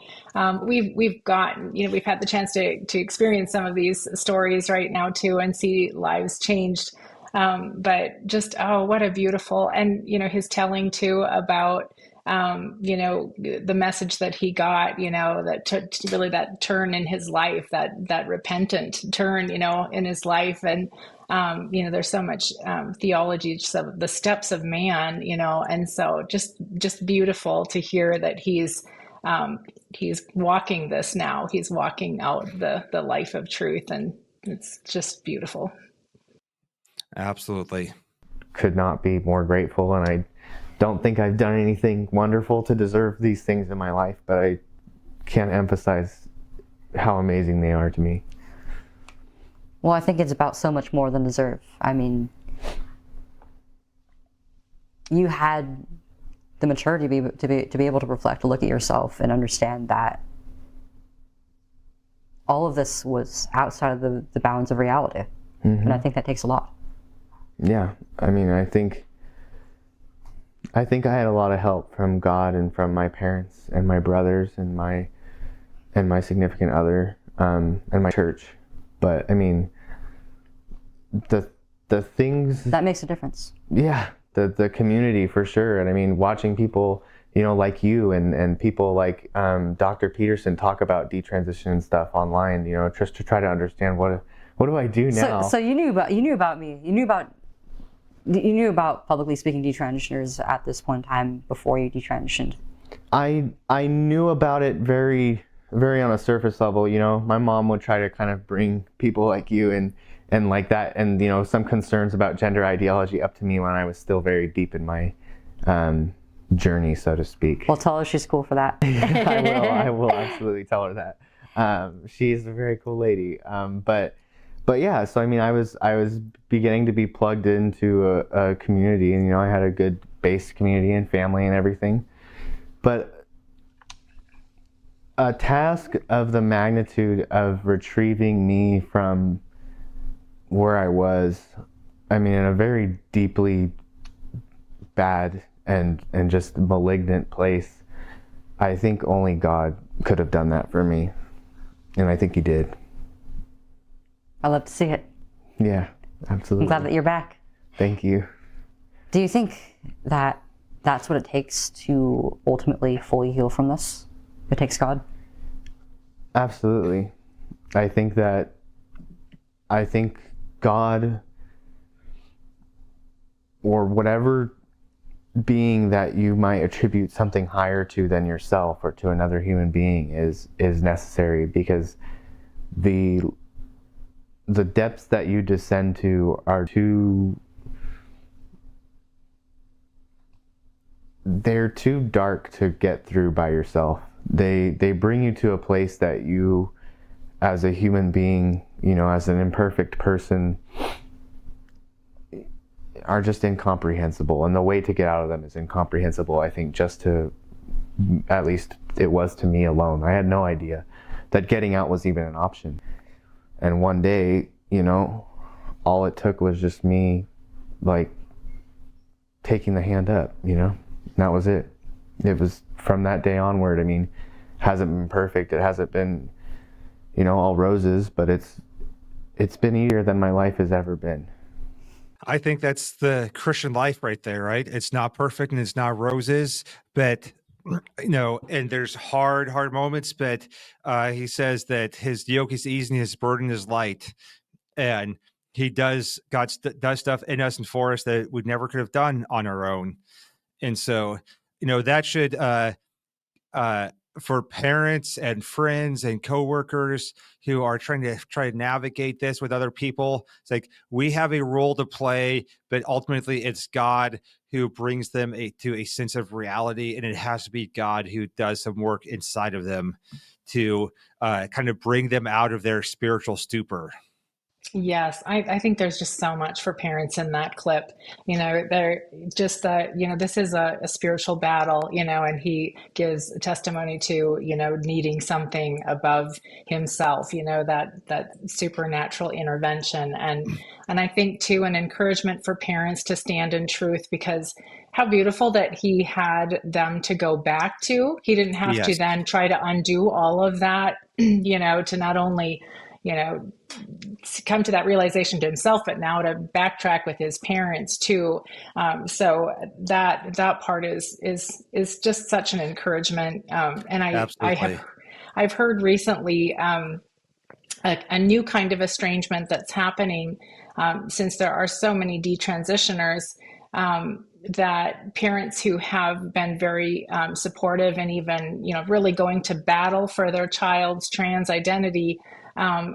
we've gotten, we've had the chance to experience some of these stories right now too, and see lives changed. But just, what a beautiful, and, his telling too about the message that he got, that really that turn in his life, that repentant turn, in his life. And, there's so much theology, just of the steps of man, and so just beautiful to hear that he's walking this now. He's walking out the life of truth, and it's just beautiful. Absolutely. Could not be more grateful, and I don't think I've done anything wonderful to deserve these things in my life, but I can't emphasize how amazing they are to me. Well, I think it's about so much more than deserve. I mean, you had the maturity to be able to reflect, to look at yourself and understand that all of this was outside of the bounds of reality. Mm-hmm. And I think that takes a lot. Yeah, I mean, I think I had a lot of help from God and from my parents and my brothers and my significant other, and my church. But I mean, the things that makes a difference. Yeah, the community for sure. And I mean, watching people, like you and people like Dr. Peterson talk about detransition and stuff online, just to try to understand what do I do now. So you knew about me. You knew about publicly speaking detransitioners at this point in time before you detransitioned. I knew about it very, very on a surface level. My mom would try to kind of bring people like you and like that, and some concerns about gender ideology up to me when I was still very deep in my journey, so to speak. Well, tell her she's cool for that. I will absolutely tell her that. She's a very cool lady. But yeah, so I mean, I was beginning to be plugged into a community, and I had a good base community and family and everything. But a task of the magnitude of retrieving me from where I was, I mean, in a very deeply bad and just malignant place, I think only God could have done that for me, and I think He did. I love to see it. Yeah, absolutely. I'm glad that you're back. Thank you. Do you think that that's what it takes to ultimately fully heal from this? It takes God? Absolutely. I think God, or whatever being that you might attribute something higher to than yourself or to another human being is necessary, because the depths that you descend to are they're too dark to get through by yourself. They bring you to a place that you, as a human being, as an imperfect person, are just incomprehensible. And the way to get out of them is incomprehensible, I think, at least it was to me alone. I had no idea that getting out was even an option. And one day, all it took was just me, like, taking the hand up, and that was it. It was from that day onward. I mean, hasn't been perfect. It hasn't been, all roses, but it's been easier than my life has ever been. I think that's the Christian life right there, right? It's not perfect and it's not roses, but and there's hard moments, but he says that his yoke is easy and his burden is light. And God does stuff in us and for us that we never could have done on our own. And so, that should, for parents and friends and coworkers who are trying to navigate this with other people, it's like we have a role to play, but ultimately it's God who brings them to a sense of reality, and it has to be God who does some work inside of them to kind of bring them out of their spiritual stupor. Yes, I think there's just so much for parents in that clip. They're just this is a spiritual battle, and he gives testimony to, needing something above himself, that supernatural intervention. And I think too, an encouragement for parents to stand in truth, because how beautiful that he had them to go back to. He didn't have to then try to undo all of that, to not only come to that realization to himself, but now to backtrack with his parents too. So that part is just such an encouragement. And Absolutely. I've heard recently a new kind of estrangement that's happening, since there are so many detransitioners, that parents who have been very supportive and even really going to battle for their child's trans identity,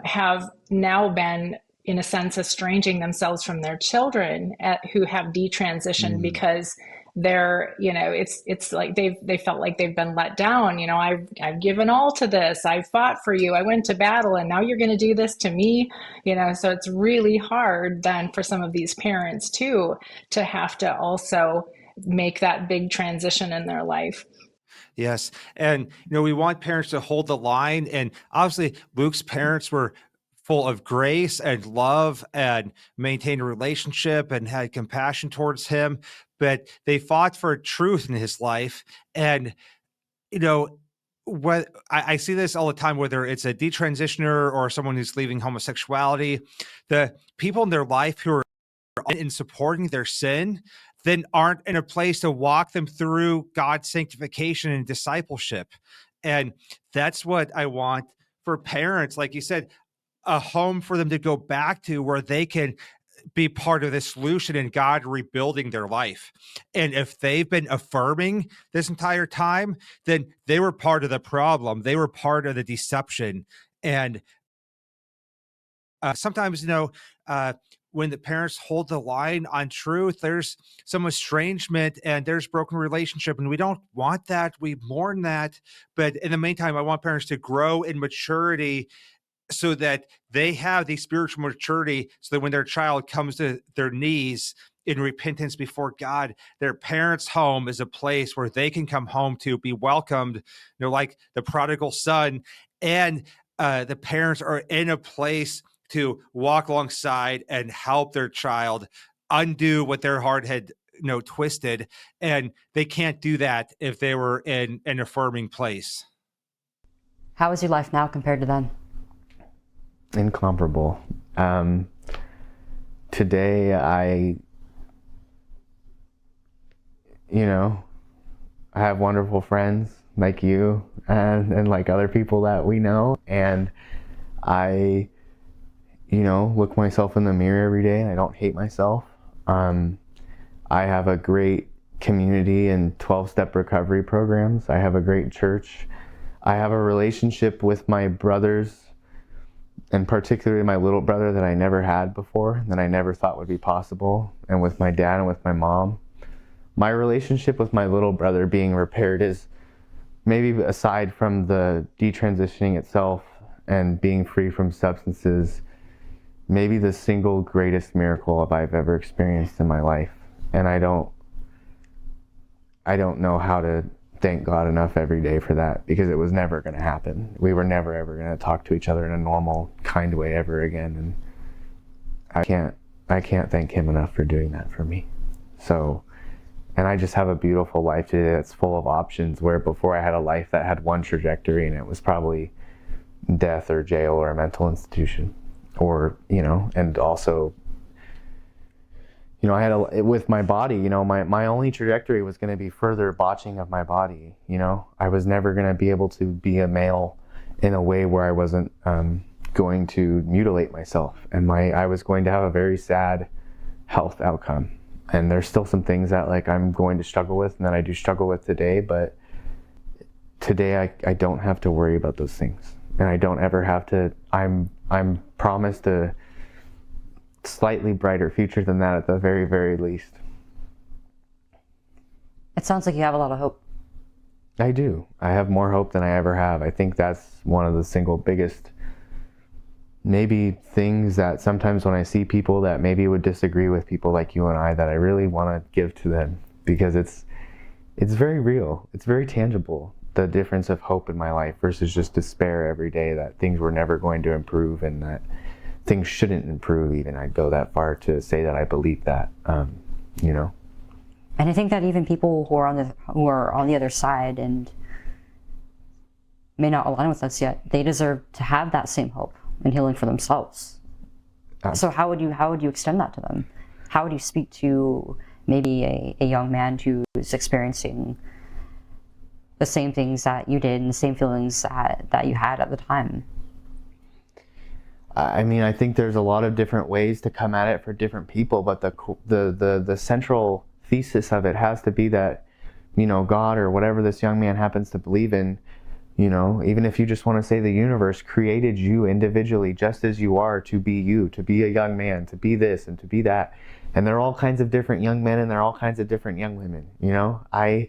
have now been, in a sense, estranging themselves from their children who have detransitioned, because they're, it's like they felt like they've been let down. I've given all to this, I fought for you, I went to battle, and now you're going to do this to me. So it's really hard then for some of these parents too to have to also make that big transition in their life. Yes. And, we want parents to hold the line. And obviously, Luke's parents were full of grace and love and maintained a relationship and had compassion towards him. But they fought for truth in his life. And, what I see this all the time, whether it's a detransitioner or someone who's leaving homosexuality, the people in their life who are in supporting their sin then aren't in a place to walk them through God's sanctification and discipleship. And that's what I want for parents, like you said, a home for them to go back to where they can be part of the solution and God rebuilding their life. And if they've been affirming this entire time, then they were part of the problem. They were part of the deception. And sometimes, when the parents hold the line on truth, there's some estrangement and there's broken relationship, and we don't want that. We mourn that. But in the meantime, I want parents to grow in maturity so that they have the spiritual maturity, so that when their child comes to their knees in repentance before God, their parents' home is a place where they can come home to be welcomed, like the prodigal son. And the parents are in a place to walk alongside and help their child undo what their heart had twisted. And they can't do that if they were in an affirming place. How is your life now compared to then? Incomparable. Today I have wonderful friends like you and like other people that we know, and I look myself in the mirror every day and I don't hate myself. I have a great community and 12-step recovery programs. I have a great church. I have a relationship with my brothers, and particularly my little brother, that I never had before, that I never thought would be possible, and with my dad and with my mom. My relationship with my little brother being repaired is, maybe aside from the detransitioning itself and being free from substances, maybe the single greatest miracle I've ever experienced in my life. And I don't know how to thank God enough every day for that, because it was never going to happen. We were never ever going to talk to each other in a normal, kind way ever again. And I can't thank him enough for doing that for me. So, and I just have a beautiful life today that's full of options, where before I had a life that had one trajectory, and it was probably death or jail or a mental institution. Or, and also, I had with my body, my only trajectory was going to be further botching of my body. I was never going to be able to be a male in a way where I wasn't going to mutilate myself. And I was going to have a very sad health outcome. And there's still some things that I'm going to struggle with, and that I do struggle with today, but today I don't have to worry about those things. And I don't ever have to. I'm promised a slightly brighter future than that, at the very, very least. It sounds like you have a lot of hope. I do. I have more hope than I ever have. I think that's one of the single biggest, maybe, things that sometimes when I see people that maybe would disagree with people like you and I, that I really want to give to them, because it's very real. It's very tangible. The difference of hope in my life versus just despair every day that things were never going to improve, and that things shouldn't improve. Even I'd go that far to say that I believe that, And I think that even people who are on the other side and may not align with us yet, they deserve to have that same hope. and healing for themselves. So how would you extend that to them? How would you speak to maybe a young man who's experiencing the same things that you did and the same feelings that you had at the time? I mean, I think there's a lot of different ways to come at it for different people, but the central thesis of it has to be that, you know, God or whatever this young man happens to believe in, you know, even if you just want to say the universe created you individually just as you are to be you, to be a young man, to be this and to be that. And there are all kinds of different young men and there are all kinds of different young women, you know. I'm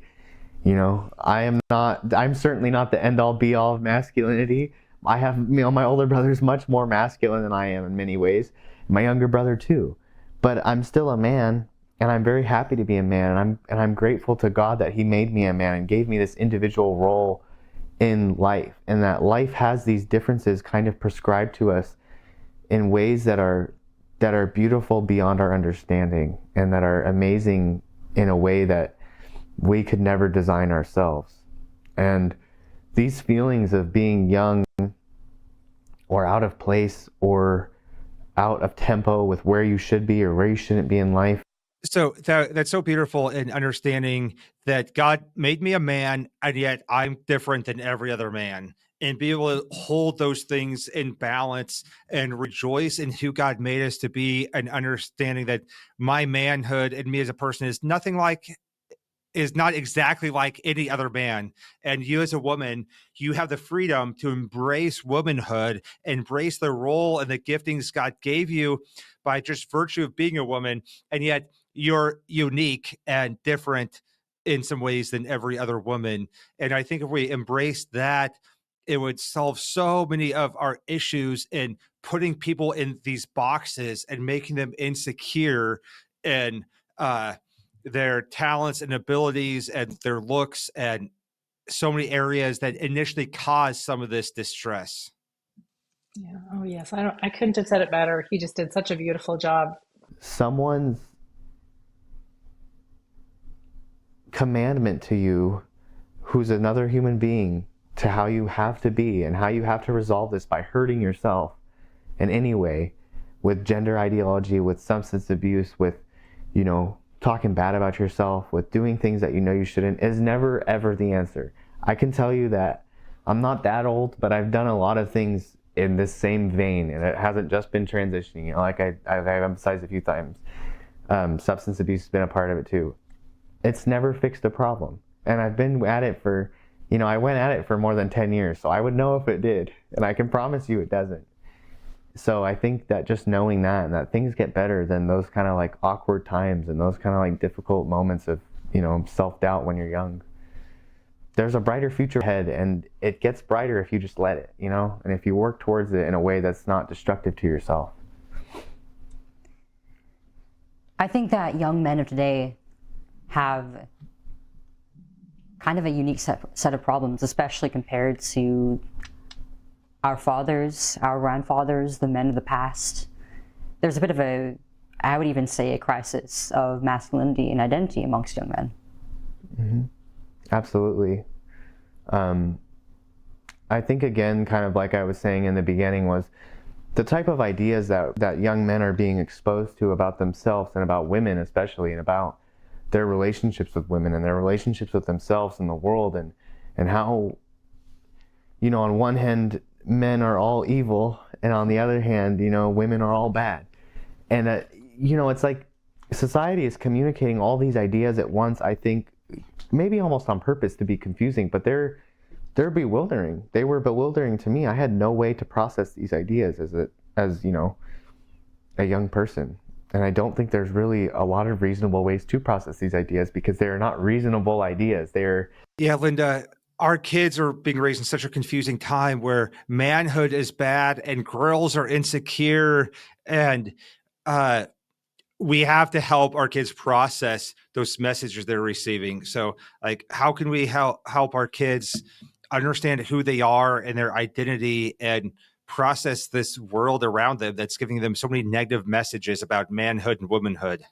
certainly not the end all be all of masculinity. I have, you know, my older brother's much more masculine than I am in many ways. My younger brother too. But I'm still a man, and I'm very happy to be a man, and I'm grateful to God that he made me a man and gave me this individual role in life, and that life has these differences kind of prescribed to us in ways that are beautiful beyond our understanding and that are amazing in a way that we could never design ourselves. And these feelings of being young or out of place or out of tempo with where you should be or where you shouldn't be in life. So that's so beautiful in understanding that God made me a man, and yet I'm different than every other man. And be able to hold those things in balance and rejoice in who God made us to be, and understanding that my manhood and me as a person is not exactly like any other man. And you as a woman, you have the freedom to embrace womanhood, embrace the role and the giftings God gave you by just virtue of being a woman. And yet you're unique and different in some ways than every other woman. And I think if we embrace that, it would solve so many of our issues in putting people in these boxes and making them insecure and their talents and abilities and their looks and so many areas that initially caused some of this distress. Yeah. Oh, yes. I couldn't have said it better. He just did such a beautiful job. Someone's commandment to you, who's another human being, to how you have to be and how you have to resolve this by hurting yourself in any way, with gender ideology, with substance abuse, with, you know, talking bad about yourself, with doing things that you know you shouldn't, is never ever the answer. I can tell you that I'm not that old, but I've done a lot of things in this same vein, and it hasn't just been transitioning. You know, like I've emphasized a few times, substance abuse has been a part of it too. It's never fixed a problem, and I've been at it for, you know, I went at it for more than 10 years, so I would know if it did, and I can promise you it doesn't. So I think that just knowing that, and that things get better than those kind of like awkward times and those kind of like difficult moments of, you know, self-doubt when you're young. There's a brighter future ahead, and it gets brighter if you just let it, you know, and if you work towards it in a way that's not destructive to yourself. I think that young men of today have kind of a unique set of problems, especially compared to our fathers, our grandfathers, the men of the past. There's a bit of I would even say, a crisis of masculinity and identity amongst young men. Mm-hmm. Absolutely. I think, again, kind of like I was saying in the beginning, was the type of ideas that young men are being exposed to about themselves and about women especially, and about their relationships with women and their relationships with themselves and the world, and how, you know, on one hand, men are all evil, and on the other hand, you know, women are all bad. And, you know, it's like society is communicating all these ideas at once, I think, maybe almost on purpose to be confusing, but they're bewildering. They were bewildering to me. I had no way to process these ideas as you know, a young person. And I don't think there's really a lot of reasonable ways to process these ideas, because they're not reasonable ideas. Yeah, Linda, our kids are being raised in such a confusing time where manhood is bad and girls are insecure, and we have to help our kids process those messages they're receiving. So, like, how can we help our kids understand who they are and their identity, and process this world around them that's giving them so many negative messages about manhood and womanhood?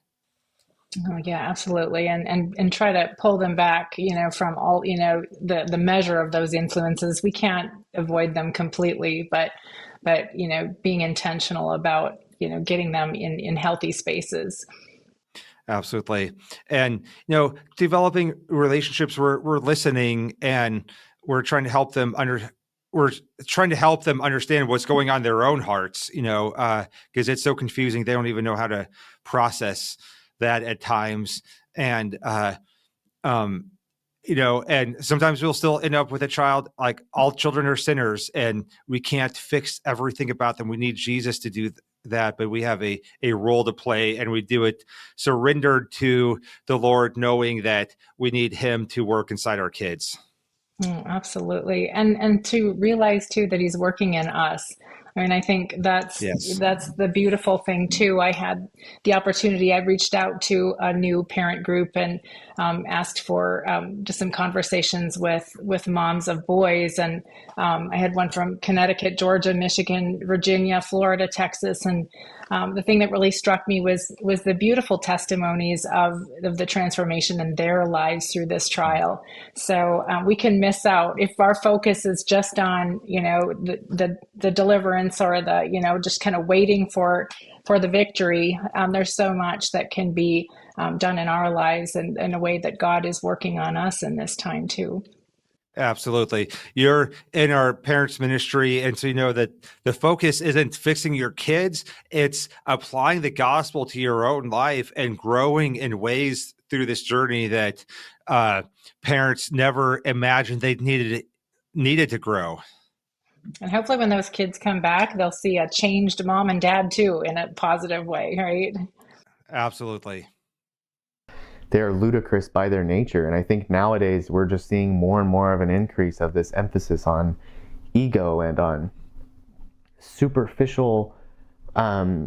Oh yeah, absolutely. And try to pull them back, from all, the measure of those influences. We can't avoid them completely, but being intentional about, getting them in healthy spaces. Absolutely. And, developing relationships, we're listening and we're trying to help them we're trying to help them understand what's going on in their own hearts, because it's so confusing. They don't even know how to process that at times. And, um, and sometimes we'll still end up with a child, like all children are sinners and we can't fix everything about them. We need Jesus to do that, but we have a role to play and we do it surrendered to the Lord, knowing that we need him to work inside our kids. Absolutely. And to realize too that he's working in us. I mean, I think that's Yes. that's the beautiful thing too. I had the opportunity. I reached out to a new parent group and asked for just some conversations with moms of boys. And I had one from Connecticut, Georgia, Michigan, Virginia, Florida, Texas, and the thing that really struck me was the beautiful testimonies of the transformation in their lives through this trial. So we can miss out if our focus is just on the deliverance or the just kind of waiting for the victory. There's so much that can be done in our lives and in a way that God is working on us in this time too. Absolutely. You're in our parents ministry. And so you know that the focus isn't fixing your kids, it's applying the gospel to your own life and growing in ways through this journey that parents never imagined they needed to grow. And hopefully when those kids come back, they'll see a changed mom and dad too in a positive way, right? Absolutely. They're ludicrous by their nature. And I think nowadays we're just seeing more and more of an increase of this emphasis on ego and on superficial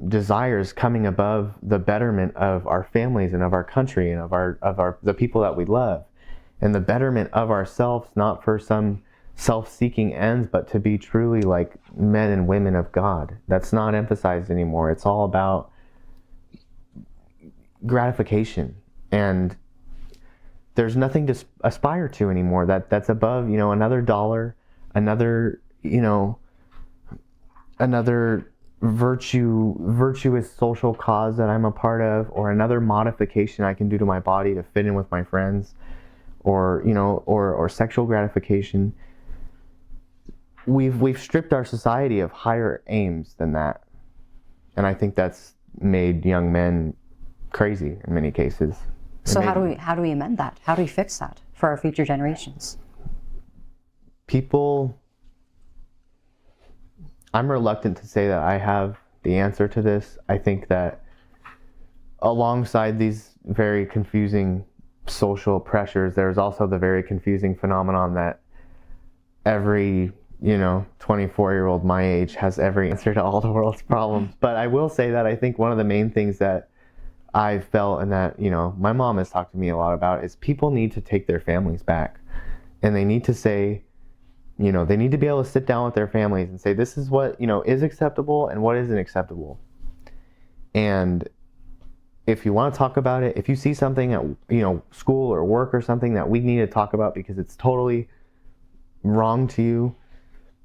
desires coming above the betterment of our families and of our country and of the people that we love, and the betterment of ourselves, not for some self-seeking ends, but to be truly like men and women of God. That's not emphasized anymore. It's all about gratification, and there's nothing to aspire to anymore that's above another dollar, another another virtuous social cause that I'm a part of, or another modification I can do to my body to fit in with my friends, or or sexual gratification. We've stripped our society of higher aims than that, and I think that's made young men crazy in many cases. So how do we amend that? How do we fix that for our future generations? I'm reluctant to say that I have the answer to this. I think that alongside these very confusing social pressures, there's also the very confusing phenomenon that every 24-year-old my age has every answer to all the world's problems. But I will say that I think one of the main things that I've felt, and that my mom has talked to me a lot about, is people need to take their families back, and they need to say, they need to be able to sit down with their families and say, this is what is acceptable and what isn't acceptable. And if you want to talk about it, if you see something at school or work or something that we need to talk about because it's totally wrong to you,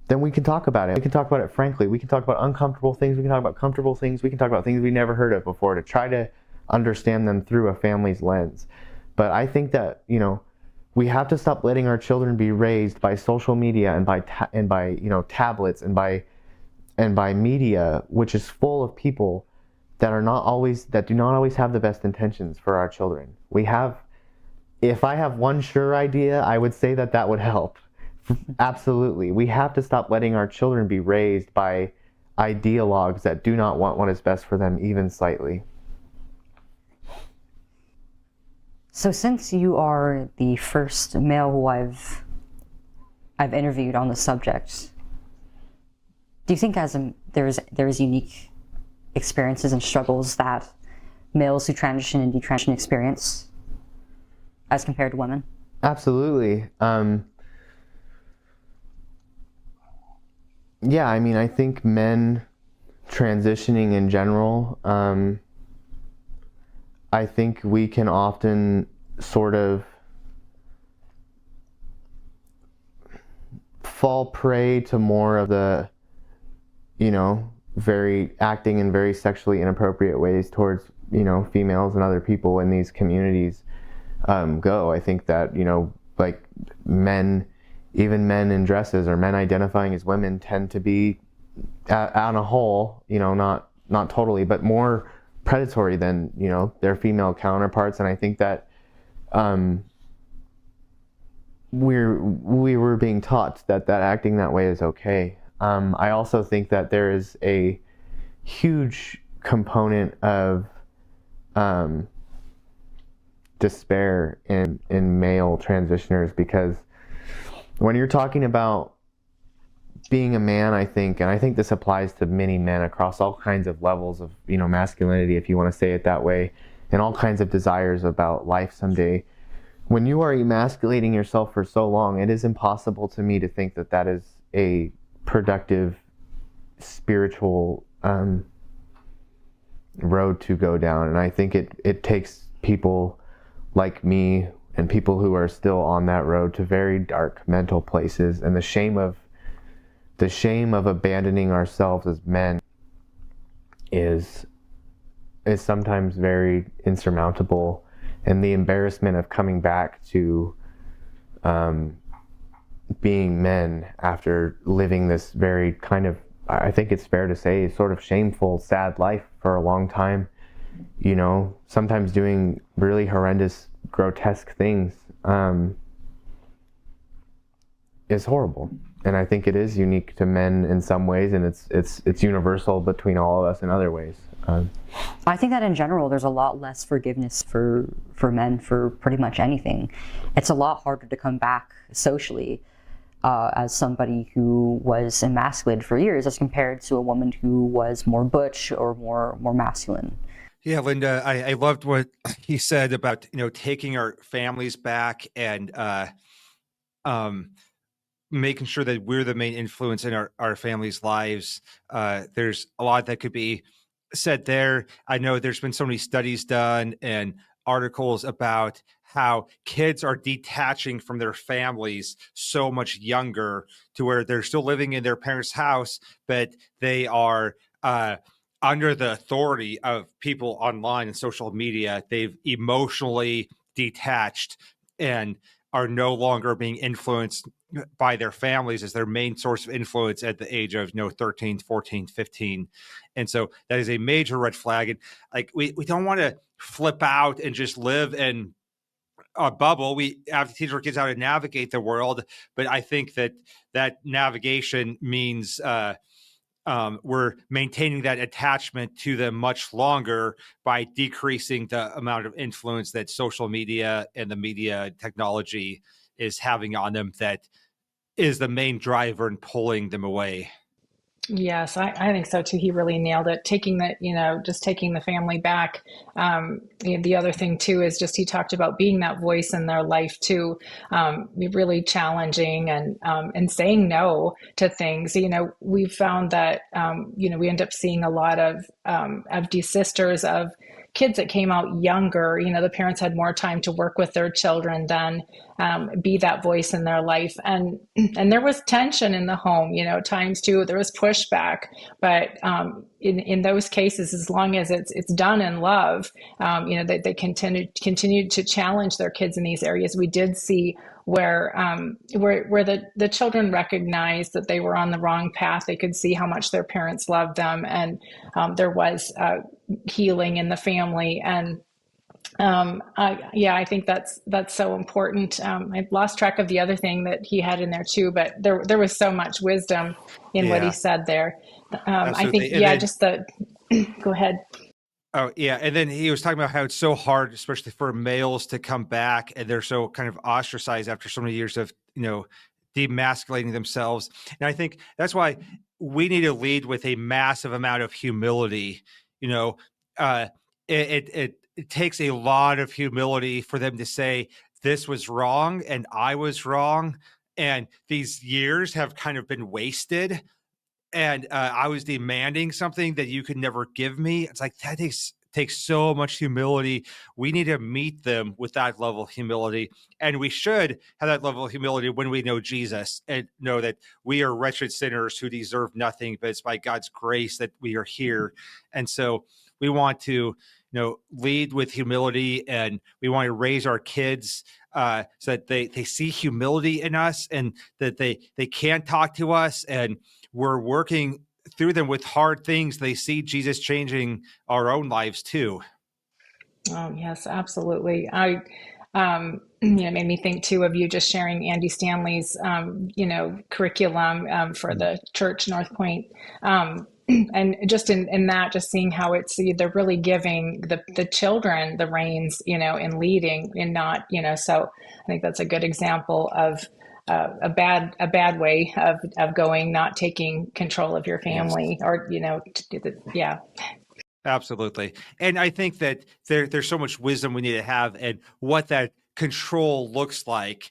then we can talk about it. We can talk about it frankly. We can talk about uncomfortable things. We can talk about comfortable things. We can talk about things we never heard of before, to try to understand them through a family's lens. But I think that we have to stop letting our children be raised by social media and by tablets and by media, which is full of people that do not always have the best intentions for our children. If I have one sure idea, I would say that would help. Absolutely. We have to stop letting our children be raised by ideologues that do not want what is best for them, even slightly. So since you are the first male who I've interviewed on the subject, do you think there's unique experiences and struggles that males who transition and detransition experience as compared to women? Absolutely. Yeah, I mean, I think men transitioning in general, I think we can often sort of fall prey to more of the, very acting in very sexually inappropriate ways towards, females and other people in these communities go. I think that, like men, even men in dresses or men identifying as women tend to be on a whole, not totally, but more predatory than, their female counterparts. And I think that we were being taught that acting that way is okay. I also think that there is a huge component of despair in male transitioners, because when you're talking about being a man, I think this applies to many men across all kinds of levels of, masculinity, if you want to say it that way, and all kinds of desires about life someday. When you are emasculating yourself for so long, it is impossible to me to think that is a productive spiritual road to go down. And I think it takes people like me and people who are still on that road to very dark mental places. And the shame of abandoning ourselves as men is sometimes very insurmountable. And the embarrassment of coming back to being men after living this very kind of, I think it's fair to say, sort of shameful, sad life for a long time, sometimes doing really horrendous, grotesque things, is horrible. And I think it is unique to men in some ways, and it's universal between all of us in other ways. I think that in general, there's a lot less forgiveness for men for pretty much anything. It's a lot harder to come back socially as somebody who was emasculated for years as compared to a woman who was more butch or more masculine. Yeah, Linda, I loved what he said about, taking our families back and making sure that we're the main influence in our families' lives. There's a lot that could be said there. I know there's been so many studies done and articles about how kids are detaching from their families so much younger, to where they're still living in their parents' house, but they are under the authority of people online and social media. They've emotionally detached and are no longer being influenced by their families as their main source of influence at the age of 13, 14, 15. And so that is a major red flag. And like we don't want to flip out and just live in a bubble. We have to teach our kids how to navigate the world. But I think that navigation means we're maintaining that attachment to them much longer by decreasing the amount of influence that social media and the media technology is having on them, that is the main driver in pulling them away. Yes, I think so too. He really nailed it. Just taking the family back. The other thing too is just he talked about being that voice in their life too, really challenging and saying no to things. We've found that we end up seeing a lot of desisters, of kids that came out younger. The parents had more time to work with their children than be that voice in their life, and there was tension in the home. Times too there was pushback, but in those cases, as long as it's done in love, they continued to challenge their kids in these areas. We did see where the children recognized that they were on the wrong path. They could see how much their parents loved them, and there was healing in the family. And I think that's so important. I lost track of the other thing that he had in there too, but there was so much wisdom in what he said there. I think, go ahead. Oh, yeah. And then he was talking about how it's so hard, especially for males, to come back, and they're so kind of ostracized after so many years of, demasculating themselves. And I think that's why we need to lead with a massive amount of humility. It takes a lot of humility for them to say, this was wrong and I was wrong, and these years have kind of been wasted, and I was demanding something that you could never give me. It's like, that takes takes so much humility. We need to meet them with that level of humility. And we should have that level of humility when we know Jesus and know that we are wretched sinners who deserve nothing, but it's by God's grace that we are here. And so we want to, lead with humility, and we want to raise our kids so that they see humility in us, and that they can talk to us, and we're working through them with hard things. They see Jesus changing our own lives too. Oh, yes, absolutely. Made me think too of you just sharing Andy Stanley's, curriculum for the church, North Point. And just in that, just seeing how they're really giving the children the reins, in leading, and not, so I think that's a good example of a bad way of going, not taking control of your family, or, yeah. Absolutely. And I think that there's so much wisdom we need to have, and what that control looks like.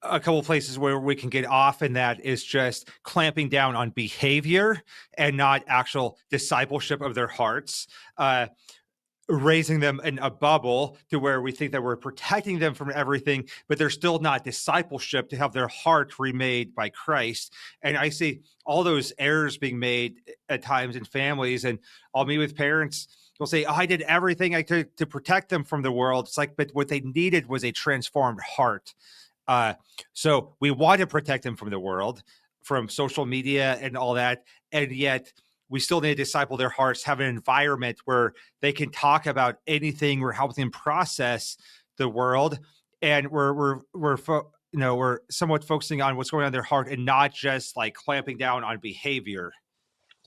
A couple of places where we can get off in that is just clamping down on behavior and not actual discipleship of their hearts. Raising them in a bubble to where we think that we're protecting them from everything, but they're still not discipleship to have their heart remade by Christ. And I see all those errors being made at times in families, and I'll meet with parents who'll say, I did everything I could to protect them from the world. It's like, but what they needed was a transformed heart. So we want to protect them from the world, from social media and all that, and yet we still need to disciple their hearts, have an environment where they can talk about anything. We're helping them process the world, and we're somewhat focusing on what's going on in their heart, and not just like clamping down on behavior.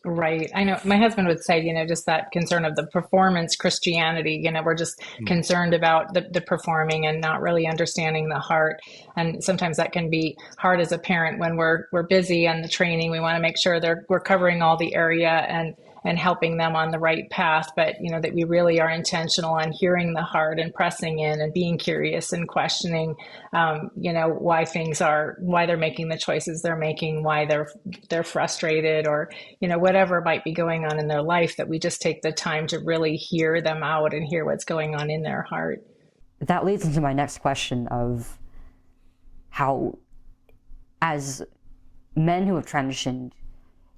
Right. I know my husband would say, just that concern of the performance Christianity, we're just concerned about the performing and not really understanding the heart. And sometimes that can be hard as a parent when we're busy on the training. We want to make sure we're covering all the area and helping them on the right path, but that we really are intentional on hearing the heart and pressing in and being curious and questioning, why they're making the choices they're making, why they're frustrated, or whatever might be going on in their life, that we just take the time to really hear them out and hear what's going on in their heart. That leads into my next question of how, as men who have transitioned,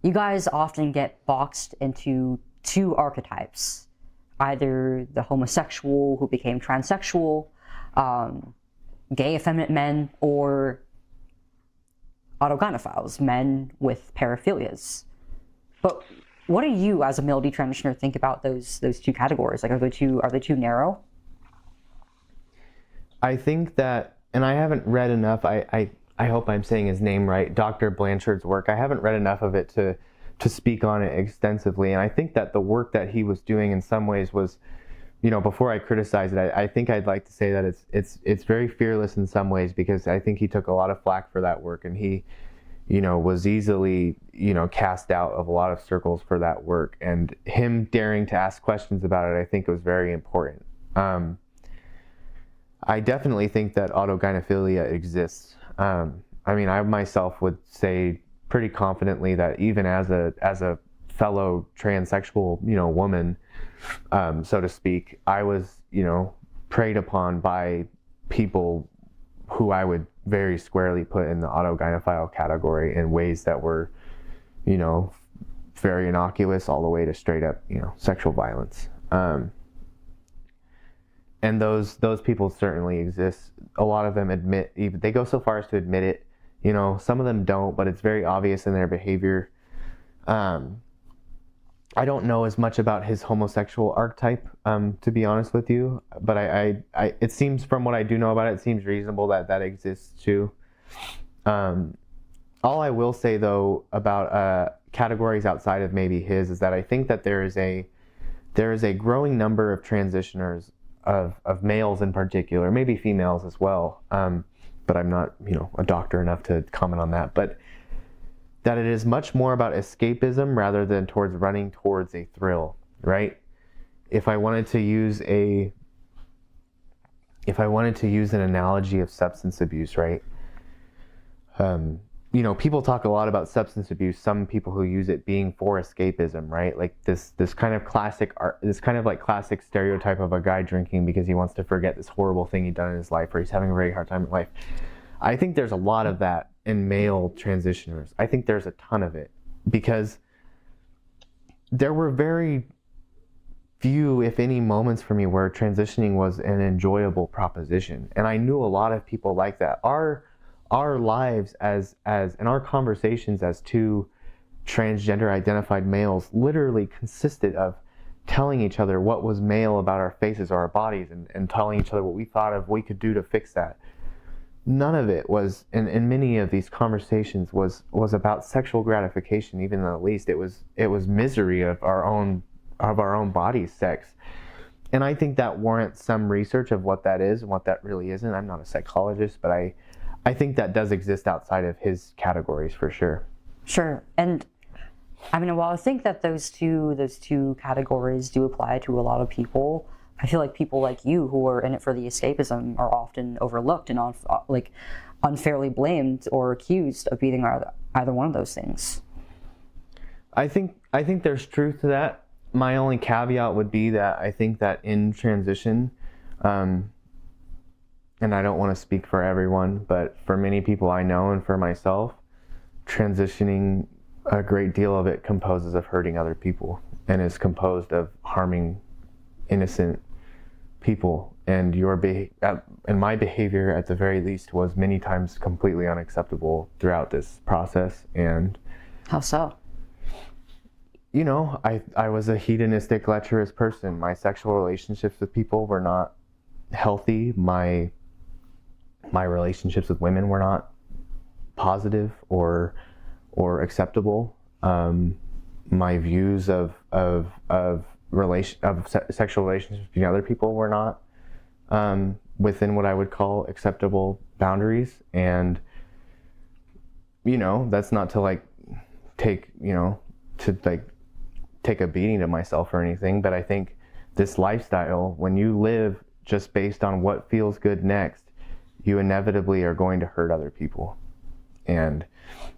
you guys often get boxed into two archetypes, either the homosexual who became transsexual, gay effeminate men, or autogynephiles, men with paraphilias. But what do you, as a male detransitioner, think about those two categories? Like, are they too narrow? I think that, and I haven't read enough, I hope I'm saying his name right, Dr. Blanchard's work. I haven't read enough of it to speak on it extensively. And I think that the work that he was doing in some ways was, before I criticize it, I think I'd like to say that it's very fearless in some ways, because I think he took a lot of flack for that work, and he, was easily, cast out of a lot of circles for that work. And him daring to ask questions about it, I think was very important. I definitely think that autogynephilia exists. I myself would say pretty confidently that even as a fellow transsexual, woman, so to speak, I was, preyed upon by people who I would very squarely put in the autogynephile category in ways that were, very innocuous all the way to straight up, sexual violence. And those people certainly exist. A lot of them they go so far as to admit it. Some of them don't, but it's very obvious in their behavior. I don't know as much about his homosexual archetype, to be honest with you, but I it seems, from what I do know about it, it seems reasonable that exists too. All I will say though about categories outside of maybe his is that I think that there is a growing number of transitioners, of males in particular, maybe females as well, but I'm not a doctor enough to comment on that, but that it is much more about escapism rather than running towards a thrill, right? If I wanted to use an analogy of substance abuse, right? people talk a lot about substance abuse. Some people who use it being for escapism, right? Like this kind of classic art, this kind of like classic stereotype of a guy drinking because he wants to forget this horrible thing he'd done in his life, or he's having a very hard time in life. I think there's a lot of that in male transitioners. I think there's a ton of it because there were very few, if any, moments for me where transitioning was an enjoyable proposition. And I knew a lot of people like that. Our lives as and our conversations as two transgender identified males literally consisted of telling each other what was male about our faces or our bodies, and telling each other what we thought of we could do to fix that. None of it was, in many of these conversations, was about sexual gratification. Even at least it was misery of our own body's sex. And I think that warrants some research of what that is and what that really isn't. I'm not a psychologist, but I think that does exist outside of his categories for sure. Sure. And I mean, while I think that those two categories do apply to a lot of people, I feel like people like you who are in it for the escapism are often overlooked and unfairly blamed or accused of being either one of those things. I think there's truth to that. My only caveat would be that I think that in transition, and I don't want to speak for everyone, but for many people I know and for myself, transitioning, a great deal of it composes of hurting other people and is composed of harming innocent people. And and my behavior, at the very least, was many times completely unacceptable throughout this process. And how so? I was a hedonistic, lecherous person. My sexual relationships with people were not healthy. My relationships with women were not positive or acceptable. My views of sexual relationships between other people were not within what I would call acceptable boundaries. And that's not to take a beating to myself or anything, but I think this lifestyle, when you live just based on what feels good next, you inevitably are going to hurt other people. And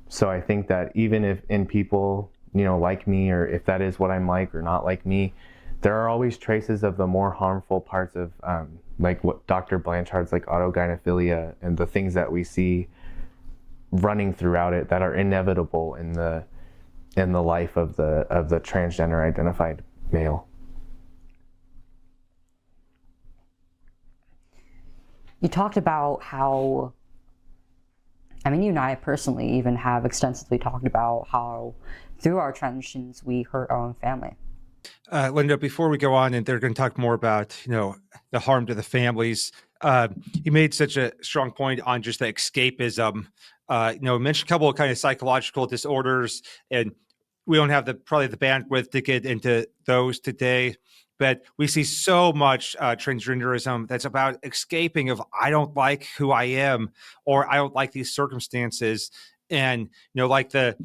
so I think that even if in people, like me, or if that is what I'm like or not like me, there are always traces of the more harmful parts of like what Dr. Blanchard's like autogynephilia and the things that we see running throughout it that are inevitable in the life of the transgender identified male. You talked about how, you and I personally even have extensively talked about how through our transitions we hurt our own family. Linda, before we go on, and they're going to talk more about, the harm to the families, you made such a strong point on just the escapism. Mentioned a couple of kind of psychological disorders, and we don't have probably the bandwidth to get into those today. But we see so much transgenderism that's about escaping of, I don't like who I am, or I don't like these circumstances. And, like the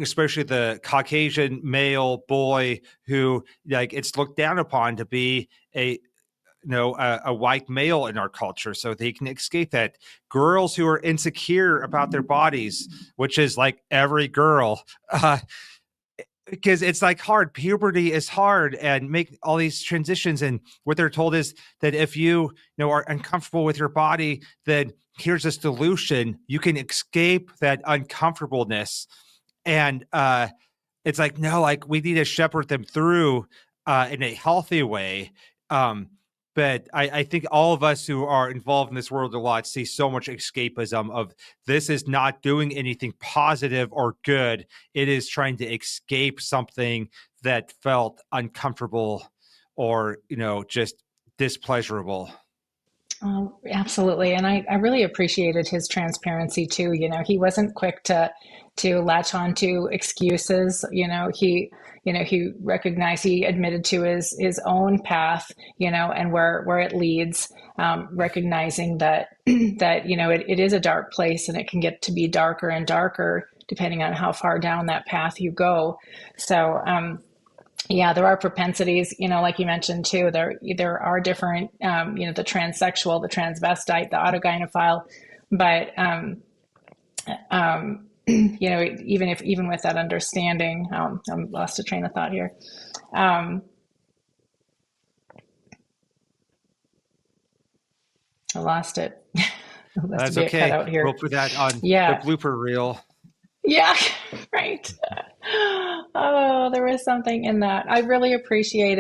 especially the Caucasian male boy who, like, it's looked down upon to be a white male in our culture, so they can escape that. Girls who are insecure about their bodies, which is like every girl, because it's like hard. Puberty is hard, and make all these transitions. And what they're told is that if you are uncomfortable with your body, then here's a solution. You can escape that uncomfortableness. And it's like, no, like we need to shepherd them through in a healthy way. But I think all of us who are involved in this world a lot see so much escapism of, this is not doing anything positive or good. It is trying to escape something that felt uncomfortable or, just displeasurable. Absolutely. And I really appreciated his transparency too. He wasn't quick to latch on to excuses. He recognized, he admitted to his own path, and where it leads, recognizing that, it is a dark place, and it can get to be darker and darker depending on how far down that path you go. So, yeah, there are propensities, like you mentioned too. There are different, the transsexual, the transvestite, the autogynephile, but Even with that understanding, I'm lost a train of thought here. I lost it. Must That's be a okay. cutout here. We'll put that on the Yeah. blooper reel. Yeah, right. Oh, there was something in that. I did really appreciate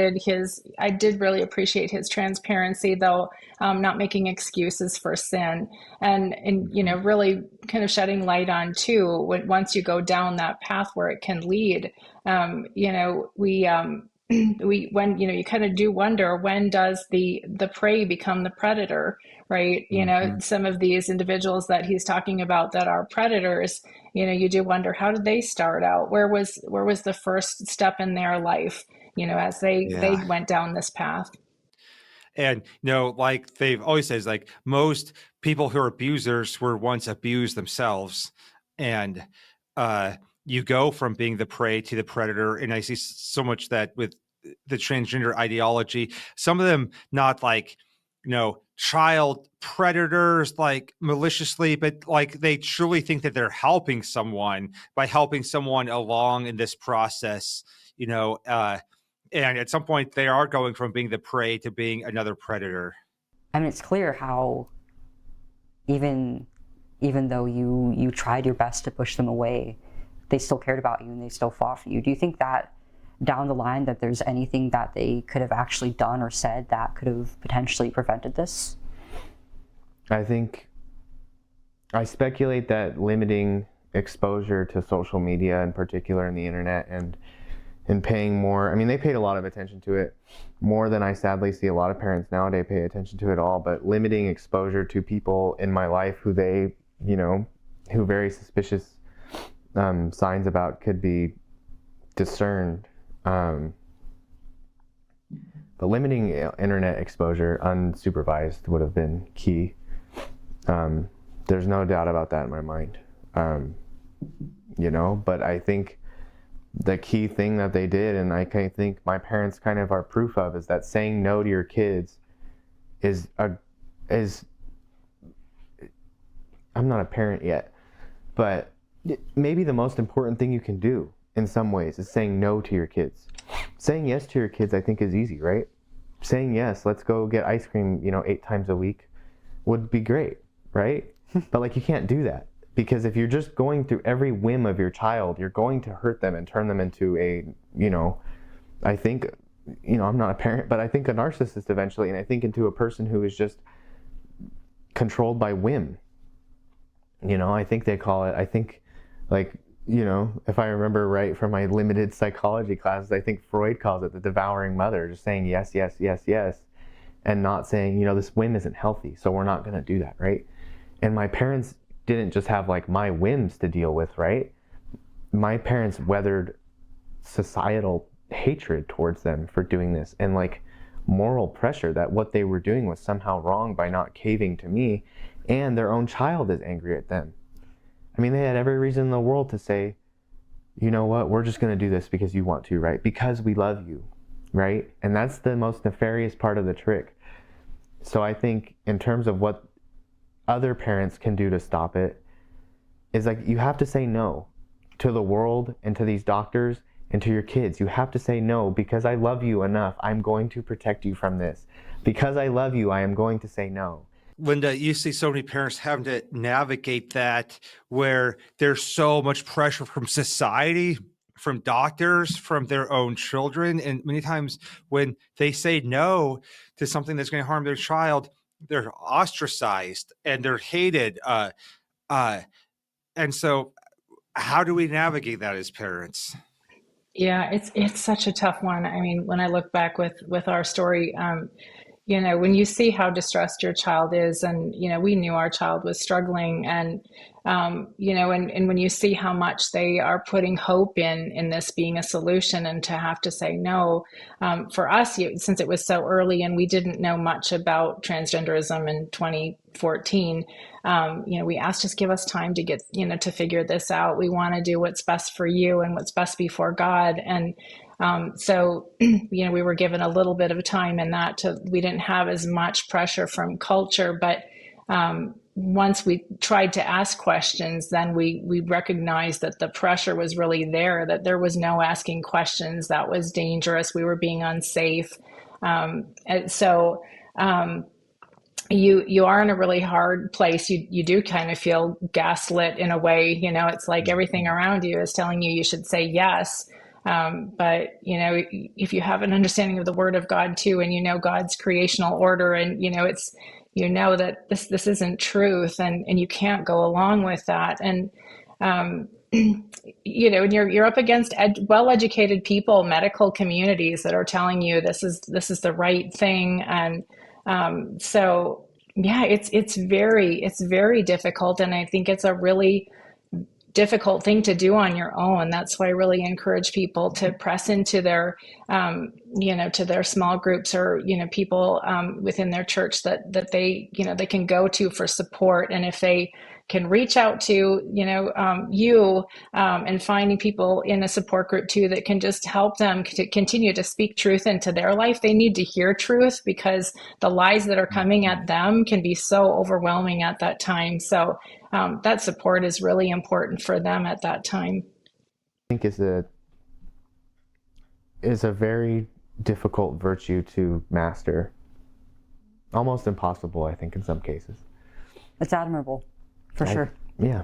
his transparency, though, not making excuses for sin, and really kind of shedding light on too, once you go down that path where it can lead, when you kind of do wonder, when does the prey become the predator, right? Mhm. Some of these individuals that he's talking about that are predators, you do wonder, how did they start out? Where was the first step in their life, as they Yeah. went down this path? And like they've always said, like most people who are abusers were once abused themselves. And you go from being the prey to the predator. And I see so much that with the transgender ideology, some of them not like, child predators like maliciously, but like they truly think that they're helping someone by helping someone along in this process, and at some point they are going from being the prey to being another predator. I mean, it's clear how even though you tried your best to push them away, they still cared about you and they still fought for you. Do you think that down the line that there's anything that they could have actually done or said that could have potentially prevented this? I speculate that limiting exposure to social media, in particular in the internet, and paying more. I mean, they paid a lot of attention to it, more than I sadly see a lot of parents nowadays pay attention to it all. But limiting exposure to people in my life who who very suspicious signs about could be discerned. But limiting internet exposure unsupervised would have been key. There's no doubt about that in my mind. But I think the key thing that they did, and I think my parents kind of are proof of, is that saying no to your kids is I'm not a parent yet, but maybe the most important thing you can do in some ways is saying no to your kids. Saying yes to your kids, I think, is easy, right? Saying yes, let's go get ice cream, 8 times a week would be great, right? But you can't do that. Because if you're just going through every whim of your child, you're going to hurt them and turn them into I think, I'm not a parent, but I think a narcissist eventually, and I think into a person who is just controlled by whim. I think they call it, if I remember right from my limited psychology classes, I think Freud calls it the devouring mother, just saying yes, yes, yes, yes, and not saying, this whim isn't healthy, so we're not going to do that, right? And my parents didn't just have my whims to deal with, right? My parents weathered societal hatred towards them for doing this, and moral pressure that what they were doing was somehow wrong by not caving to me, and their own child is angry at them. I mean, they had every reason in the world to say, you know what, we're just going to do this because you want to, right? Because we love you, right? And that's the most nefarious part of the trick. So I think in terms of what other parents can do to stop it is you have to say no to the world and to these doctors and to your kids. You have to say no, because I love you enough. I'm going to protect you from this. Because I love you, I am going to say no. Linda, you see so many parents having to navigate that, where there's so much pressure from society, from doctors, from their own children. And many times when they say no to something that's going to harm their child, they're ostracized and they're hated. And so how do we navigate that as parents? Yeah, it's such a tough one. I mean, when I look back with our story, when you see how distressed your child is, and we knew our child was struggling, and and when you see how much they are putting hope in this being a solution, and to have to say no, for us, since it was so early and we didn't know much about transgenderism in 2014, we asked, just give us time to get to figure this out. We want to do what's best for you and what's best before God. And so we were given a little bit of time in that. We didn't have as much pressure from culture, but once we tried to ask questions, then we recognized that the pressure was really there, that there was no asking questions. That was dangerous. We were being unsafe. And so you are in a really hard place. You do kind of feel gaslit in a way. It's like everything around you is telling you should say yes. But if you have an understanding of the Word of God too, and God's creational order, and it's that this isn't truth, and you can't go along with that. And and you're up against well-educated people, medical communities that are telling you this is the right thing. And so yeah, it's very difficult, and I think it's a really difficult thing to do on your own. That's why I really encourage people to press into their, to their small groups, or, people within their church that they, they can go to for support. And if they can reach out to, and finding people in a support group too that can just help them to continue to speak truth into their life. They need to hear truth, because the lies that are coming at them can be so overwhelming at that time. So that support is really important for them at that time. I think is a very difficult virtue to master. Almost impossible, I think, in some cases. It's admirable, for sure. Yeah.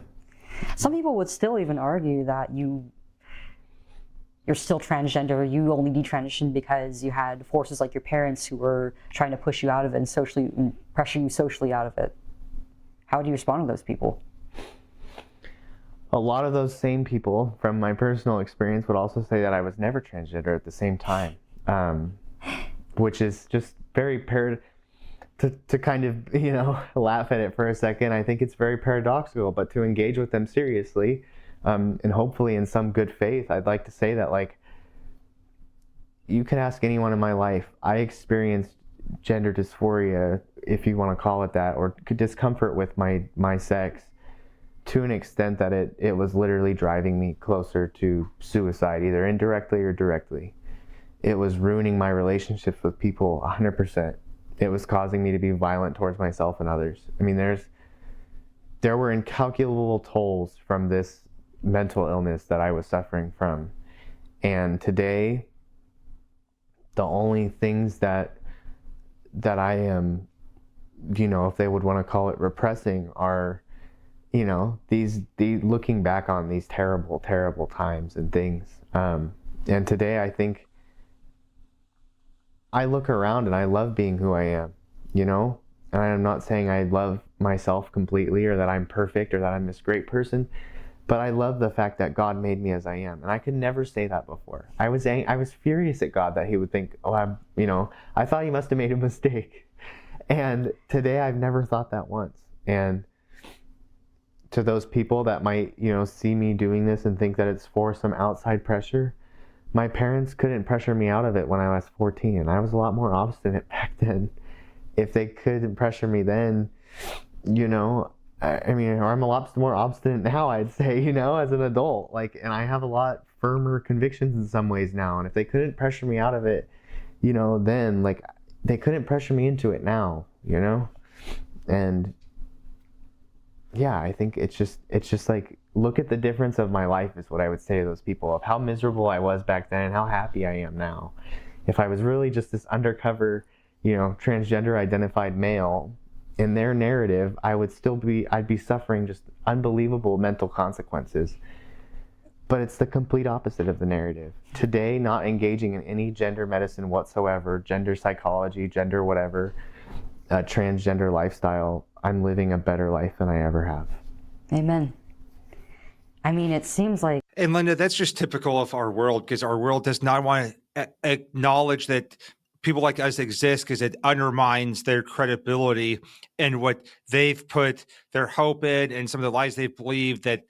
Some people would still even argue that you're still transgender. You only detransitioned because you had forces like your parents who were trying to push you out of it and pressure you socially out of it. How do you respond to those people? A lot of those same people, from my personal experience, would also say that I was never transgender at the same time, which is just very to kind of, laugh at it for a second. I think it's very paradoxical, but to engage with them seriously, and hopefully in some good faith, I'd like to say that, like, you can ask anyone in my life. I experienced gender dysphoria, if you want to call it that, or discomfort with my sex, to an extent that it was literally driving me closer to suicide, either indirectly or directly. It was ruining my relationships with people 100%. It was causing me to be violent towards myself and others. I mean, there were incalculable tolls from this mental illness that I was suffering from. And today, the only things that I am, if they would want to call it repressing, are, these looking back on these terrible, terrible times and things. And today, I think I look around and I love being who I am, and I'm not saying I love myself completely, or that I'm perfect, or that I'm this great person, but I love the fact that God made me as I am. And I could never say that before. I was furious at God that he would think, I thought he must have made a mistake. And today I've never thought that once. And to those people that might, see me doing this and think that it's for some outside pressure, my parents couldn't pressure me out of it when I was 14, and I was a lot more obstinate back then. If they couldn't pressure me then, or I'm a lot more obstinate now, I'd say, as an adult. And I have a lot firmer convictions in some ways now. And if they couldn't pressure me out of it, then, they couldn't pressure me into it now, And yeah, I think it's just like, look at the difference of my life is what I would say to those people, of how miserable I was back then and how happy I am now. If I was really just this undercover, transgender identified male, in their narrative, I'd be suffering just unbelievable mental consequences. But it's the complete opposite of the narrative. Today, not engaging in any gender medicine whatsoever, gender psychology, gender whatever, transgender lifestyle, I'm living a better life than I ever have. Amen. I mean, it seems like... And Linda, that's just typical of our world, because our world does not want to acknowledge that people like us exist, because it undermines their credibility and what they've put their hope in, and some of the lies they've believed, that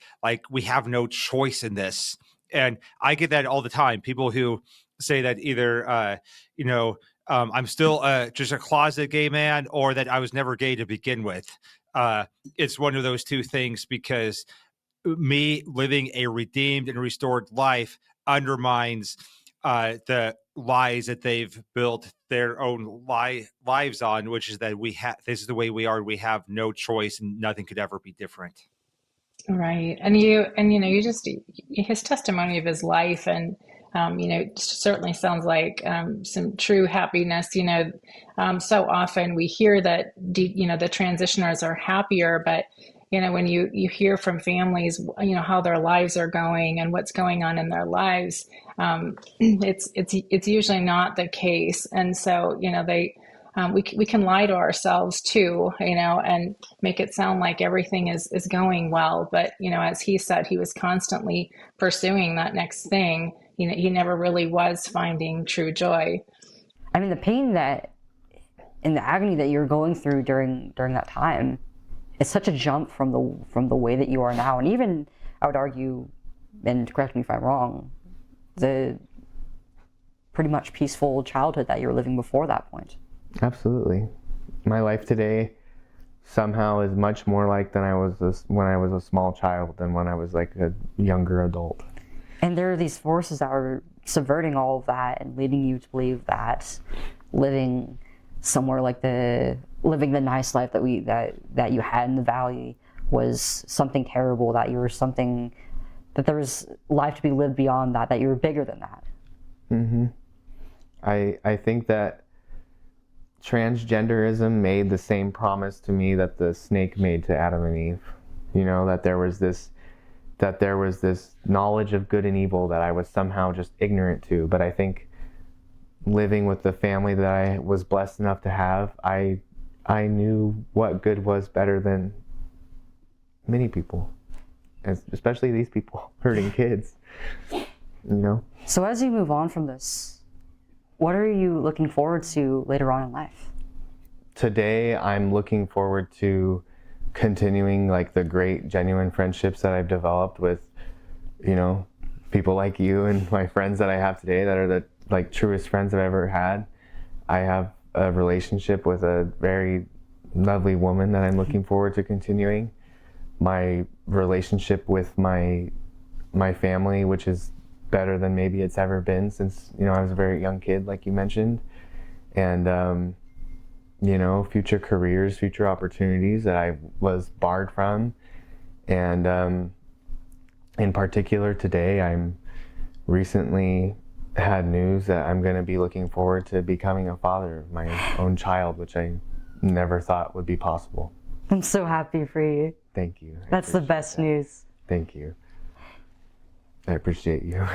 we have no choice in this. And I get that all the time. People who say that either, I'm still just a closet gay man, or that I was never gay to begin with. It's one of those two things, because me living a redeemed and restored life undermines the lies that they've built their own lives on, which is that this is the way we are. We have no choice, and nothing could ever be different. Right. You just, his testimony of his life and, certainly sounds like some true happiness. So often we hear that, the transitioners are happier, but, when you hear from families, how their lives are going and what's going on in their lives, it's usually not the case. And so, we can lie to ourselves too, and make it sound like everything is going well. But, as he said, he was constantly pursuing that next thing. He never really was finding true joy. I mean, the pain that, and the agony that you're going through during that time, is such a jump from the way that you are now. And even, I would argue, and correct me if I'm wrong, the pretty much peaceful childhood that you were living before that point. Absolutely. My life today somehow is much more like than I was when I was a small child than when I was like a younger adult. And there are these forces that are subverting all of that and leading you to believe that living somewhere like living the nice life that you had in the valley was something terrible, that there was life to be lived beyond that you were bigger than that. Mm-hmm. I think that transgenderism made the same promise to me that the snake made to Adam and Eve. That there was this knowledge of good and evil that I was somehow just ignorant to. But I think living with the family that I was blessed enough to have, I knew what good was better than many people, especially these people hurting kids. So as you move on from this, what are you looking forward to later on in life? Today, I'm looking forward to continuing like the great genuine friendships that I've developed with, people like you and my friends that I have today that are the like truest friends I've ever had. I have a relationship with a very lovely woman that I'm looking forward to continuing. My relationship with my family, which is better than maybe it's ever been since, I was a very young kid, like you mentioned. And, future careers, future opportunities that I was barred from. And in particular today, I'm recently had news that I'm going to be looking forward to becoming a father of my own child, which I never thought would be possible. I'm so happy for you. Thank you. That's the best news. Thank you. I appreciate you.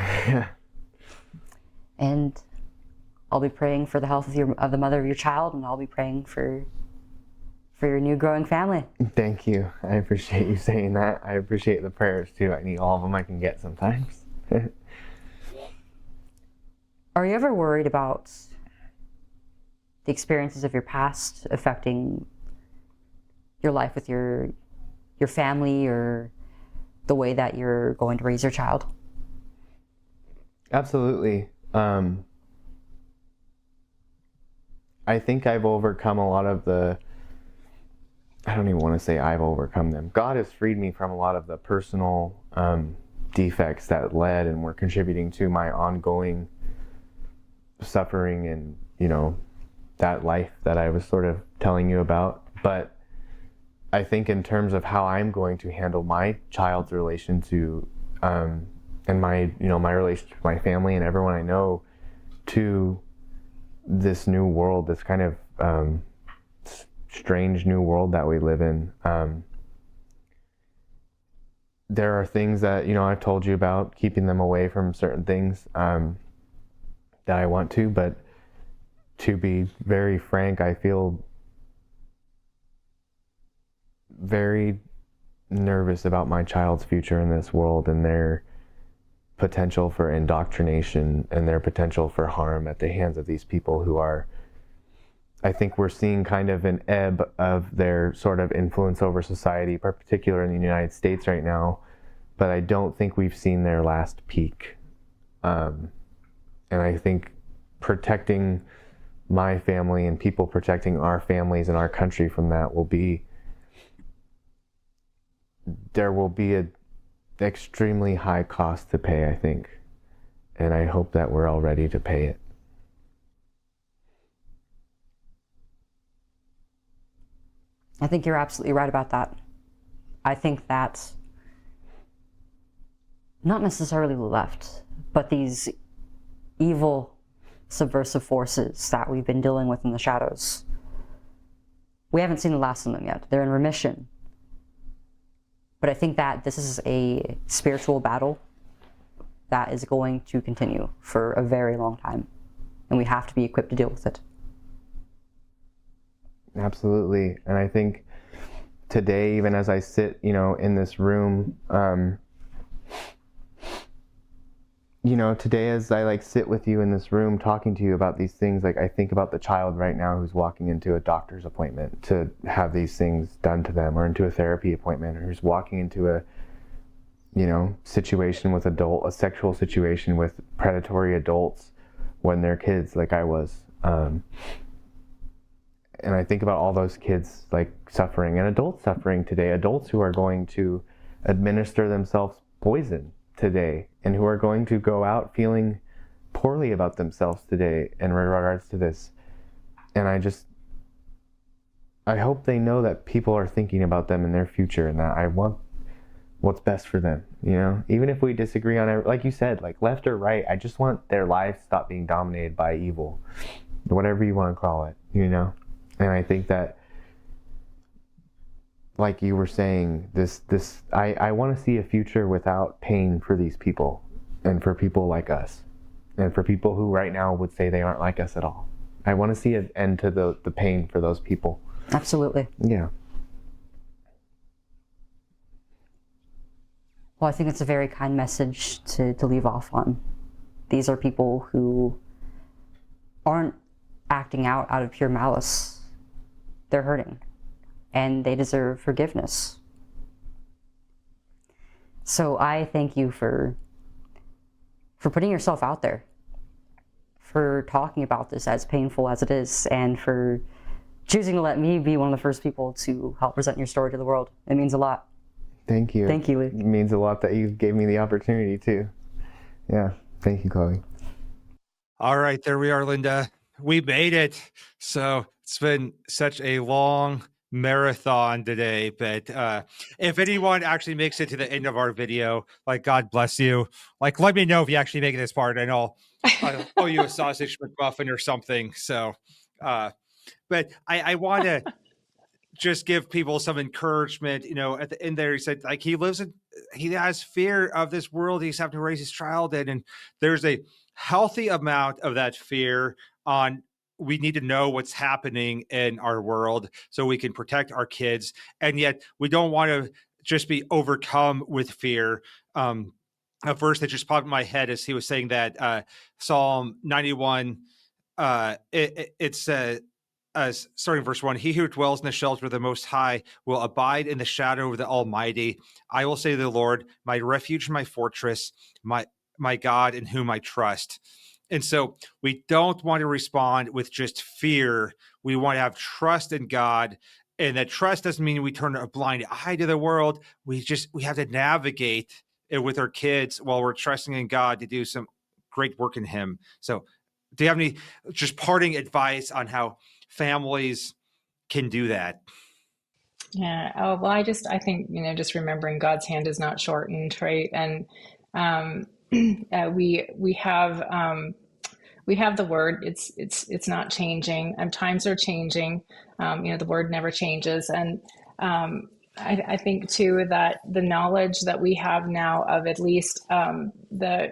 And I'll be praying for the health of the mother of your child, and I'll be praying for your new growing family. Thank you. I appreciate you saying that. I appreciate the prayers too. I need all of them I can get sometimes. Are you ever worried about the experiences of your past affecting your life with your family, or the way that you're going to raise your child? Absolutely. I think I've overcome a lot of I don't even want to say I've overcome them. God has freed me from a lot of the personal defects that led and were contributing to my ongoing suffering and, that life that I was sort of telling you about. But I think in terms of how I'm going to handle my child's relation to, and my relationship with my family and everyone I know to this new world, this kind of strange new world that we live in. There are things that, I've told you about, keeping them away from certain things that I want to, but to be very frank, I feel very nervous about my child's future in this world and their potential for indoctrination and their potential for harm at the hands of these people who are, I think we're seeing kind of an ebb of their sort of influence over society, particularly in the United States right now, but I don't think we've seen their last peak. And I think protecting my family and people protecting our families and our country from that there will be an extremely high cost to pay, I think. And I hope that we're all ready to pay it. I think you're absolutely right about that. I think that not necessarily the left, but these evil subversive forces that we've been dealing with in the shadows, we haven't seen the last of them yet. They're in remission. But I think that this is a spiritual battle that is going to continue for a very long time. And we have to be equipped to deal with it. Absolutely. And I think today, even as I sit, in this room, today as I sit with you in this room talking to you about these things, I think about the child right now who's walking into a doctor's appointment to have these things done to them, or into a therapy appointment, or who's walking into a situation with a sexual situation with predatory adults when they're kids, like I was. And I think about all those kids suffering, and adults suffering today, adults who are going to administer themselves poison today, and who are going to go out feeling poorly about themselves today in regards to this. And I hope they know that people are thinking about them in their future, and that I want what's best for them, even if we disagree on it, like you said, left or right. I just want their lives to stop being dominated by evil, whatever you want to call it, And I think that, like you were saying, I want to see a future without pain for these people, and for people like us, and for people who right now would say they aren't like us at all. I want to see an end to the pain for those people. Absolutely. Yeah. Well, I think it's a very kind message to leave off on. These are people who aren't acting out of pure malice. They're hurting, and they deserve forgiveness. So I thank you for putting yourself out there, for talking about this as painful as it is, and for choosing to let me be one of the first people to help present your story to the world. It means a lot. Thank you. Thank you, Luke. It means a lot that you gave me the opportunity too. Yeah. Thank you, Chloe. All right, there we are, Linda. We made it. So it's been such a long marathon today, but if anyone actually makes it to the end of our video, God bless you. Let me know if you actually make it this part, and I'll owe you a sausage McMuffin or something. So, but I want to just give people some encouragement. At the end there, he said, he has fear of this world he's having to raise his child in, and there's a healthy amount of that fear on. We need to know what's happening in our world so we can protect our kids. And yet we don't want to just be overcome with fear. A verse that just popped in my head as he was saying that, Psalm 91, it's starting verse 1, he who dwells in the shelter of the Most High will abide in the shadow of the Almighty. I will say to the Lord, my refuge, my fortress, my God in whom I trust. And so we don't want to respond with just fear. We want to have trust in God. And that trust doesn't mean we turn a blind eye to the world. We have to navigate it with our kids while we're trusting in God to do some great work in him. So do you have any just parting advice on how families can do that? Yeah. Oh, well, I think, just remembering God's hand is not shortened, right? And we have the word. It's not changing. Times are changing. The word never changes. And I think too that the knowledge that we have now of at least the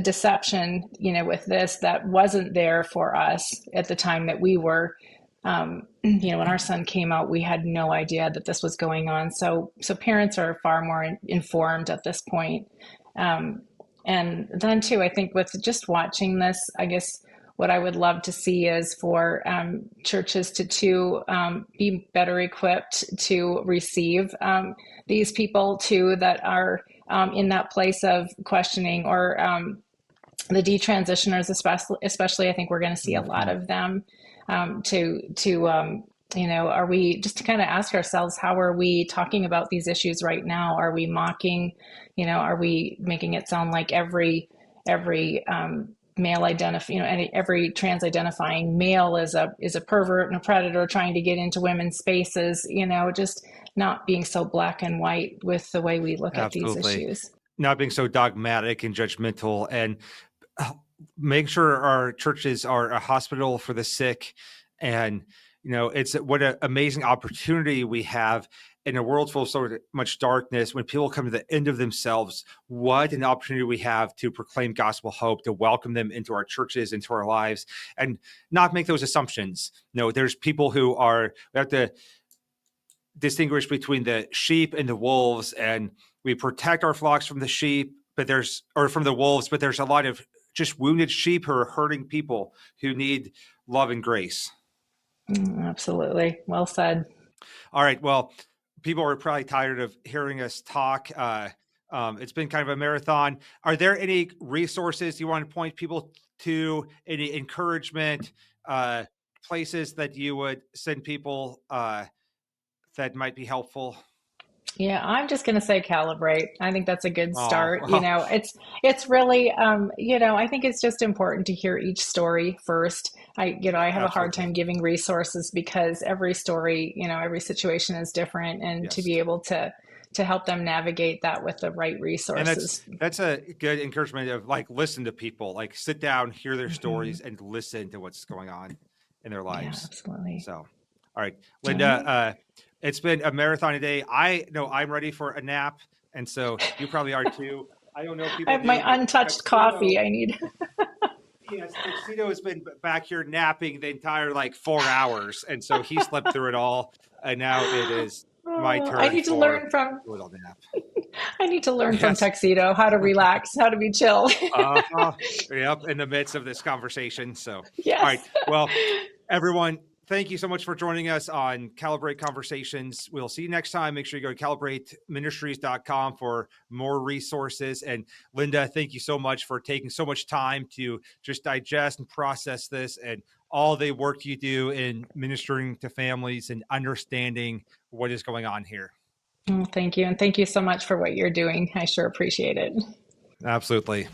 deception, with this that wasn't there for us at the time that we were. When our son came out, we had no idea that this was going on. So parents are far more informed at this point. And then too, I think with just watching this, I guess what I would love to see is for churches to be better equipped to receive these people too that are in that place of questioning, or the detransitioners, especially I think we're going to see a lot of them. Are we just to kind of ask ourselves, how are we talking about these issues right now? Are we mocking? Are we making it sound like every male every trans identifying male is a pervert and a predator trying to get into women's spaces, just not being so black and white with the way we look at these Absolutely. issues. Not being so dogmatic and judgmental, and make sure our churches are a hospital for the sick. And it's what an amazing opportunity we have in a world full of so much darkness. When people come to the end of themselves, what an opportunity we have to proclaim gospel hope, to welcome them into our churches, into our lives, and not make those assumptions. There's people we have to distinguish between the sheep and the wolves, and we protect our flocks from the sheep, from the wolves, but there's a lot of just wounded sheep who are hurting people who need love and grace. Absolutely. Well said. All right. Well, people are probably tired of hearing us talk. It's been kind of a marathon. Are there any resources you want to point people to, any encouragement, places that you would send people that might be helpful? Yeah, I'm just going to say Calibrate. I think that's a good start. Well. It's really, I think it's just important to hear each story first. I have a hard time giving resources because every story, every situation is different, and Yes. to be able to help them navigate that with the right resources. And that's a good encouragement of listen to people, sit down, hear their stories, and listen to what's going on in their lives. Yeah, absolutely. So, all right, Linda, it's been a marathon today. I know I'm ready for a nap, and so you probably are too. I don't know if people I have my untouched coffee. I need. Yes, Tuxedo has been back here napping the entire 4 hours, and so he slept through it all. And now it is my turn. I need to learn from. Nap. I need to learn from Tuxedo how to relax, how to be chill. Yep, in the midst of this conversation. So, yes. All right. Well, everyone, thank you so much for joining us on Calibrate Conversations. We'll see you next time. Make sure you go to calibrateministries.com for more resources. And Linda, thank you so much for taking so much time to just digest and process this, and all the work you do in ministering to families and understanding what is going on here. Thank you. And thank you so much for what you're doing. I sure appreciate it. Absolutely.